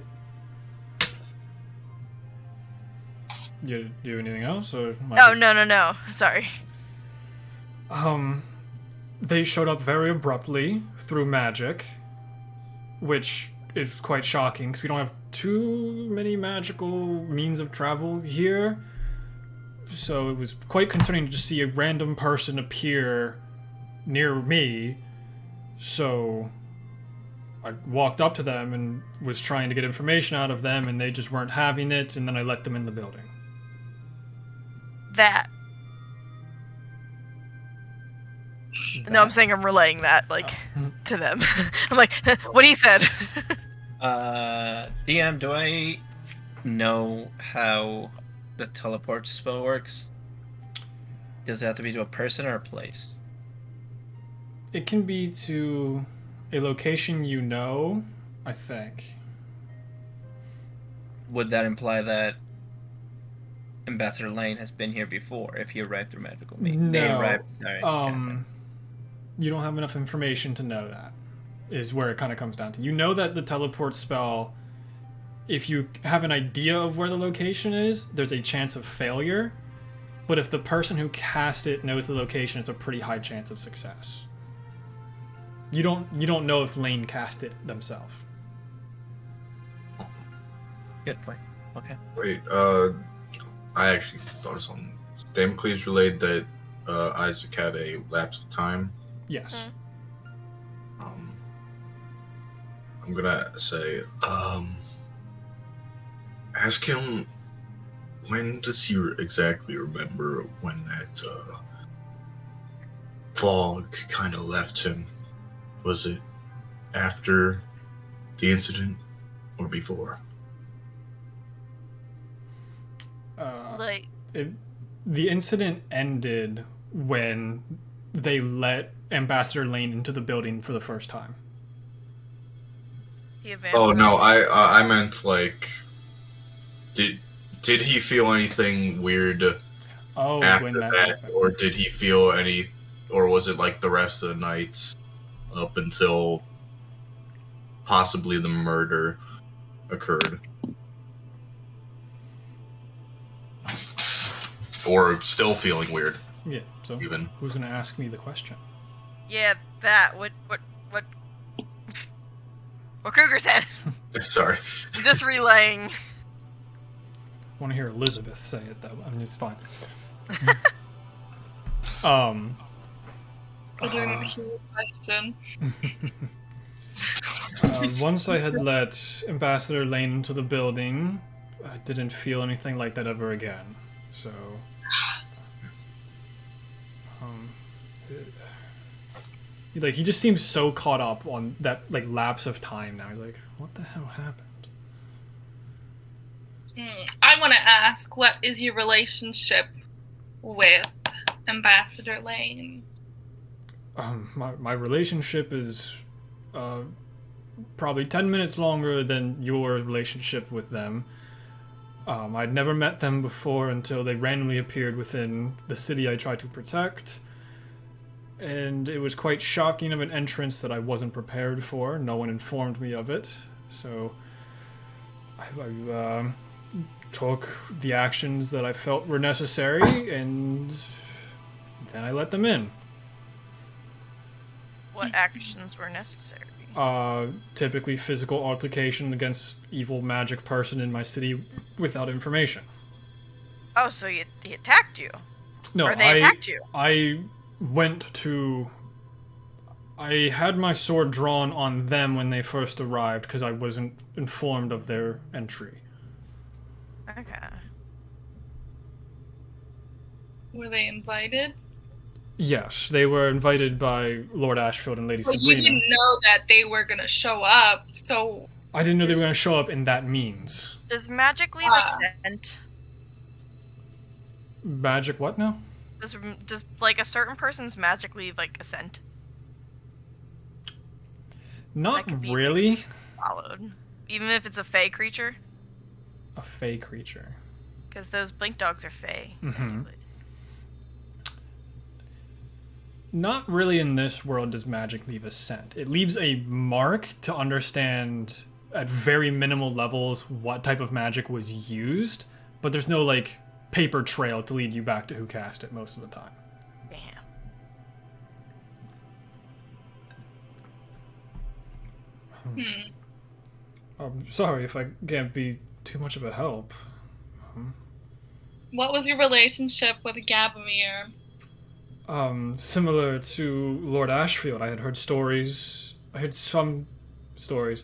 You do anything else? Or No. Sorry. They showed up very abruptly through magic, which is quite shocking because we don't have too many magical means of travel here. So it was quite concerning to just see a random person appear near me. So I walked up to them and was trying to get information out of them, and they just weren't having it, and then I let them in the building. No, I'm saying I'm relaying that, to them. I'm like, what he said. DM, do I know how the teleport spell works? Does it have to be to a person or a place? It can be to a location you know, I think. Would that imply that Ambassador Lane has been here before if he arrived through magical means? No. They arrived, sorry. You don't have enough information to know that, is where it kind of comes down to. You know that the teleport spell, if you have an idea of where the location is, there's a chance of failure. But if the person who cast it knows the location, it's a pretty high chance of success. You don't know if Lane cast it themselves. Good point. Okay. Wait, I actually thought of something. Damocles relayed that Isaac had a lapse of time. Yes. I'm gonna say, ask him, when does he exactly remember when that fog kind of left him? Was it after the incident or before? The incident ended when they let Ambassador Lane into the building for the first time. Oh no, I meant did he feel anything weird after when that happened. or did he feel any, or was it like the rest of the nights up until possibly the murder occurred? or still feeling weird. Yeah, so Even. who's going to ask me the question? Yeah, that. What Kruger said. Sorry. Just relaying. I want to hear Elizabeth say it, though. I mean, it's fine. I didn't hear the question. Once I had let Ambassador Lane into the building, I didn't feel anything like that ever again. So, he just seems so caught up on that lapse of time now. He's like, what the hell happened? I want to ask, what is your relationship with Ambassador Lane? My relationship is probably 10 minutes longer than your relationship with them. I'd never met them before until they randomly appeared within the city I tried to protect. And it was quite shocking of an entrance that I wasn't prepared for. No one informed me of it. So I took the actions that I felt were necessary, and then I let them in. What actions were necessary? Typically physical altercation against evil magic person in my city without information. Oh, so he attacked you? No, or they attacked you? I had my sword drawn on them when they first arrived because I wasn't informed of their entry. Okay. Were they invited? Yes, they were invited by Lord Ashfield and Lady But Sabrina. you didn't know that they were gonna show up, so... I didn't know they were going to show up in that means. Does magic leave a scent? Magic what now? Does like a certain person's magic leave like a scent? Not That could be really. Followed, even if it's a fey creature. A fey creature. Because those blink dogs are fey. Mm-hmm. Not really in this world does magic leave a scent. It leaves a mark to understand at very minimal levels what type of magic was used, but there's no paper trail to lead you back to who cast it most of the time. Damn. I'm sorry if I can't be too much of a help. What was your relationship with Gabomir? Similar to Lord Ashfield, I had heard stories. I heard some stories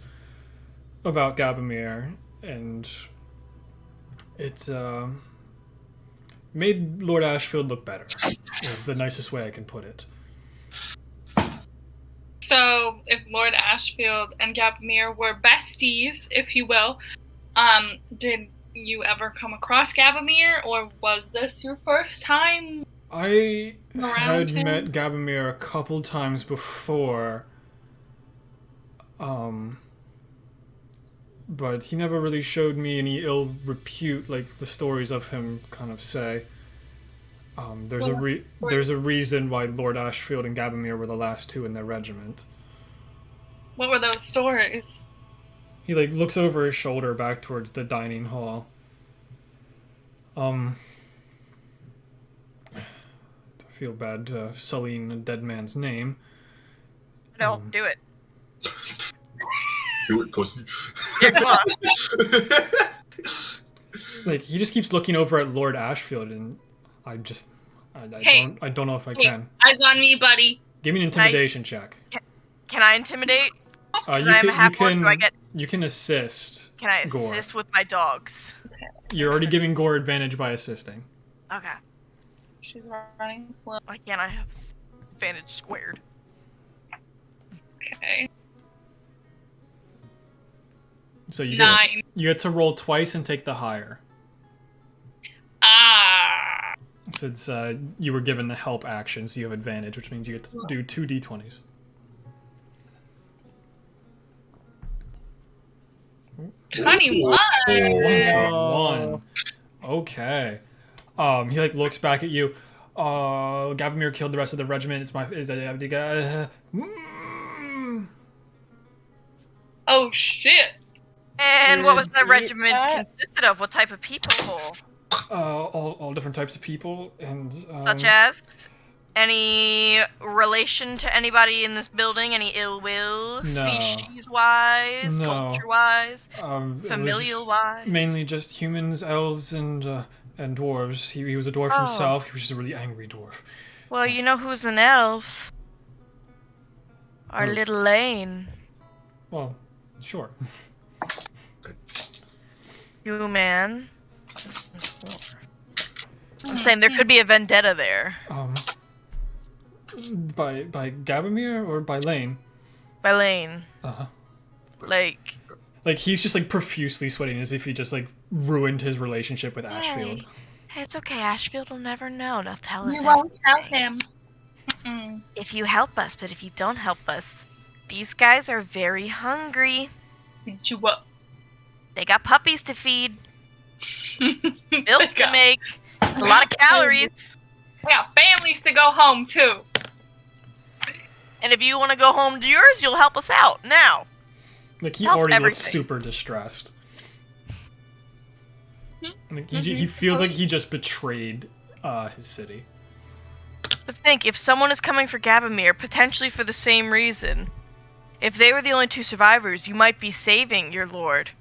about Gabomir, and it made Lord Ashfield look better. Is the nicest way I can put it. So, if Lord Ashfield and Gabomir were besties, if you will, did you ever come across Gabomir, or was this your first time? I had him? met Gabomir a couple times before, but he never really showed me any ill repute like the stories of him kind of say. There's a reason why Lord Ashfield and Gabomir were the last two in their regiment. What were those stories? He looks over his shoulder back towards the dining hall. I feel bad sullying a dead man's name. No, do it. Do it, pussy. Yeah, come on. He just keeps looking over at Lord Ashfield, and I don't know if I can. Eyes on me, buddy. Give me an intimidation check. Can I intimidate? You can assist. Can I Gore. assist with my dogs? You're already giving Gore advantage by assisting. Okay. She's running slow. Why can't I have advantage squared? Okay. So you 9. You get to roll twice and take the higher. Ah. Since you were given the help action, so you have advantage, which means you get to do 2 d20s. 21. 1. Okay. He looks back at you. Gabomir killed the rest of the regiment. Oh shit. And what was that regiment consisted of? What type of people? all different types of people, and Such as any relation to anybody in this building, any ill will, species-wise, No. culture-wise, it was familial-wise. mainly just humans, elves, and dwarves. He was a dwarf Oh. himself. He was just a really angry dwarf. Well, you know who's an elf? Our Who? little Lane. Well, sure. You man. I'm saying there could be a vendetta there. By Gabomir or by Lane? By Lane. Uh-huh. Like he's just profusely sweating as if he just ruined his relationship with Ashfield. Hey, it's okay. Ashfield will never know. Now tell us. You won't tell everything. him. If you help us, but if you don't help us, these guys are very hungry. Beat you up. They got puppies to feed, milk They to got- make. It's a lot of calories. We got families to go home to. And if you want to go home to yours, you'll help us out now. He Tells already looks everything. super distressed. He feels like he just betrayed his city. But think, if someone is coming for Gabomir, potentially for the same reason, if they were the only two survivors, you might be saving your lord.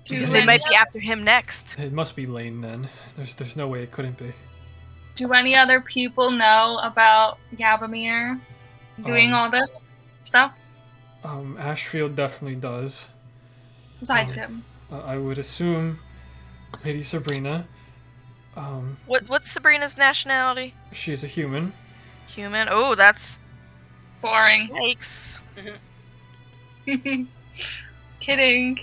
Because they might be after him next. It must be Lane then. There's no way it couldn't be. Do any other people know about Gabomir doing all this stuff Ashfield definitely does. besides him? I would assume Lady Sabrina. What's Sabrina's nationality? She's a human. Human? Oh, that's... Boring. Yikes. Kidding.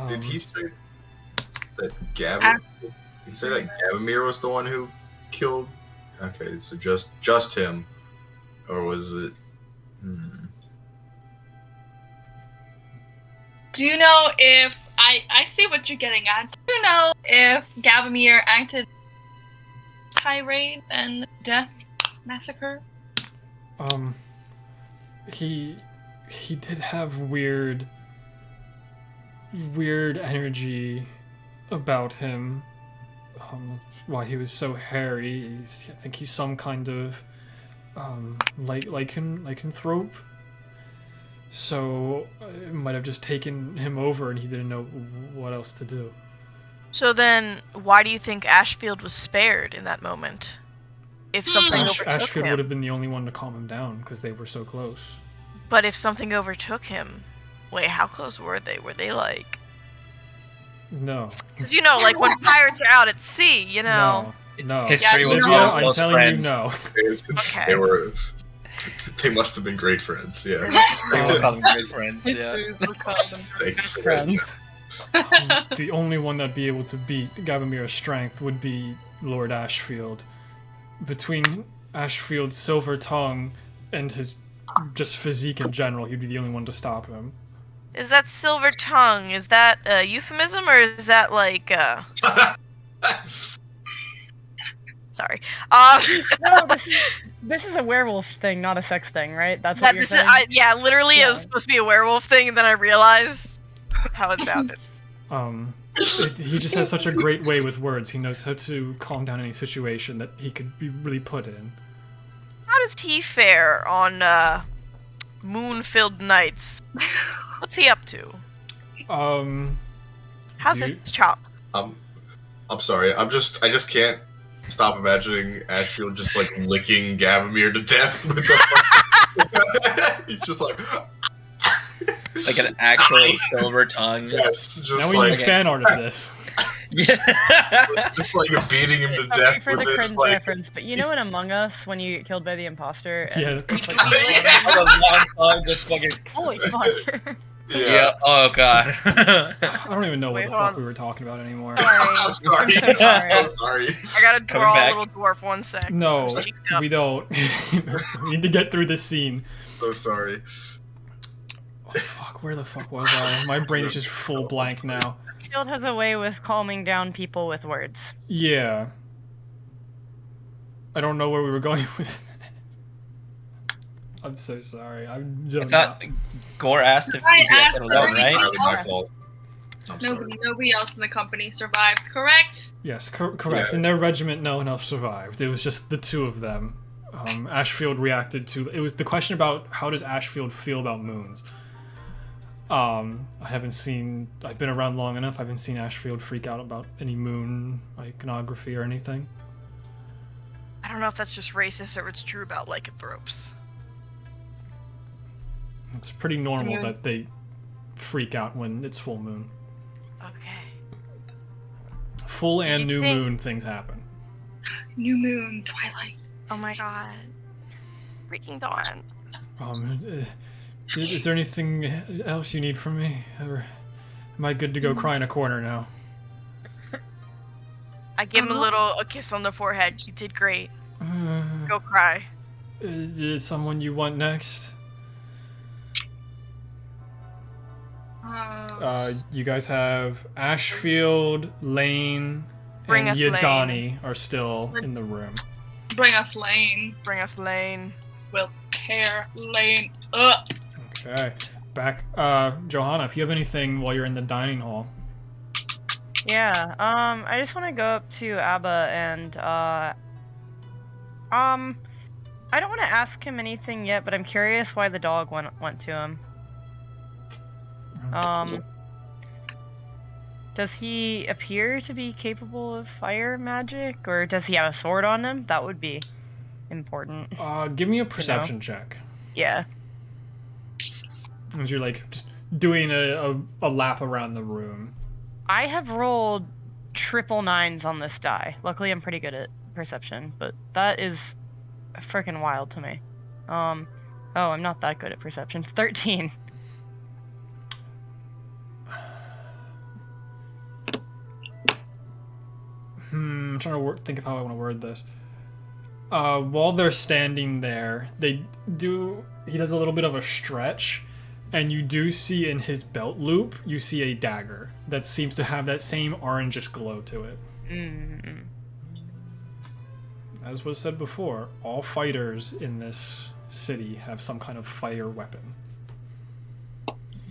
Did he say that Ask- He said that Gabomir was the one who killed? Okay, so just him, or was it? Do you know if I see what you're getting at? Do you know if Gabomir acted tirade and death massacre? He did have weird energy about him. Why he was so hairy. I think he's some kind of lycanthrope. So it might have just taken him over, and he didn't know what else to do. So then, why do you think Ashfield was spared in that moment? If something overtook Ashfield him. would have been the only one to calm him down because they were so close. But if something overtook him... Wait, how close were they? Were they No. Because when pirates are out at sea, No. History Yeah, will you Olivia, know. follow I'm close telling friends. you no. Okay. They must have been great friends. Yeah. We'll call them great friends. Yeah. Thank you. The only one that'd be able to beat Gabomir's strength would be Lord Ashfield. Between Ashfield's silver tongue and his just physique in general, he'd be the only one to stop him. Is that silver tongue? Is that a euphemism, or is that Sorry. No, this is a werewolf thing, not a sex thing, right? That's what That you're this is, saying? literally, it was supposed to be a werewolf thing, and then I realized how it sounded. He just has such a great way with words. He knows how to calm down any situation that he could be really put in. How does he fare on moon-filled nights? What's he up to? How's you- his chop? I'm sorry. I just can't stop imagining Ashfield just licking Gabomir to death with the. He's just Like an actual silver tongue. yes, just Now we need fan art of this. Yeah. just beating him to Sorry death for with the this cringe reference, but you know in Among Us when you get killed by the imposter? And Yeah. it's like, A long tongue just fucking. holy fuck. Yeah. Oh god. I don't even know Wait, what the hold fuck on. we were talking about anymore. I'm sorry. Sorry. I'm so sorry. I gotta Coming draw a back. little dwarf 1 sec. No, Cheeked up. we don't. We need to get through this scene. So sorry. Oh, fuck, where the fuck was I? My brain is just full blank now. Shield has a way with calming down people with words. Yeah. I don't know where we were going with. I'm so sorry. I'm I just thought Gore asked if I you asked could if alone, we right? could- Entirely my fault. I'm sorry. Nobody else in the company survived, correct? Yes, correct. In their regiment, no one else survived. It was just the two of them. Ashfield reacted to... It was the question about how does Ashfield feel about moons. I haven't seen... I've been around long enough. I haven't seen Ashfield freak out about any moon iconography or anything. I don't know if that's just racist or it's true about lycanthropes. It's pretty normal that they freak out when it's full moon. Okay. Full and new moon things happen. New moon, twilight. Oh my god. Freaking dawn. Is there anything else you need from me? Or am I good to go cry in a corner now? I give him a kiss on the forehead. You did great. Go cry. Is someone you want next? You guys have Ashfield, Lane, and Yadani are still in the room. Bring us Lane. Bring us Lane. We'll tear Lane up. Okay. Back, Johanna, if you have anything while you're in the dining hall. Yeah, I just want to go up to Abba and, I don't want to ask him anything yet, but I'm curious why the dog went to him. Does he appear to be capable of fire magic, or does he have a sword on him? That would be important. Give me a perception check. Yeah. As you're, just doing a lap around the room. I have rolled triple nines on this die. Luckily, I'm pretty good at perception, but that is freaking wild to me. Oh, I'm not that good at perception. 13. I'm trying to think of how I want to word this. While they're standing there, he does a little bit of a stretch, and you do see in his belt loop, you see a dagger that seems to have that same orangish glow to it. Mm-hmm. As was said before, all fighters in this city have some kind of fire weapon.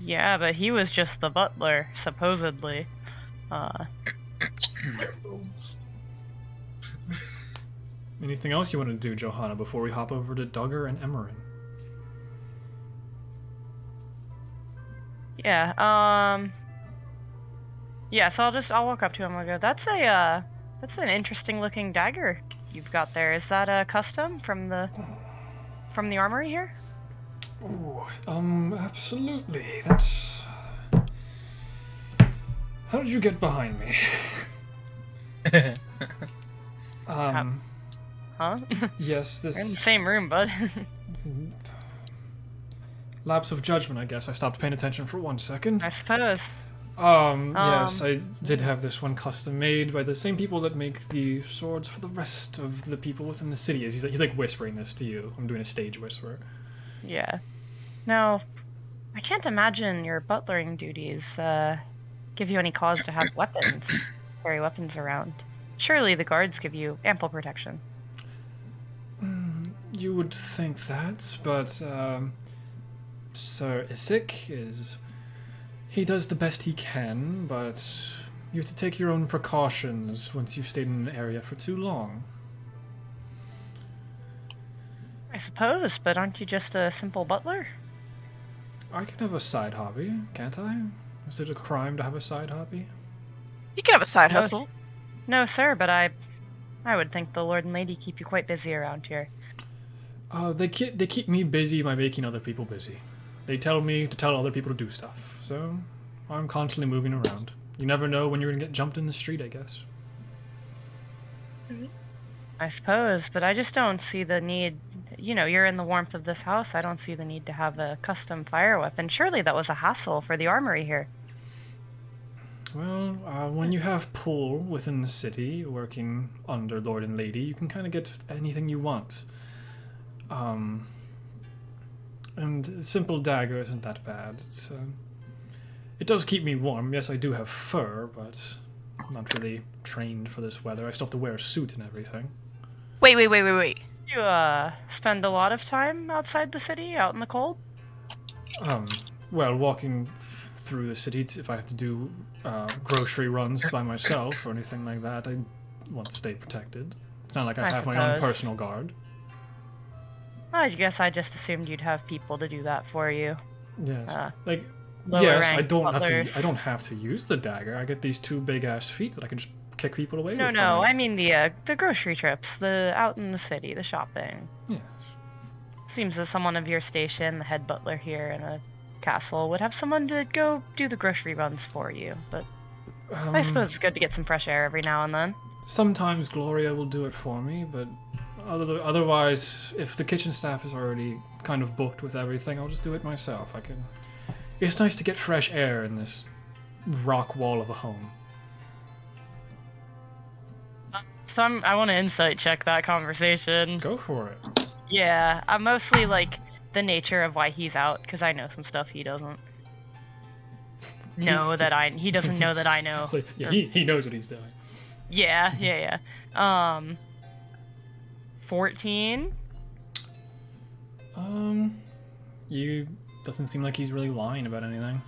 Yeah, but he was just the butler, supposedly. Anything else you want to do, Johanna, before we hop over to Duggar and Emmerin? Yeah, yeah, so I'll walk up to him and go, that's an interesting looking dagger you've got there. Is that a custom from the armory here? Oh, absolutely. That's... How did you get behind me? Huh? Yes, this... We're in the same room, bud. Lapse of judgment, I guess. I stopped paying attention for 1 second. I suppose. Yes, I did have this one custom made by the same people that make the swords for the rest of the people within the city. He's whispering this to you. I'm doing a stage whisper. Yeah. No, I can't imagine your butlering duties give you any cause to have weapons, carry weapons around. Surely the guards give you ample protection. You would think that, but Sir Isik he does the best he can, but you have to take your own precautions once you've stayed in an area for too long. I suppose, but aren't you just a simple butler? I can have a side hobby, can't I? Is it a crime to have a side hobby? You can have a side hustle. No, sir, but I would think the Lord and Lady keep you quite busy around here. They keep me busy by making other people busy. They tell me to tell other people to do stuff, so I'm constantly moving around. You never know when you're gonna get jumped in the street, I guess. I suppose, but I just don't see the need. You know, you're in the warmth of this house. I don't see the need to have a custom fire weapon. Surely that was a hassle for the armory here. Well, when you have pull within the city, working under Lord and Lady, you can kind of get anything you want. And a simple dagger isn't that bad. It does keep me warm. Yes, I do have fur, but I'm not really trained for this weather. I still have to wear a suit and everything. Wait. You spend a lot of time outside the city, out in the cold? Well, walking through the city if I have to do grocery runs by myself or anything like that. I want to stay protected. It's not like I have my own suppose. personal guard. I guess I just assumed you'd have people to do that for you. Yes. Lower Yes, I rank don't butlers. have to use the dagger. I get these 2 big ass feet that I can just kick people away No, with. no, I mean the grocery trips, the out in the city, the shopping. Yes. Seems that someone of your station, the head butler here in a castle, would have someone to go do the grocery runs for you. But I suppose it's good to get some fresh air every now and then. Sometimes Gloria will do it for me, but otherwise, if the kitchen staff is already kind of booked with everything, I'll just do it myself. It's nice to get fresh air in this rock wall of a home. So I want to insight check that conversation. Go for it. Yeah, I'm mostly like the nature of why he's out, because I know some stuff he doesn't know that he doesn't know that I know. So, yeah, he knows what he's doing. Yeah. 14. Doesn't seem like he's really lying about anything.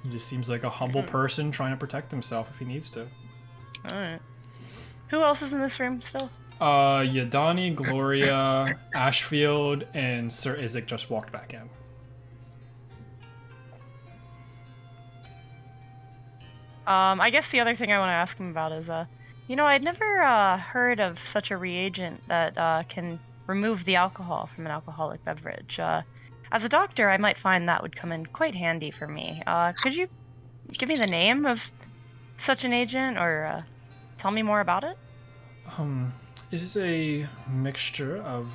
He just seems like a humble person trying to protect himself if he needs to. Alright. Who else is in this room still? Yadani, Gloria, Ashfield, and Sir Isaac just walked back in. I guess the other thing I want to ask him about is, I'd never heard of such a reagent that can remove the alcohol from an alcoholic beverage. As a doctor, I might find that would come in quite handy for me. Could you give me the name of such an agent, or tell me more about it? It is a mixture of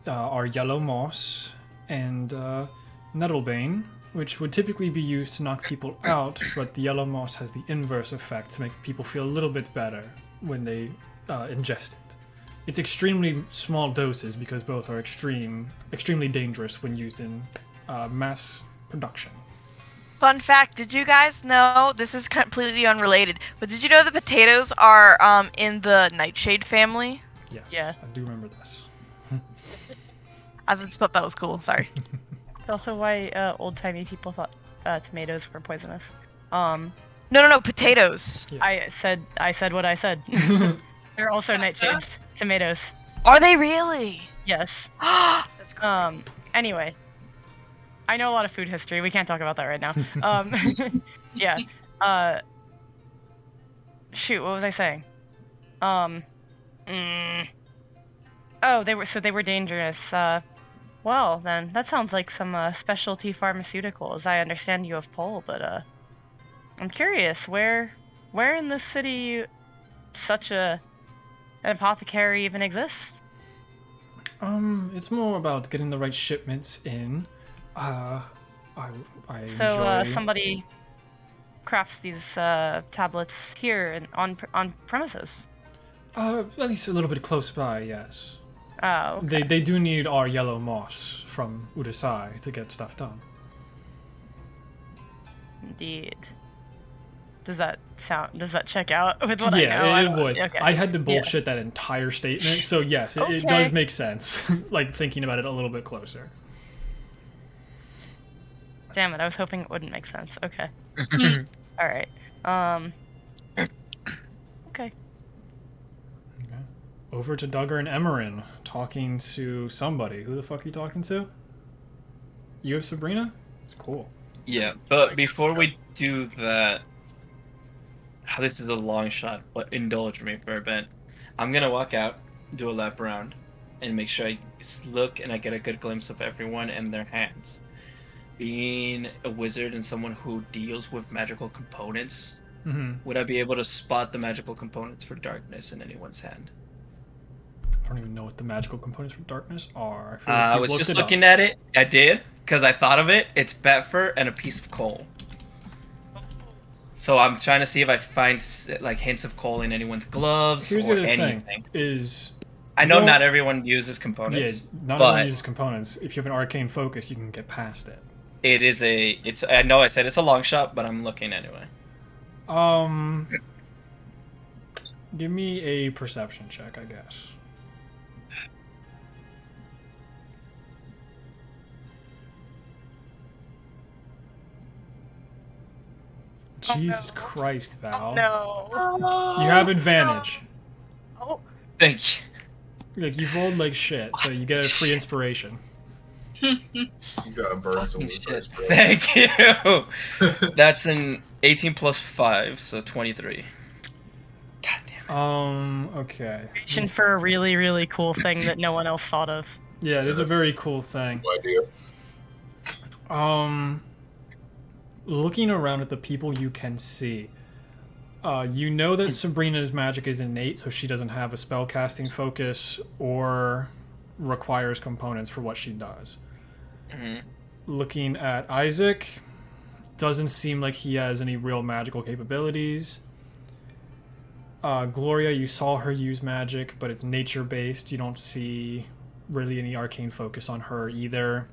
our yellow moss and nettlebane, which would typically be used to knock people out, but the yellow moss has the inverse effect to make people feel a little bit better when they ingest it. It's extremely small doses because both are extremely dangerous when used in mass production. Fun fact, did you guys know, this is completely unrelated, but did you know the potatoes are in the nightshade family? Yeah. I do remember this. I just thought that was cool, sorry. That's also why old-timey people thought tomatoes were poisonous. No, potatoes. Yeah. I said what I said. They're also nightshades. Tomatoes. Are they really? Yes. That's cool. Anyway. I know a lot of food history. We can't talk about that right now. Yeah. Shoot, what was I saying? Oh, they were dangerous. Well, then, that sounds like some specialty pharmaceuticals. I understand you have pull, but I'm curious, where in this city such an apothecary even exists? It's more about getting the right shipments in. I So enjoy... somebody crafts these tablets here on premises. At least a little bit close by, yes. Oh, okay. They do need our yellow moss from Udasai to get stuff done. Indeed. Does that check out with what I know? Yeah, it would. Okay. I had to bullshit that entire statement, so yes, it Okay. does make sense. Like, thinking about it a little bit closer. Damn it, I was hoping it wouldn't make sense. Okay. Alright. Okay. Over to Duggar and Emerin, talking to somebody. Who the fuck are you talking to? You have Sabrina? It's cool. Yeah, but before we do that, this is a long shot, but indulge me for a bit. I'm gonna walk out, do a lap around, and make sure I look and I get a good glimpse of everyone and their hands. Being a wizard and someone who deals with magical components, would I be able to spot the magical components for darkness in anyone's hand? I don't even know what the magical components for darkness are. I was just looking at it. I did, because I thought of it. It's Betfur and a piece of coal. So I'm trying to see if I find like hints of coal in anyone's gloves Here's or the other anything. thing, is... I know not everyone uses components. Yeah, not but everyone uses components. If you have an arcane focus, you can get past it. I know I said it's a long shot, but I'm looking anyway. Give me a perception check, I guess. Jesus no. Christ, Val. No. You have advantage. Oh, Thank you. Like, you've rolled like shit, so you get a free inspiration. You gotta burn some Fucking of shit. this, bro. Thank you. That's an 18 plus 5, so 23. God damn it. Okay. reaching for a really, really cool thing that no one else thought of. Yeah, this is a that's- very cool thing. No idea. Looking around at the people you can see, you know that Sabrina's magic is innate, so she doesn't have a spellcasting focus or requires components for what she does. Mhm. Looking at Isaac, doesn't seem like he has any real magical capabilities. Gloria, you saw her use magic, but it's nature-based. You don't see really any arcane focus on her either.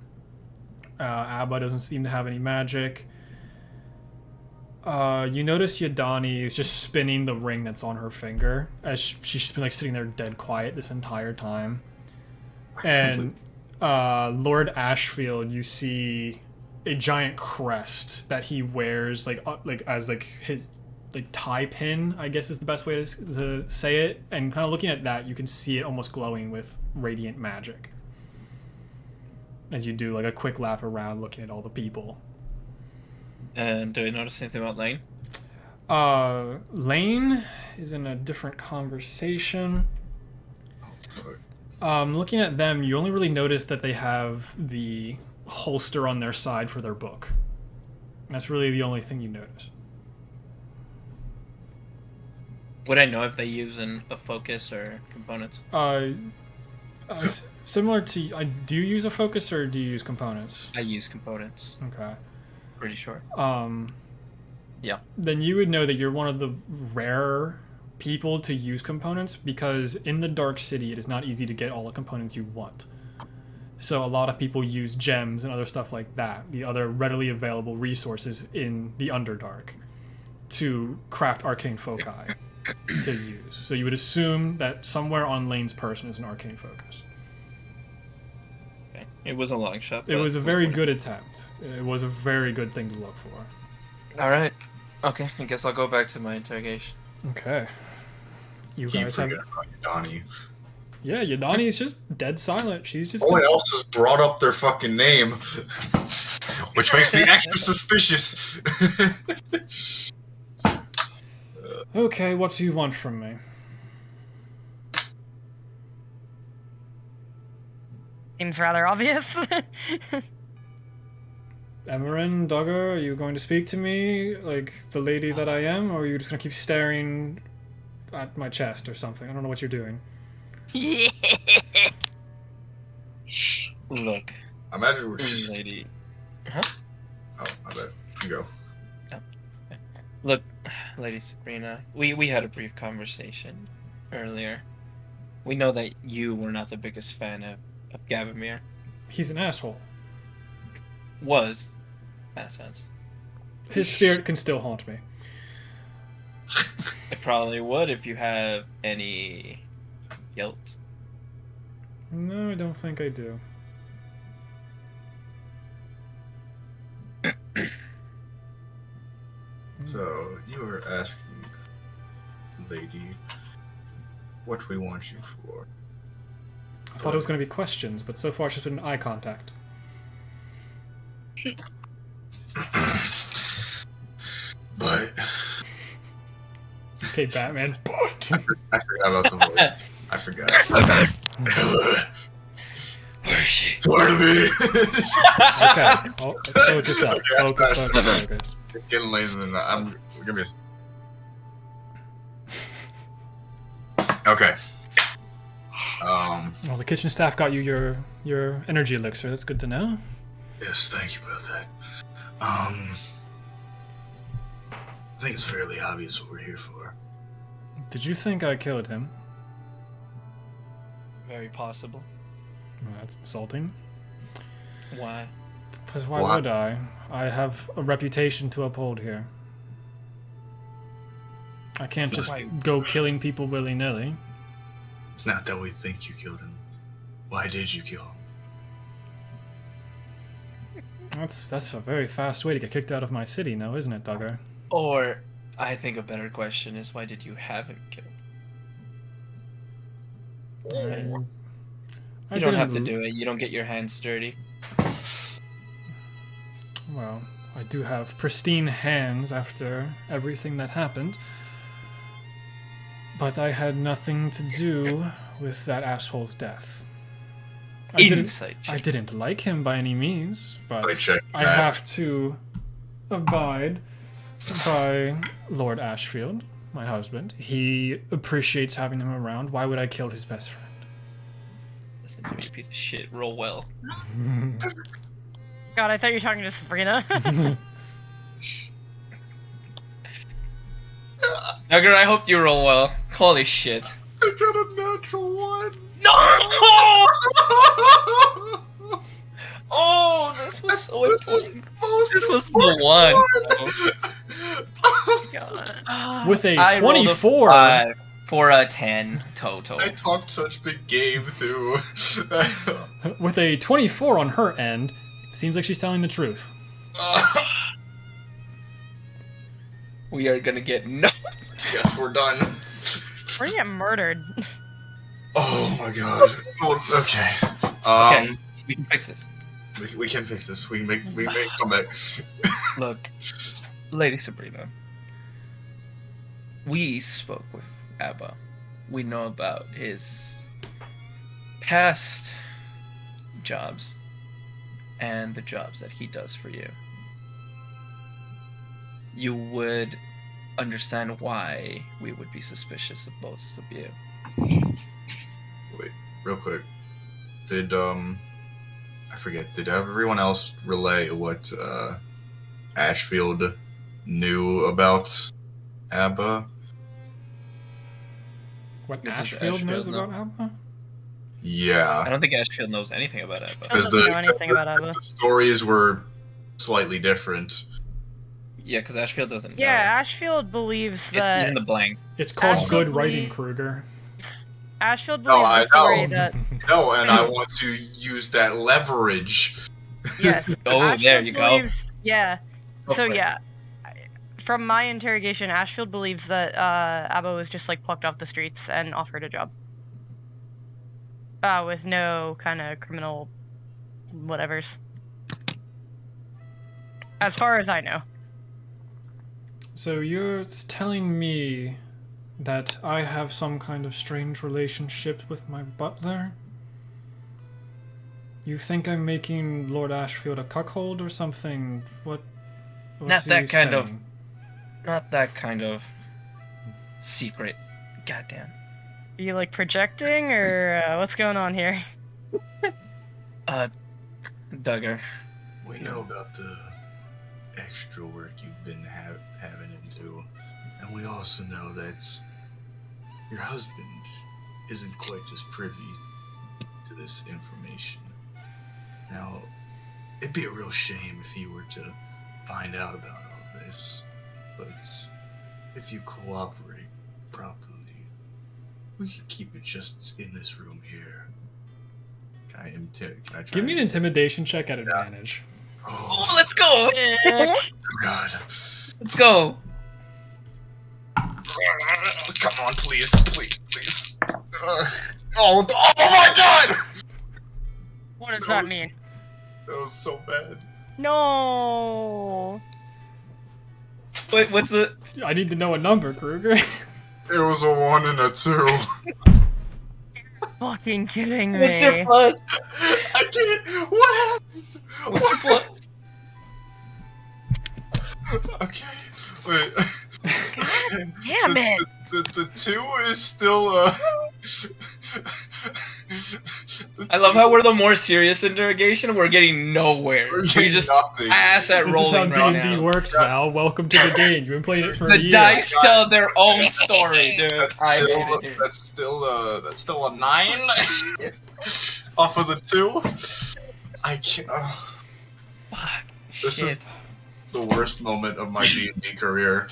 Abba doesn't seem to have any magic. You notice Yadani is just spinning the ring that's on her finger, as she's been like sitting there dead quiet this entire time. And Lord Ashfield, you see a giant crest that he wears like as like his like tie pin, I guess is the best way to say it. And kind of looking at that, you can see it almost glowing with radiant magic as you do like a quick lap around looking at all the people. And do I notice anything about Lane? Lane is in a different conversation. Looking at them, you only really notice that they have the holster on their side for their book. That's really the only thing you notice. Would I know if they use a focus or components? Similar to, do you use a focus or do you use components? I use components. Okay. Pretty sure. Yeah. Then you would know that you're one of the rare people to use components, because in the Dark City it is not easy to get all the components you want. So a lot of people use gems and other stuff like that, the other readily available resources in the Underdark, to craft arcane foci to use. So you would assume that somewhere on Lane's person is an arcane focus. Okay. It was a long shot. It was a very good attempt. It was a very good thing to look for. All right. Okay. I guess I'll go back to my interrogation. Okay. You Keep guys have... forgetting about Donnie. Yeah, Yadani is just dead silent. She's just... No one else has brought up their fucking name, which makes me extra suspicious. Okay, what do you want from me? Seems rather obvious. Emerin, Duggar, are you going to speak to me like the lady that I am, or are you just going to keep staring at my chest or something? I don't know what you're doing. Look, I imagine we're just. lady. Oh, I bet. You go. Look, Lady Sabrina. We had a brief conversation earlier. We know that you were not the biggest fan of Gabomir. He's an asshole. Was, in that sense. His spirit can still haunt me. It probably would if you have any guilt. No, I don't think I do. So you were asking, lady, what we want you for? I thought it was going to be questions, but so far it's just been eye contact. But Okay, Batman. But I forgot about the voice. I forgot. Where is she? Pardon me. okay, focus up. Okay, Focus. focus. It's getting later than that. Give me a. Okay. Well, the kitchen staff got you your energy elixir. That's good to know. Yes, thank you about that. I think it's fairly obvious what we're here for. Did you think I killed him? Very possible. Well, that's insulting. Why? Because why What? would I? I have a reputation to uphold here. I can't just Why? go killing people willy-nilly. It's not that we think you killed him. Why did you kill him? That's a very fast way to get kicked out of my city now, isn't it, Duggar? Or, I think a better question is, why did you have him killed? I You don't have to didn't- do it. You don't get your hands dirty. Well, I do have pristine hands after everything that happened. But I had nothing to do with that asshole's death. I Insight check. didn't like him by any means, but check I that. have to abide by Lord Ashfield, my husband. He appreciates having him around. Why would I kill his best friend? Listen to me, you piece of shit. Roll well. God, I thought you were talking to Sabrina. Duggar, I hope you roll well. Holy shit. I got a natural 1. No! Oh, this was so important. This was the one. Oh. God. With a I rolled 24. 5 for a 10 total. I talked such big game too. With a 24 on her end, seems like she's telling the truth. We are gonna get no. Yes, we're done. We're gonna get murdered. Oh my god. Oh, okay. Okay, we can fix this. We can fix this. We can make a comeback. Look, Lady Sabrina, we spoke with Abba. We know about his past jobs and the jobs that he does for you. You would understand why we would be suspicious of both of you. Wait, real quick. Did I forget, did everyone else relay what Ashfield knew about Abba? What What does Ashfield knows Ashfield know? about Abba? Yeah. I don't think Ashfield knows anything about Abba. Because Doesn't know anything about Abba. the stories were slightly different. Yeah, because Ashfield doesn't Yeah, know. Ashfield believes It's that in the blank. It's called Ashfield good writing, believes- Kruger. Ashfield No, believes I the story know. that No, and I want to use that leverage. yes. Oh, Ashfield there you go. believes- Yeah. Go So for it. yeah, from my interrogation, Ashfield believes that Abba was just like plucked off the streets and offered a job, with no kind of criminal whatevers, as far as I know. So you're telling me that I have some kind of strange relationship with my butler? You think I'm making Lord Ashfield a cuckold or something? What's Not he that kind of- saying? Not that kind of secret. Goddamn. Are you like projecting, or what's going on here? Duggar. We know about the extra work you've been having him do, and we also know that your husband isn't quite as privy to this information. Now, it'd be a real shame if he were to find out about all this, but if you cooperate properly, we can keep it just in this room here. Can I try Give me an and- intimidation check at advantage. Oh, Oh, let's go! God. Let's go! Come on, please. Oh my God! What does that mean? That was so bad. No. Wait, what's the... I need to know a number, Kruger. It was a 1 and a 2. Fucking kidding me. What's your plus? I can't. What happened? What's your plus? Okay. Wait. Damn it. The 2 is still I love how we're the more serious interrogation. We're getting nowhere. We're We getting just nothing. ass at This is rolling how right D&D now. works, Val. Welcome to the game. You've been playing it for a The year. dice tell their own story, dude. I hate it. That's still a 9 off of the 2. I can't. Fuck. This Shit. is the worst moment of my D&D career.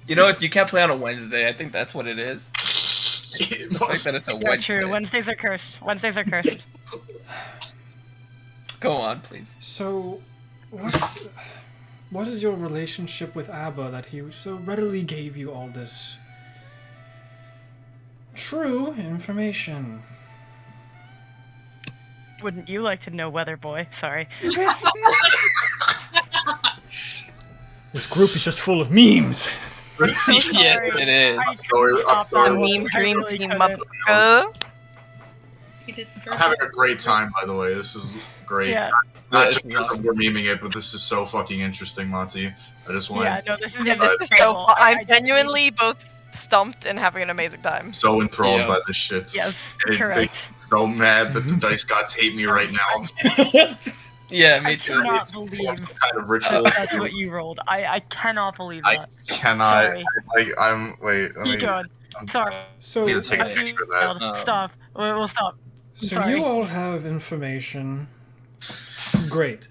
You know, you can't play on a Wednesday. I think that's what it is. I think that it's a Yeah, Wednesday. true. Wednesdays are cursed. Wednesdays are cursed. Go on, please. So, what? what is your relationship with Abba that he so readily gave you all this true information? Wouldn't you like to know, Weather Boy? Sorry. This group is just full of memes. So sorry. Yes, it is. I sorry, couldn't I'm stop sorry. that. Meme I dream really team, couldn't. motherfucker. He did I'm having a great time, by the way. This is great. Yeah. Not Yeah, just it's because awesome. we're memeing it, but this is so fucking interesting, Monty. I just want Yeah, no, this is Yeah, this is so. incredible. I'm I genuinely both stumped and having an amazing time. so enthralled Yeah. by this shit. Yes, And it correct. makes me so mad that the dice gods hate me right now. Yeah, me I too. cannot It's some believe kind of ritual. that's what you rolled. I cannot believe I that. cannot. Sorry. I'm. Wait. Let Keep me. going. Sorry. So, Need to take a I picture of that. failed. Stop. We'll stop. so Sorry. you all have information. Great.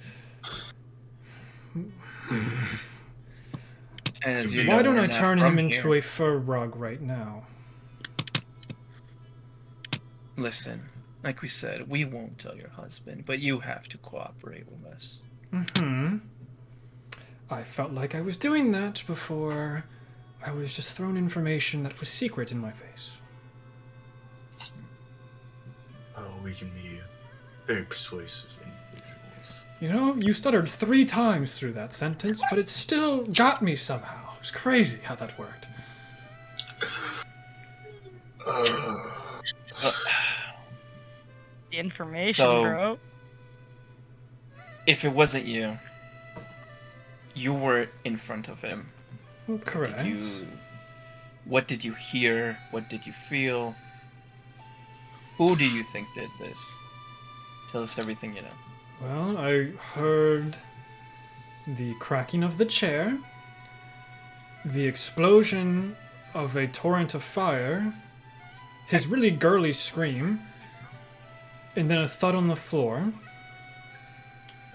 As you Why know, don't we're I not turn from him into here. a fur rug right now? Listen, like we said, we won't tell your husband, but you have to cooperate with us. I felt like I was doing that before I was just thrown information that was secret in my face. Oh, we can be very persuasive individuals. You know, you stuttered 3 times through that sentence, but it still got me somehow. It was crazy how that worked. The information, So- bro. If it wasn't you, you were in front of him. Well, correct. What did you hear? What did you feel? Who do you think did this? Tell us everything you know. Well, I heard the cracking of the chair, the explosion of a torrent of fire, his really girly scream, and then a thud on the floor.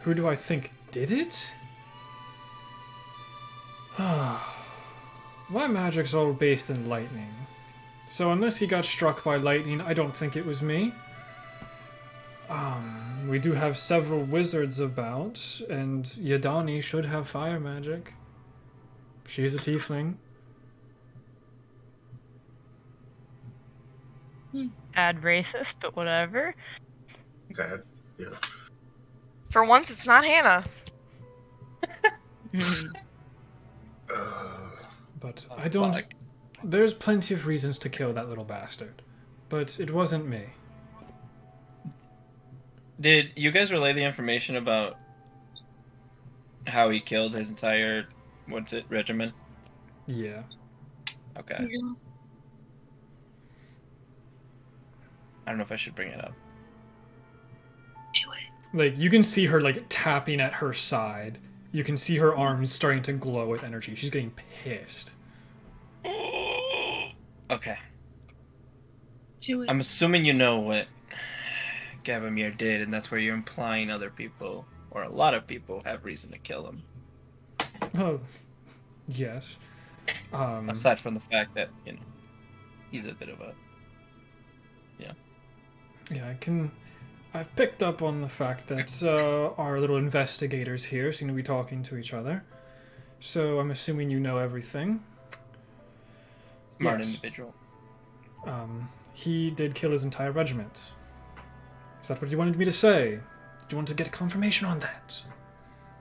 Who do I think did it? My magic's all based in lightning. So unless he got struck by lightning, I don't think it was me. We do have several wizards about, and Yadani should have fire magic. She's a tiefling. Add racist, but whatever. That. Yeah. For once, it's not Hannah. But I don't... Fuck. There's plenty of reasons to kill that little bastard. But it wasn't me. Did you guys relay the information about how he killed his entire, regiment? Yeah. Okay. I don't know if I should bring it up. Like, you can see her, like, tapping at her side. You can see her arms starting to glow with energy. She's getting pissed. Okay. Do it. I'm assuming you know what Gabomir did, and that's where you're implying other people, or a lot of people, have reason to kill him. Oh, yes. Aside from the fact that, he's a bit of a... Yeah, I've picked up on the fact that our little investigators here seem to be talking to each other. So I'm assuming you know everything. Smart Yes. individual. He did kill his entire regiment. Is that what you wanted me to say? Did you want to get confirmation on that?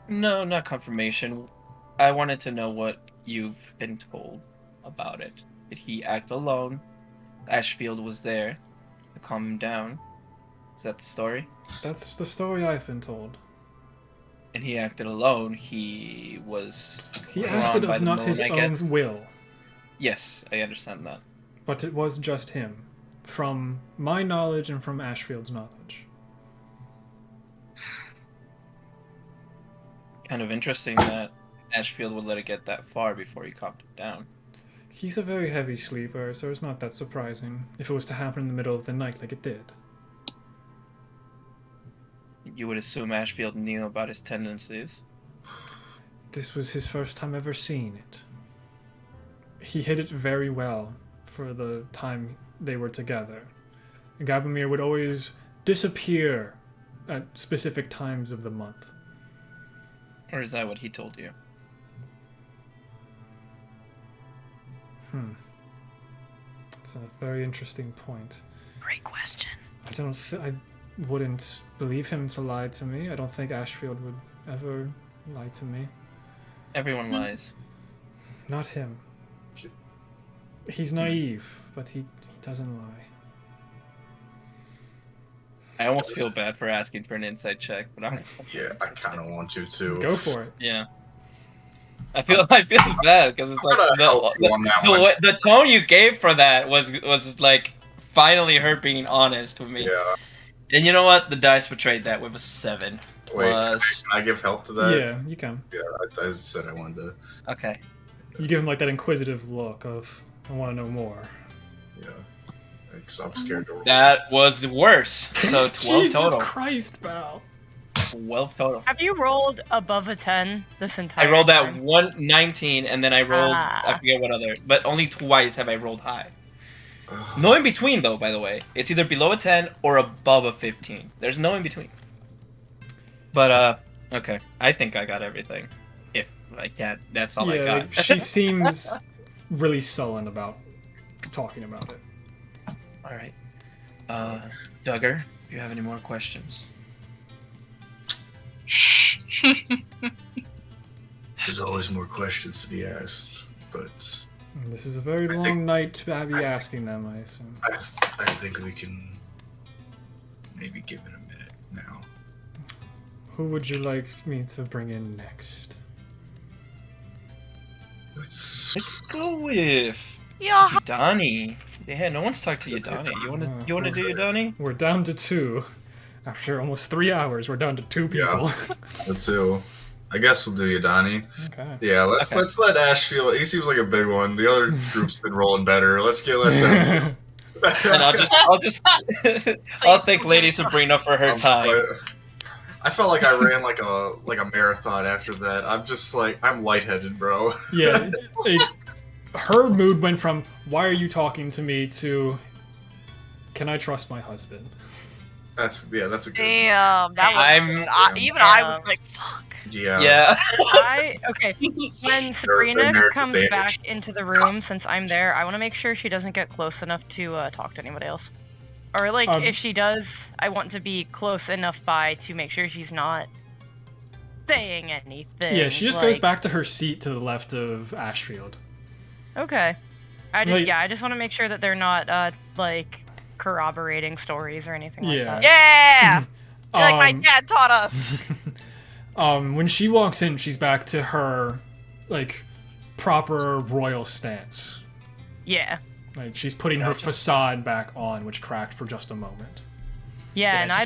No, not confirmation. I wanted to know what you've been told about it. Did he act alone? Ashfield was there to calm him down. Is that the story? That's the story I've been told. And he acted alone. He was He drawn acted by of the not moon, his I guess. own will, Yes, I understand that. but it was just him. From my knowledge and from Ashfield's knowledge. Kind of interesting that Ashfield would let it get that far before he calmed him down. He's a very heavy sleeper, so it's not that surprising if it was to happen in the middle of the night like it did. You would assume Ashfield knew about his tendencies. This was his first time ever seeing it. He hid it very well for the time they were together. Gabomir would always disappear at specific times of the month. Or is that what he told you? That's a very interesting point. Great question. I wouldn't believe him to lie to me. I don't think Ashfield would ever lie to me. Everyone lies. Not him. He's naive, but he doesn't lie. I almost feel bad for asking for an insight check, but I'm. Yeah, I kind of want you to. Go for it. Yeah. I feel bad because it's like the tone you gave for that was like finally her being honest with me. Yeah. And you know what? The dice betrayed that with a 7. Wait, Plus... can I give help to that? Yeah, you can. Yeah, I said I wanted to. Okay. You give him like that inquisitive look of, I want to know more. Yeah. Because I'm scared to roll. That was worse. So 12 Jesus total. Christ, Val. 12 total. Have you rolled above a 10 this entire I rolled time? that 119, and then I rolled, I forget what other, but only twice have I rolled high. No in between, though, by the way. It's either below a 10 or above a 15. There's no in between. But, okay. I think I got everything. If I can't, that's all I got. Like, she seems really sullen about talking about it. Alright. Duggar, do you have any more questions? There's always more questions to be asked, but This is a very long night to be asking them, I assume. I think we can maybe give it a minute now. Who would you like me to bring in next? Let's go with Yudani. Yeah, no one's talked to Yudani. You wanna do Yudani? We're down to 2. After almost 3 hours, we're down to 2 people. Yeah, the 2. I guess we'll do Yudani. Okay. Yeah, let's let Ashfield. He seems like a big one. The other group's been rolling better. Let's let them. And I'll thank Lady Sabrina for her time. I felt like I ran like a marathon after that. I'm just like, I'm lightheaded, bro. Yeah, her mood went from "Why are you talking to me?" to "Can I trust my husband?" That's a good. Damn, that was. Even I was like, "Fuck." Yeah. Okay. When Sabrina comes back into the room, since I'm there, I want to make sure she doesn't get close enough to talk to anybody else. Or, like, if she does, I want to be close enough by to make sure she's not saying anything. Yeah, she just goes back to her seat to the left of Ashfield. Okay. I just want to make sure that they're not, like, corroborating stories or anything like that. Yeah! Like my dad taught us. When she walks in, she's back to her, like, proper royal stance. Yeah. Like, she's putting her facade back on, which cracked for just a moment. Yeah, and I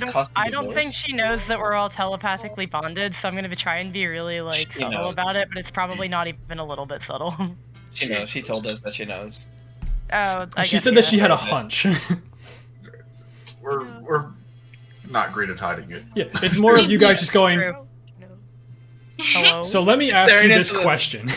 don't think she knows that we're all telepathically bonded, so I'm gonna try and be really, like, subtle about it, but it's probably not even a little bit subtle. She knows. She told us that she knows. Oh, she said that she had a hunch. We're not great at hiding it. Yeah, it's more of you guys just going... True. Hello? So let me ask you this question.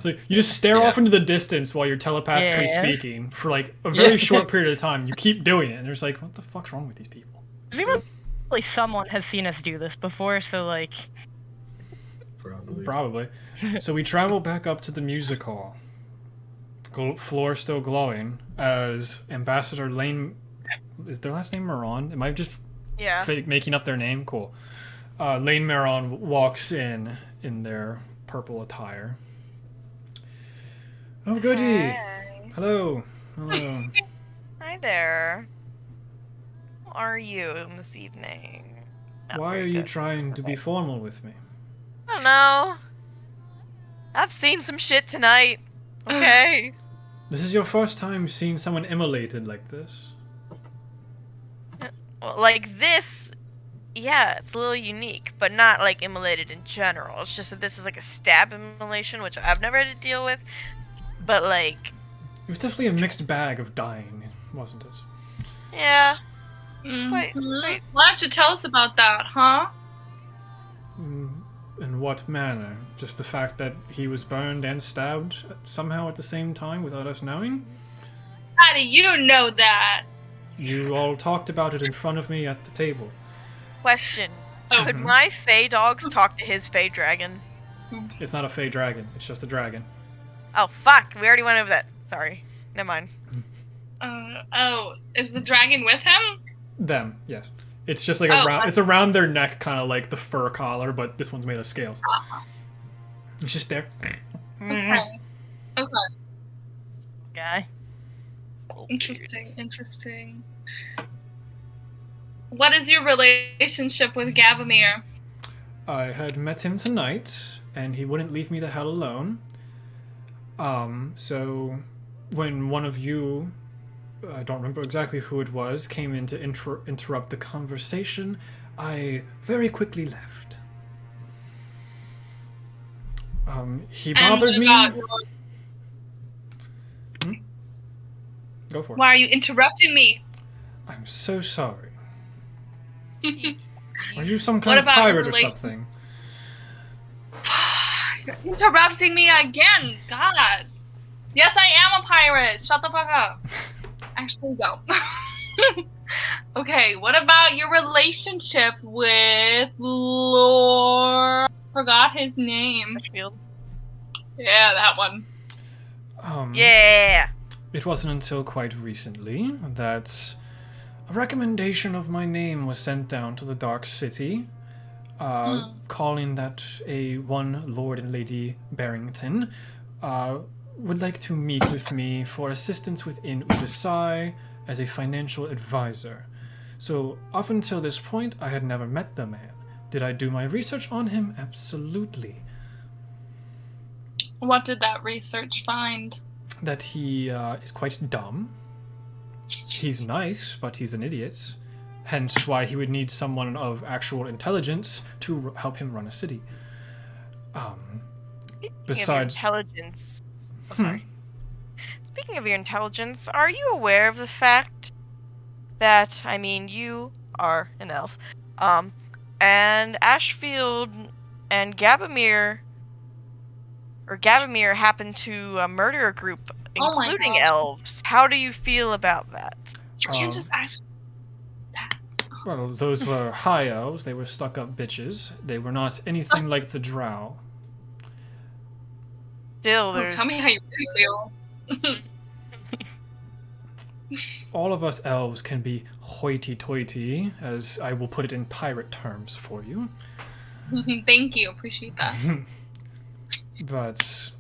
So you just stare off into the distance while you're telepathically speaking for like a very short period of time. You keep doing it, and there's like, what the fuck's wrong with these people? Presumably someone has seen us do this before, so like... Probably. So we travel back up to the music hall. Floor still glowing as Ambassador Lane... Is their last name Moran? Am I just making up their name? Cool. Lane Moran walks in their purple attire. Oh, goody! Hi. Hello. Hi there. How are you this evening? Why are you trying to be formal with me? I don't know. I've seen some shit tonight. Okay. This is your first time seeing someone immolated like this? Well, like this, yeah, it's a little unique, but not like immolated in general. It's just that this is like a stab immolation, which I've never had to deal with. But like, it was definitely a mixed bag of dying, wasn't it? Yeah. Why don't you tell us about that, huh? In what manner? Just the fact that he was burned and stabbed somehow at the same time without us knowing? How do you know that? You all talked about it in front of me at the table. Question. Could my Fey dogs talk to his Fey dragon? It's not a Fey dragon, it's just a dragon. Oh, fuck. We already went over that. Sorry. Never mind. Is the dragon with him? Them, yes. It's just like Oh, around. It's around their neck, kind of like the fur collar, but this one's made of scales. It's just there. Okay. Okay. Guy. Interesting. What is your relationship with Gabomir? I had met him tonight, and he wouldn't leave me the hell alone. So when one of you, I don't remember exactly who it was, came in to interrupt the conversation, I very quickly left. He bothered me. Go for it. Why are you interrupting me? I'm so sorry. Are you some kind of What about your pirate or relation- something? You're interrupting me again. God. Yes, I am a pirate. Shut the fuck up. Actually, don't. Okay, what about your relationship with Lord... Forgot his name. Ashfield. Yeah, that one. Yeah. It wasn't until quite recently that a recommendation of my name was sent down to the Dark City, calling that one Lord and Lady Barrington would like to meet with me for assistance within Udasai as a financial advisor. So up until this point, I had never met the man. Did I do my research on him? Absolutely. What did that research find? That he is quite dumb. He's nice, but he's an idiot. Hence why he would need someone of actual intelligence to help him run a city. Besides... intelligence... Oh, sorry. Speaking of your intelligence, are you aware of the fact that, I mean, you are an elf, and Ashfield and Gabomir happened to murder a group, Oh my including God. elves. How do you feel about that? You can't just ask. Well, those were high elves. They were stuck-up bitches. They were not anything like the drow. Still, Oh, there's... tell me how you really feel. All of us elves can be hoity-toity, as I will put it in pirate terms for you. Thank you. Appreciate that. But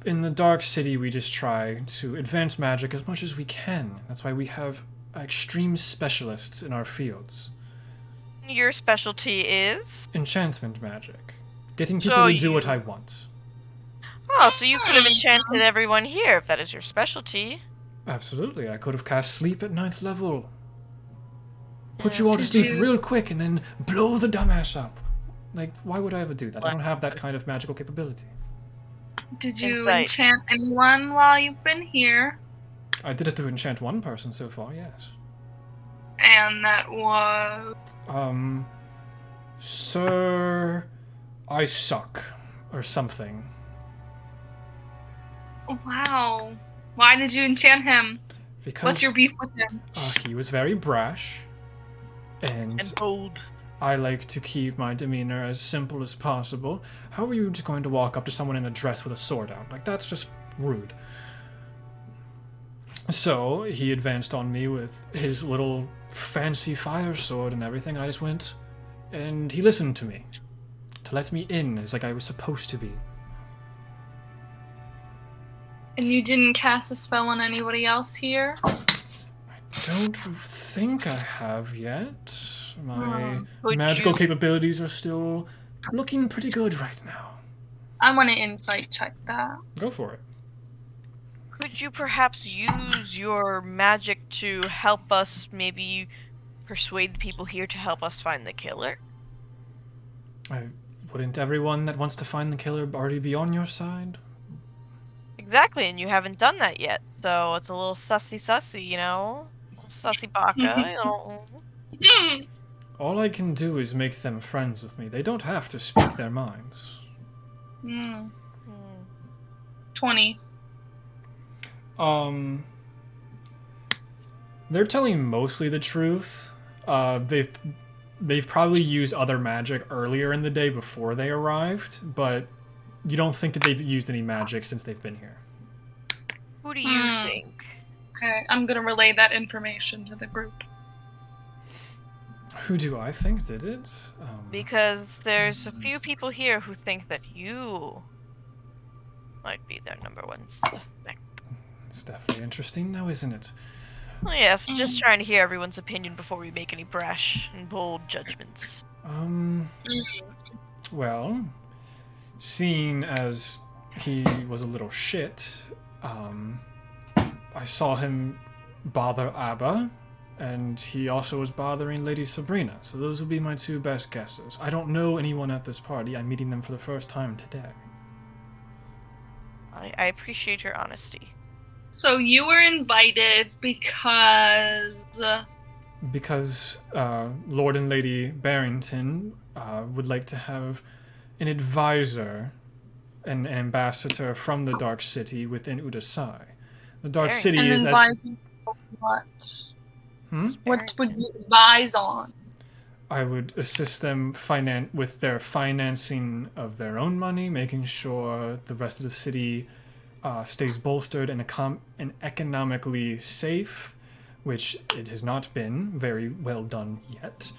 in the Dark City, we just try to advance magic as much as we can. That's why we have extreme specialists in our fields. Your specialty is? Enchantment magic. Getting people So to do you- what I want. Oh, so you could have enchanted everyone here if that is your specialty. Absolutely, I could have cast sleep at 9th level. Put you all to Did sleep you- real quick and then blow the dumbass up. Like, why would I ever do that? I don't have that kind of magical capability. Did you Insight. enchant anyone while you've been here? I did have to enchant one person so far, yes. And that was... Sir... I suck. Or something. Wow. Why did you enchant him? Because What's your beef with him? he was very brash. And And bold. I like to keep my demeanor as simple as possible. How are you just going to walk up to someone in a dress with a sword out? Like, that's just rude. So, he advanced on me with his little fancy fire sword and everything, and I just went, and he listened to me. To let me in, as like I was supposed to be. And you didn't cast a spell on anybody else here? Don't think I have yet. My Would magical you- capabilities are still looking pretty good right now. I want to insight check that. Go for it. Could you perhaps use your magic to help us maybe persuade the people here to help us find the killer? Wouldn't everyone that wants to find the killer already be on your side? Exactly, and you haven't done that yet, so it's a little sussy, you know? Sussy baka, you know? All I can do is make them friends with me. They don't have to speak their minds. Hmm. Hmm. 20. They're telling mostly the truth. They've probably used other magic earlier in the day before they arrived, but you don't think that they've used any magic since they've been here. Who do you think? Okay, I'm gonna relay that information to the group. Who do I think did it? Because there's a few people here who think that you might be their number one suspect. It's definitely interesting now, isn't it? Well, yes, just trying to hear everyone's opinion before we make any brash and bold judgments. Well, seeing as he was a little shit, I saw him bother Abba, and he also was bothering Lady Sabrina, so those would be my two best guesses. I don't know anyone at this party. I'm meeting them for the first time today. I appreciate your honesty. So you were invited because... Because Lord and Lady Barrington would like to have an advisor, an ambassador from the Dark City within Udasai. The Dark City an is advisor on what? Hmm? What would you advise on? I would assist them with their financing of their own money, making sure the rest of the city stays bolstered and economically safe, which it has not been very well done yet.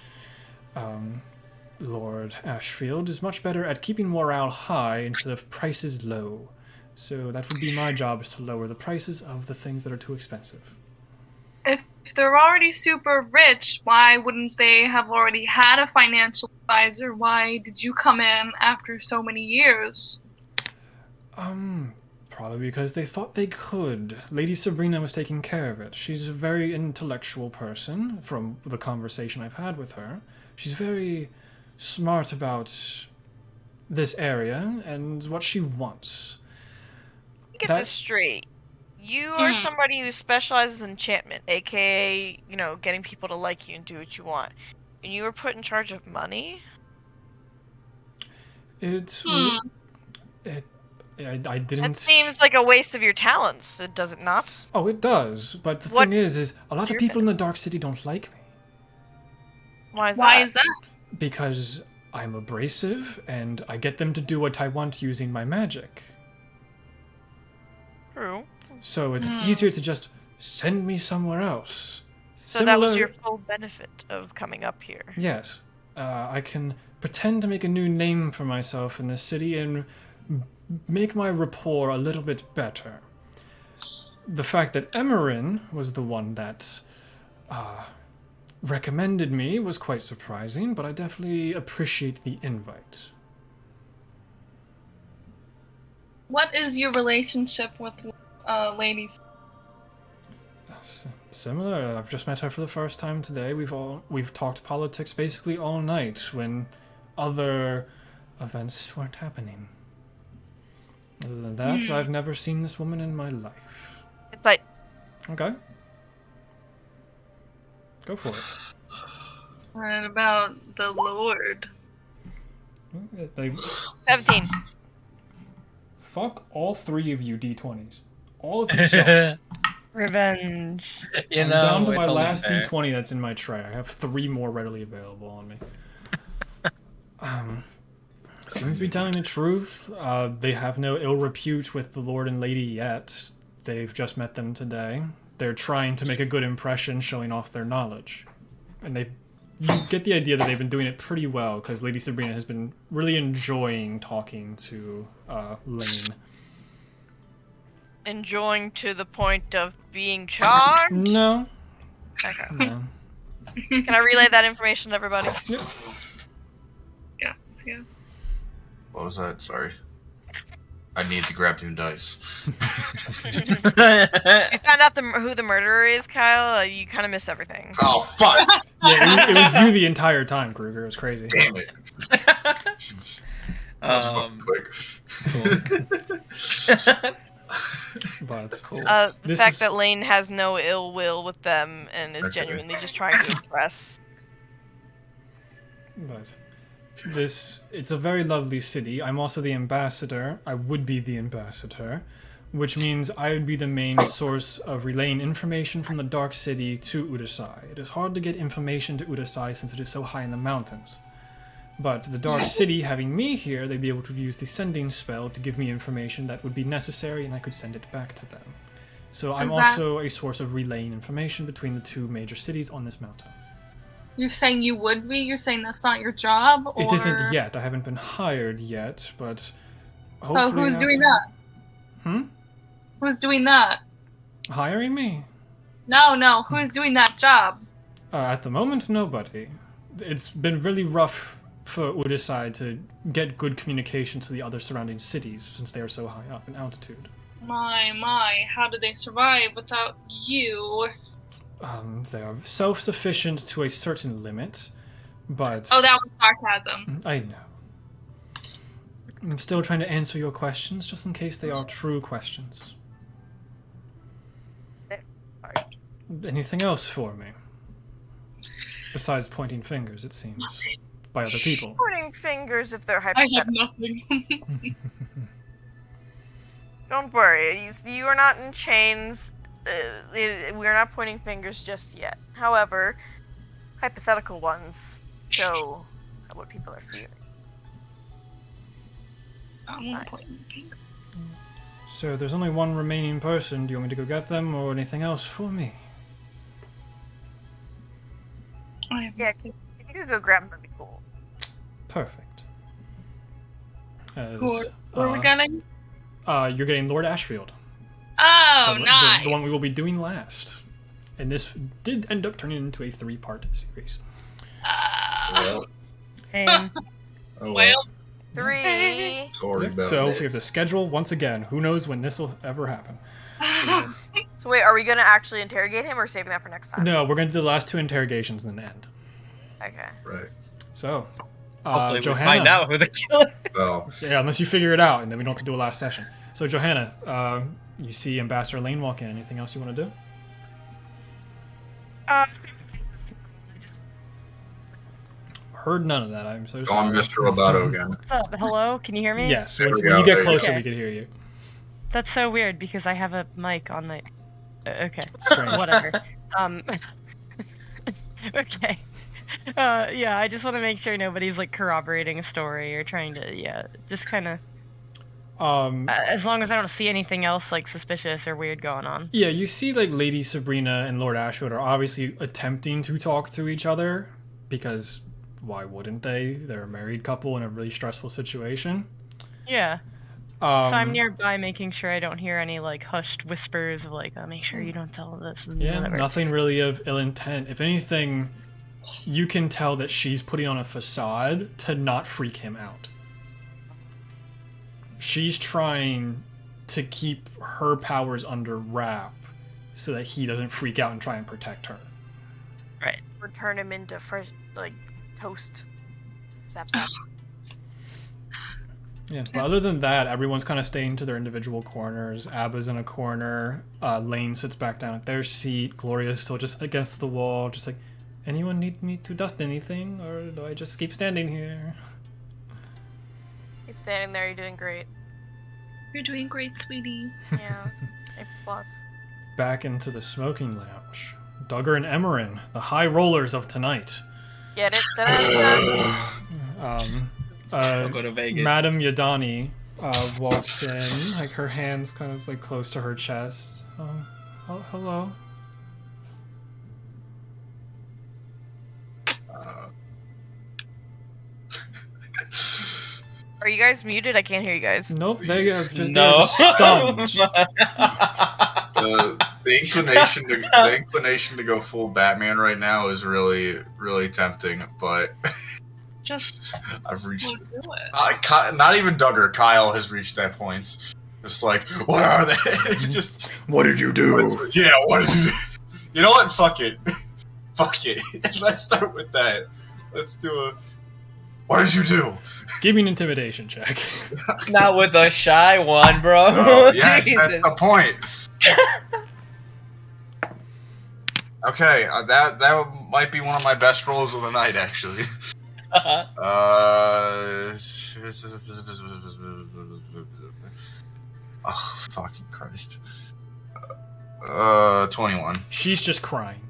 Lord Ashfield is much better at keeping morale high instead of prices low. So that would be my job, is to lower the prices of the things that are too expensive. If they're already super rich, why wouldn't they have already had a financial advisor? Why did you come in after so many years? Probably because they thought they could. Lady Sabrina was taking care of it. She's a very intellectual person, from the conversation I've had with her. She's very smart about this area and what she wants. Get this straight. You are somebody who specializes in enchantment, aka, getting people to like you and do what you want. And you were put in charge of money? I didn't... That seems like a waste of your talents, does it not? Oh, it does. But the thing is a lot of people in the Dark City don't like me. Why is that? Because I'm abrasive, and I get them to do what I want using my magic. True. So it's easier to just send me somewhere else. So that was your full benefit of coming up here. Yes. I can pretend to make a new name for myself in this city and make my rapport a little bit better. The fact that Emmerin was the one that recommended me was quite surprising, but I definitely appreciate the invite. What is your relationship with ladies? Similar. I've just met her for the first time today. We've talked politics basically all night when other events weren't happening. Other than that, I've never seen this woman in my life. It's like... Okay. Go for it. What about the Lord? 17. Fuck all three of you D20s. All of you suck. Revenge. I'm down to my last D20 that's in my tray. I have 3 more readily available on me. Seems to be telling the truth. They have no ill repute with the Lord and Lady yet. They've just met them today. They're trying to make a good impression, showing off their knowledge. And you get the idea that they've been doing it pretty well, because Lady Sabrina has been really enjoying talking to Lane. Enjoying to the point of being charmed? No. Okay. No. Can I relay that information to everybody? Yep. Yeah. What was that? Sorry. I need to grab new dice. You found out who the murderer is, Kyle? You kind of missed everything. Oh, fuck! Yeah, it was you the entire time, Kruger. It was crazy. Damn it. That was fucking quick. But Cool. The fact that Lane has no ill will with them and is genuinely just trying to impress. But it's a very lovely city. I'm also the ambassador. I would be the ambassador, which means I would be the main source of relaying information from the Dark City to Udasai. It is hard to get information to Udasai since it is so high in the mountains. But the Dark City, having me here, they'd be able to use the sending spell to give me information that would be necessary, and I could send it back to them. So I'm Is that- also a source of relaying information between the two major cities on this mountain. You're saying you would be? You're saying that's not your job? Or... It isn't yet. I haven't been hired yet, but hopefully. So who's doing that? Hmm? Who's doing that? Hiring me? No. Who's doing that job? At the moment, nobody. It's been really rough for Udasai to get good communication to the other surrounding cities since they are so high up in altitude. My. How do they survive without you? They are self-sufficient to a certain limit, but... Oh, that was sarcasm. I know. I'm still trying to answer your questions, just in case they are true questions. Anything else for me? Besides pointing fingers, it seems, by other people. Pointing fingers if they're I have hypothetical. nothing. Don't worry, you are not in chains. We're not pointing fingers just yet. However, hypothetical ones show what people are feeling. I'm not pointing the finger. So there's only one remaining person. Do you want me to go get them, or anything else for me? I have Yeah, nothing. if you could go grab them, that'd be cool. Perfect. As, Who are we getting? You're getting Lord Ashfield. Oh, the, nice. the one we will be doing last. And this did end up turning into a 3-part series. Well, And oh, Well, 3. sorry about So that. we have the schedule once again. Who knows when this will ever happen? So wait, are we gonna actually interrogate him or saving that for next time? No, we're going to do the last 2 interrogations and then end. Okay. Right. So, Hopefully we Johanna. find out who the killer is. Oh, Yeah, unless you figure it out, and then we don't have to do a last session. So, Johanna, you see Ambassador Lane walk in. Anything else you want to do? Heard none of that. I'm so sorry. gone Mr. Roboto again. what's up? Hello? Can you hear me? Yes, There once, we when you go, get there you closer, go. we could hear you. That's so weird because I have a mic on my. Okay. Strange. Whatever. Okay. Yeah, I just want to make sure nobody's like corroborating a story or trying to. Just kind of. As long as I don't see anything else like suspicious or weird going on. Yeah, you see, like, Lady Sabrina and Lord Ashfield are obviously attempting to talk to each other because why wouldn't they? They're a married couple in a really stressful situation. Yeah. So Um, I'm nearby making sure I don't hear any like hushed whispers of like, make sure you don't tell this and Yeah, whatever. nothing really of ill intent. If anything, you can tell that she's putting on a facade to not freak him out. She's trying to keep her powers under wrap so that he doesn't freak out and try and protect her. Or turn him into fresh, like, toast. Zap zap. Yeah, but other than that, everyone's kind of staying to their individual corners. Abba's in a corner. Lane sits back down at their seat. Gloria's still just against the wall, just like, anyone need me to dust anything, or do I just keep standing here? Keep standing there, you're doing great. You're doing great, sweetie. Yeah. A plus. Back into the smoking lounge. Duggar and Emmerin, the high rollers of tonight. Get it? Da-da-da. I'll go to Vegas. Madame Yadani walks in, like her hands kind of like close to her chest. Hello. Are you guys muted? I can't hear you guys. Nope, they are just, No. they're just stunned. The inclination to go full Batman right now is really, really tempting, but Just I've reached. do it. Not even Duggar. Kyle has reached that point. Just like, what are they? Just What did you do? yeah. What did you do? You know what? Fuck it. Fuck it. Let's start with that. Let's do a. What did you do? Give me an intimidation check. Not with a shy one, bro. Oh, yes, that's Jesus. the point. Okay, that might be one of my best rolls of the night, actually. Oh, fucking Christ. 21. She's just crying.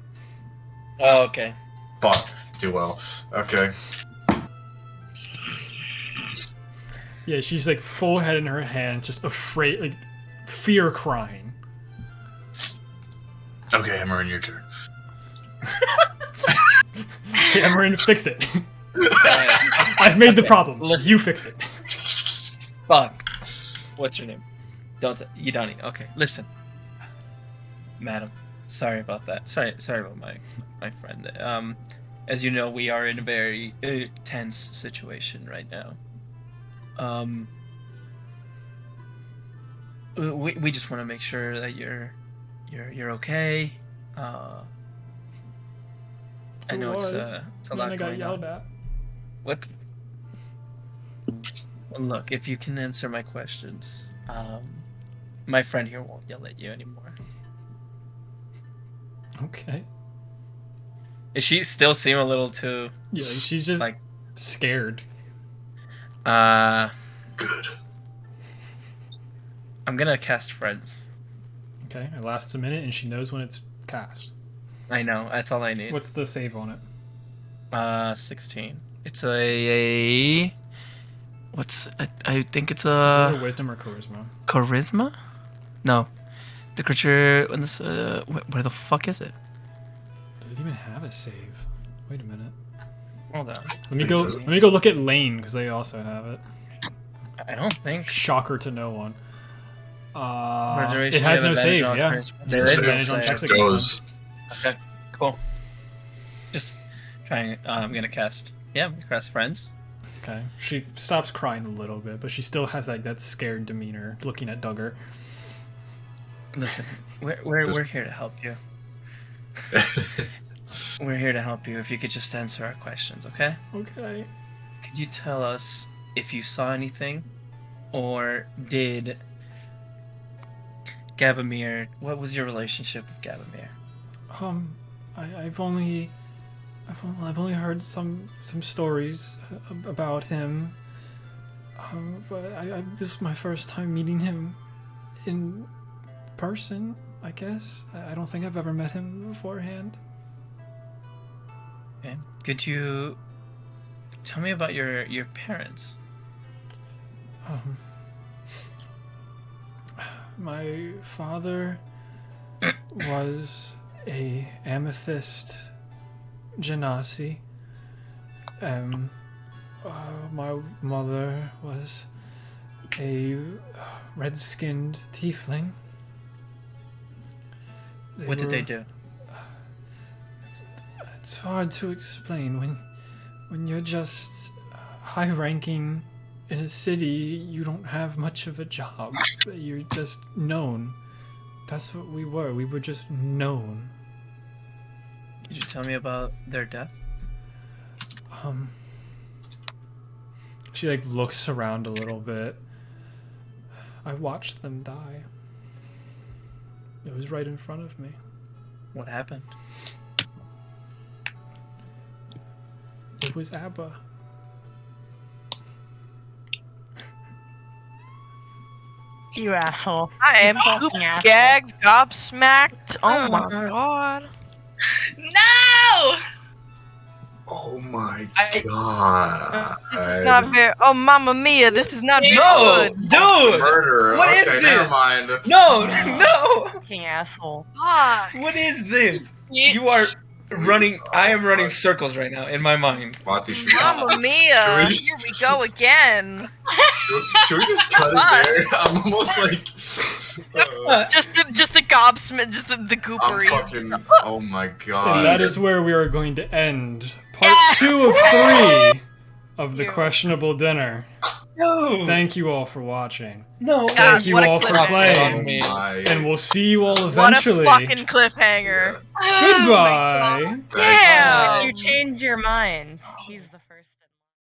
Oh, okay. Fuck. Do well. Okay. Yeah, she's like full head in her hands, just afraid, like fear crying. Okay, Emmeryn, your turn. Okay, Emmeryn, fix it. I've made the problem. Listen. You fix it. Fuck. What's your name? You don't need. Okay, listen, madam. Sorry about that. Sorry about my friend. As you know, we are in a very tense situation right now. We just want to make sure that you're okay. I know it's a lot going on. At. What? Look, if you can answer my questions, my friend here won't yell at you anymore. Okay. Is she still seem a little too? Yeah, she's just like scared. Good. I'm gonna cast Friends. Okay, it lasts a minute and she knows when it's cast. I know, that's all I need. What's the save on it? 16. It's a I think it's Is it a a wisdom or charisma? charisma? No. The creature when this where the fuck is it? Does it even have a save? Wait a minute. Hold on. Let me go look at Lane because they also have it. I don't think. Shocker to no one. Duration, It has you have no save, advantage on yeah. charisma. There There is is no advantage on save. checks against Goes. Okay, cool. Just trying. I'm gonna cast. Yeah, cast Friends. them. Okay. She stops crying a little bit, but she still has like that scared demeanor looking at Duggar. Listen, we're here to help you. We're here to help you. If you could just answer our questions, okay? Okay. Could you tell us if you saw anything, or did Gabomir? What was your relationship with Gabomir? I've only heard some stories about him. But this is my first time meeting him in person, I guess. I don't think I've ever met him beforehand. Okay. Could you tell me about your parents? My father was a amethyst genasi. My mother was a red-skinned tiefling. What did they do? It's hard to explain. When you're just high-ranking in a city, you don't have much of a job. You're just known. That's what we were. We were just known. Could you tell me about their death? She like looks around a little bit. I watched them die. It was right in front of me. What happened? It was Abba. You asshole. I am Fucking asshole. gagged, gobsmacked. Oh my god. No! Oh my This god. is not very. Oh, mamma mia, this is not No, good. dude. Murder. What is Okay, this? never mind. No, no. Fucking asshole. God. What is this? You are running. I am running circles right now in my mind. Wati, should we Mamma just- mia, should we here just- we go again. Should we just cut it there? I'm almost like. Just the gobsmack, just the I'm goopery. fucking. Oh my And god. that is where we are going to end part 2 of 3 of the questionable dinner. No. Thank you all for watching. No. Thank you what a all for cliffhanger. Oh playing. my. And we'll see you all What a eventually. fucking cliffhanger. Goodbye. Thank you. Damn. If you change your mind, he's the first.